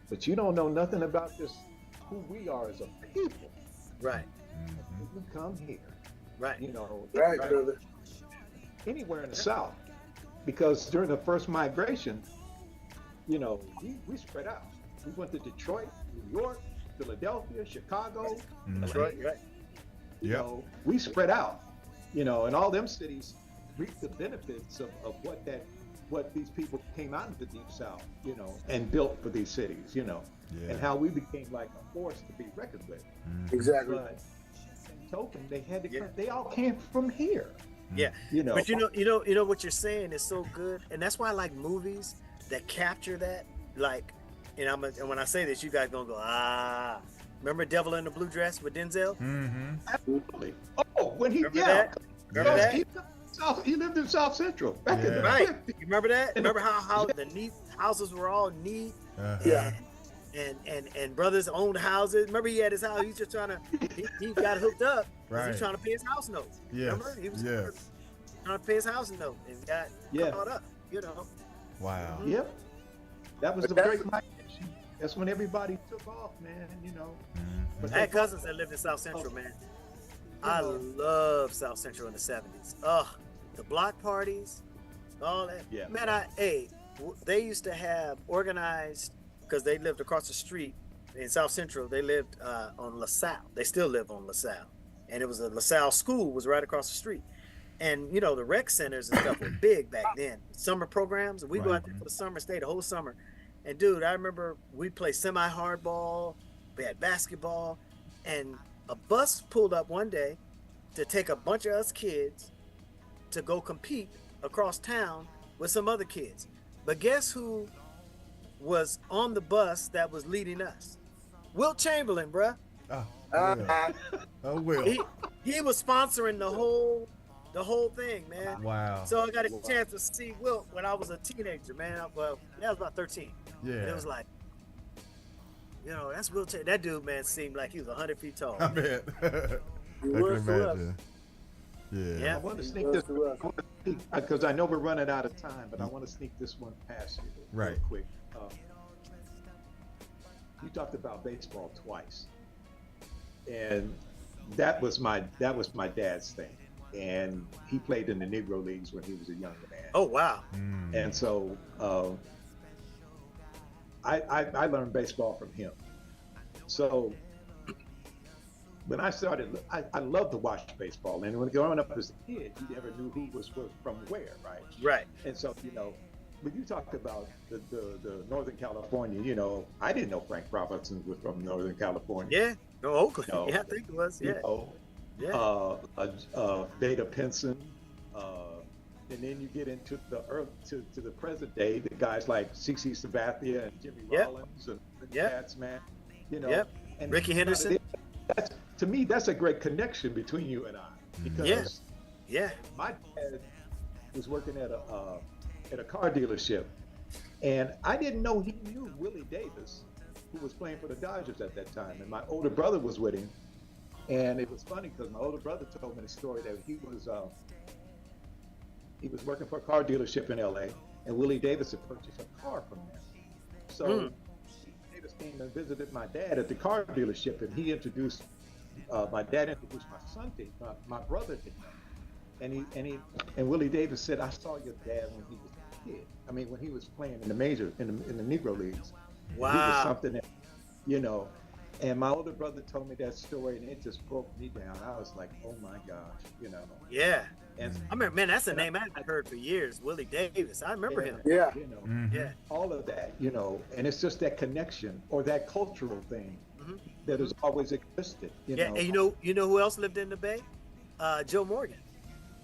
but you don't know nothing about this, who we are as a people. Right. We come here. Right. You know, Right, brother. Anywhere in the South, because during the first migration, you know, we spread out. We went to Detroit, New York, Philadelphia, Chicago, Detroit, right. You know, we spread out, you know, and all them cities reaped the benefits of what these people came out of the Deep South, you know, and built for these cities, you know, and how we became like a force to be reckoned with. Exactly. But in token, they had to come, they all came from here. Yeah. You know. But you know what you're saying is so good, and that's why I like movies that capture that. Like, and when I say this, you guys gonna go, ah. Remember Devil in the Blue Dress with Denzel? Absolutely. Oh, when he Remember that? Remember that? He lived in South Central back in the Right. 50s. You remember that? Remember how the neat houses were all neat? Yeah. And brothers owned houses. Remember he had his house. He's just trying to. He got hooked up. Right. He was trying to pay his house note. Yes. Remember? He was trying to pay his house note and got caught up. You know. Wow. Yep. That was the great migration. That's when everybody took off, man. You know. But I had cousins that lived in South Central, man. I love South Central in the 70s. The block parties, all that. Yeah. Man, they used to have organized, because they lived across the street in South Central. They lived on LaSalle. They still live on LaSalle. And it was a LaSalle school was right across the street. And, you know, the rec centers and stuff were big back then. Summer programs. We go out there for the summer, stay the whole summer. And, dude, I remember we played semi-hardball. We had basketball. And a bus pulled up one day to take a bunch of us kids to go compete across town with some other kids. But guess who was on the bus that was leading us? Wilt Chamberlain, bruh. Oh, Will. He was sponsoring the whole thing, man. Wow. So I got a chance to see Wilt when I was a teenager, man. Well, I was about 13. Yeah. And it was like, you know, that's Wilt Chamberlain. That dude, man, seemed like he was 100 feet tall. I bet. I can imagine. Yeah. I want to sneak this because I know we're running out of time, but I want to sneak this one past you real quick. You talked about baseball twice, and that was my dad's thing, and he played in the Negro Leagues when he was a younger man. Oh wow! And so I learned baseball from him, So when I started, I loved to watch baseball. And when growing up as a kid, you never knew who was from where, right? Right. And so, when you talked about the Northern California, I didn't know Frank Robinson was from Northern California. Yeah. No, Oakland. Yeah, I think it was. Yeah. Beta Pinson. And then you get into the to the present day, the guys like CC Sabathia and Jimmy Rollins and Cats, man. And Ricky Henderson. To me, that's a great connection between you and I. Because my dad was working at a car dealership, and I didn't know he knew Willie Davis, who was playing for the Dodgers at that time. And my older brother was with him, and it was funny because my older brother told me the story that he was working for a car dealership in LA, and Willie Davis had purchased a car from them. So Davis came and visited my dad at the car dealership, and he introduced my dad introduced my son to my brother to him. And Willie Davis said, I saw your dad when he was a kid. I mean, when he was playing in the major, in the Negro leagues. Wow. He was something that, and my older brother told me that story, and it just broke me down. I was like, oh my gosh, Yeah. And I remember, man, that's a name I hadn't heard for years, Willie Davis. I remember him. Yeah. Yeah. All of that, and it's just that connection or that cultural thing that has always existed. Yeah, and you know who else lived in the Bay? Joe Morgan.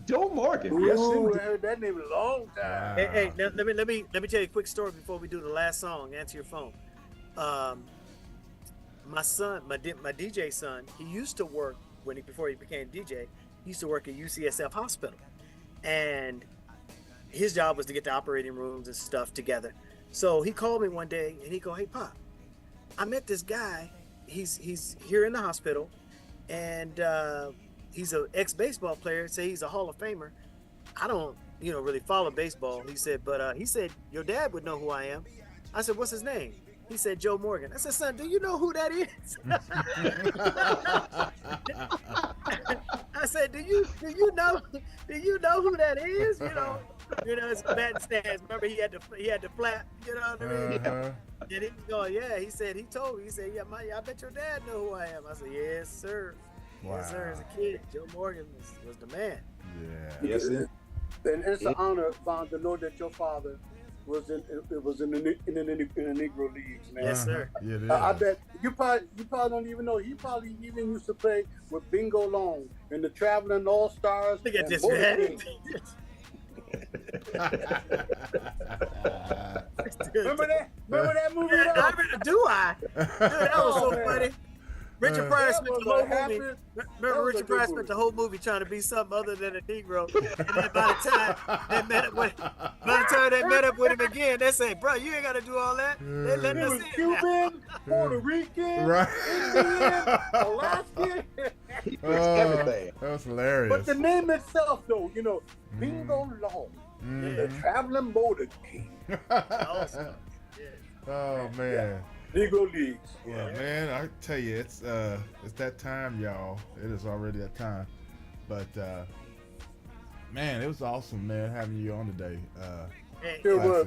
Joe Morgan. Ooh, Yes, I heard that name a long time. Hey, now, let me tell you a quick story before we do the last song. Answer your phone. My son, my DJ son, he used to work before he became DJ. He used to work at UCSF Hospital, and his job was to get the operating rooms and stuff together. So he called me one day and he go, "Hey Pop, I met this guy. He's here in the hospital, and he's an ex-baseball player. Say he's a Hall of Famer. I don't, really follow baseball." He said, but he said your dad would know who I am. I said, "What's his name?" He said, "Joe Morgan." I said, "Son, do you know who that is?" I said, "Do you know who that is?" It's batting stance. Remember, he had to flap. You know what I mean? And he was going, yeah. He said, yeah, I bet your dad know who I am. I said, yes, sir. Wow. Yes, sir. As a kid, Joe Morgan was the man. Yeah. Yes, And it's an honor, Von, to know that your father was in the Negro Leagues, man. Yes, sir. Yeah, it is. I bet you probably don't even know. He probably even used to play with Bingo Long and the Traveling All Stars. Look at and this, Motor man. King. Remember that movie? Yeah, though? do I? Dude, that was so funny. Richard Pryor That spent was the whole a happy- movie. that Remember, was a Richard good Pryor movie. spent the whole movie trying to be something other than a Negro. And then by the time they met up with him again, they say, "Bro, you ain't got to do all that." They let He us was in. Cuban, Puerto Rican, Right. Indian, Alaskan. he was everything. That was hilarious. But the name itself, though, Bingo Long, the Traveling Motor King. Awesome. Oh man. Negro Leagues. Well, man, I tell you, it's that time, y'all. It is already that time. But man, it was awesome, man, having you on today. Hey, Sure was.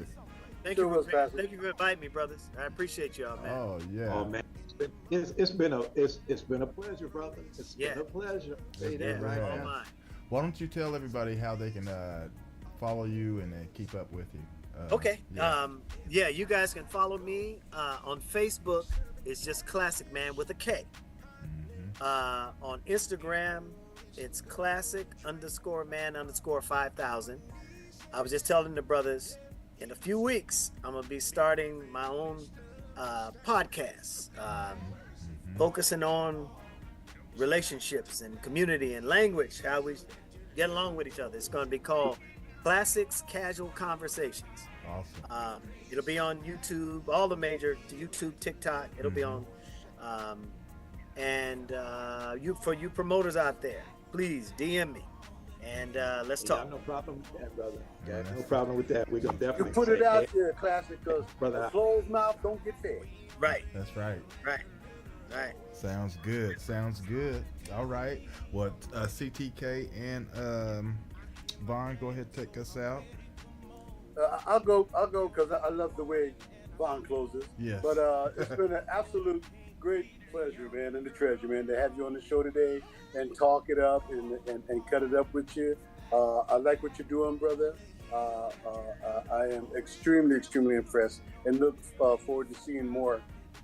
thank Sure you was, for Pastor. inviting me, brothers. I appreciate y'all, man. Oh yeah. Oh man, it's been a pleasure, brother. It's been a pleasure. Say that right all now. mine. Why don't you tell everybody how they can follow you and keep up with you? Okay. Yeah. You guys can follow me on Facebook. It's just Klassic Man with a K. On Instagram, it's Classic_Man_5000. I was just telling the brothers, in a few weeks, I'm going to be starting my own podcast, focusing on relationships and community and language, how we get along with each other. It's going to be called Classics Casual Conversations. Awesome. It'll be on YouTube, all the major YouTube, TikTok. It'll be on. For you promoters out there, please DM me and let's talk. Got no problem with that, brother. Got no problem with that. We're gonna You definitely put it say, out hey, there, Classic, because Brother. a closed mouth don't get fed. Right. That's right. Right. Sounds good. All right. Well, CTK and Vaughn, go ahead, take us out. I'll go because I love the way Vaughn closes. Yes. But it's been an absolute great pleasure, man, and a treasure, man, to have you on the show today and talk it up and cut it up with you. I like what you're doing, brother. I am extremely, extremely impressed and look forward to seeing more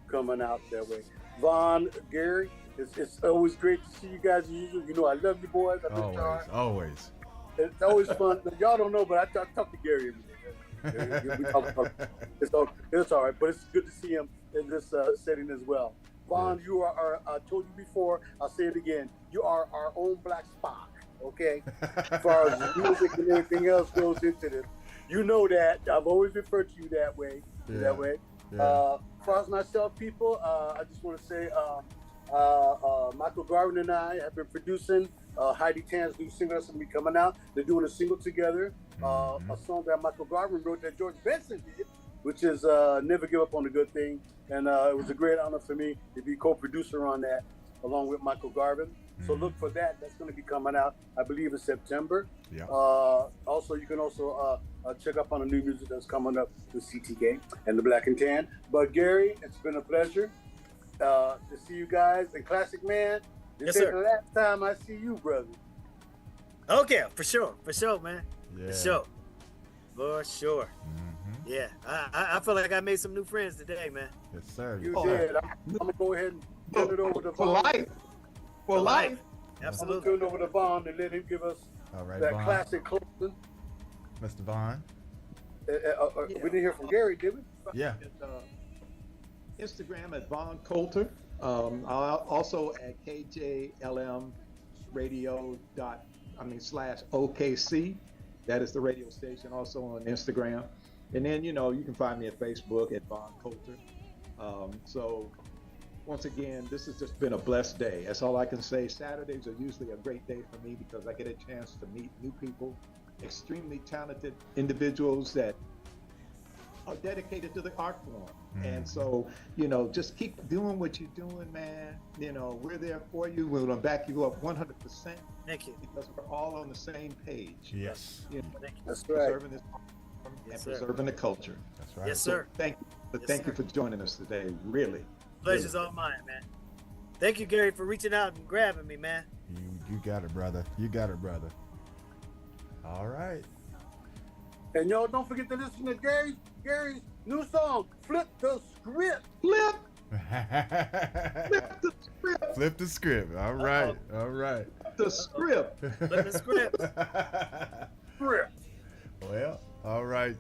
coming out that way. Vaughn, Gary, it's always great to see you guys as usual. You know, I love you boys. Always. It's always fun. Y'all don't know, but I talk to Gary every day. It's all right, but it's good to see him in this setting as well. Vaughn, you are, I told you before, I'll say it again, you are our own Black Spock, okay? As far as music and everything else goes into this. You know that. I've always referred to you that way. As far as myself, people, I just want to say Michael Garvin and I have been producing Heidi Tan's new single that's going to be coming out. They're doing a single together, a song that Michael Garvin wrote that George Benson did, which is Never Give Up on a Good Thing. And it was a great honor for me to be co-producer on that along with Michael Garvin. So look for that. That's going to be coming out, I believe, in September. Yeah. Also, you can also check up on the new music that's coming up with CTK and the Black and Tan. But Gary, it's been a pleasure to see you guys. And Klassic Man, this ain't the last time I see you, brother. Okay, for sure, man. Yeah. For sure. Yeah, I feel like I made some new friends today, man. Yes, sir. You did. I'm gonna go ahead and turn it over to For Vaughn. life. For life. Absolutely. I'm gonna turn it over to Vaughn and let him give us that Vaughn. classic closing. Mr. Vaughn. We didn't hear from Gary, did we? Yeah. Instagram at Vaughn Coulter. Also at KJLM Radio /OKC. That is the radio station. Also on Instagram. And then, you can find me at Facebook at Vaughn Coulter. So once again, this has just been a blessed day. That's all I can say. Saturdays are usually a great day for me because I get a chance to meet new people, extremely talented individuals that are dedicated to the art form. And so, just keep doing what you're doing, man. We're there for you. We're going to back you up 100%. Thank you. Because we're all on the same page. Yes. That's right. Preserving this art form and preserving the culture. That's right. Yes, sir. Thank you. Thank you for joining us today. Really. Pleasure's all mine, man. Thank you, Gary, for reaching out and grabbing me, man. You got it, brother. All right. And y'all don't forget to listen to Gary's new song, Flip the Script. Flip Flip the script. All right. the script. Flip the script. Well, all right.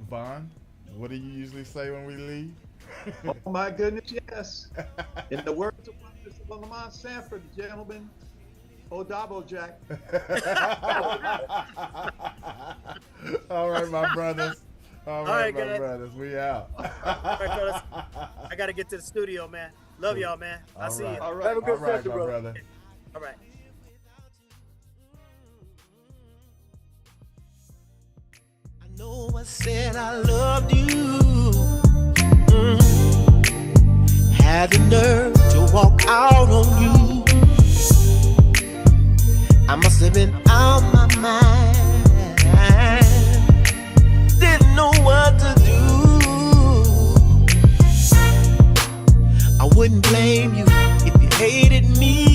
Vaughn, what do you usually say when we leave? Oh my goodness, yes. In the words of Lamont Sanford, gentlemen, Odabo Jack. All right, my brothers. All right, my guys. brothers. We out. All right, fellas. I got to get to the studio, man. Love y'all, man. I'll see you. All right. Have a good session, my brother. brother. All right. I know I said I loved you. Had the nerve to walk out on you. I must have been out my mind. Didn't know what to do. I wouldn't blame you if you hated me.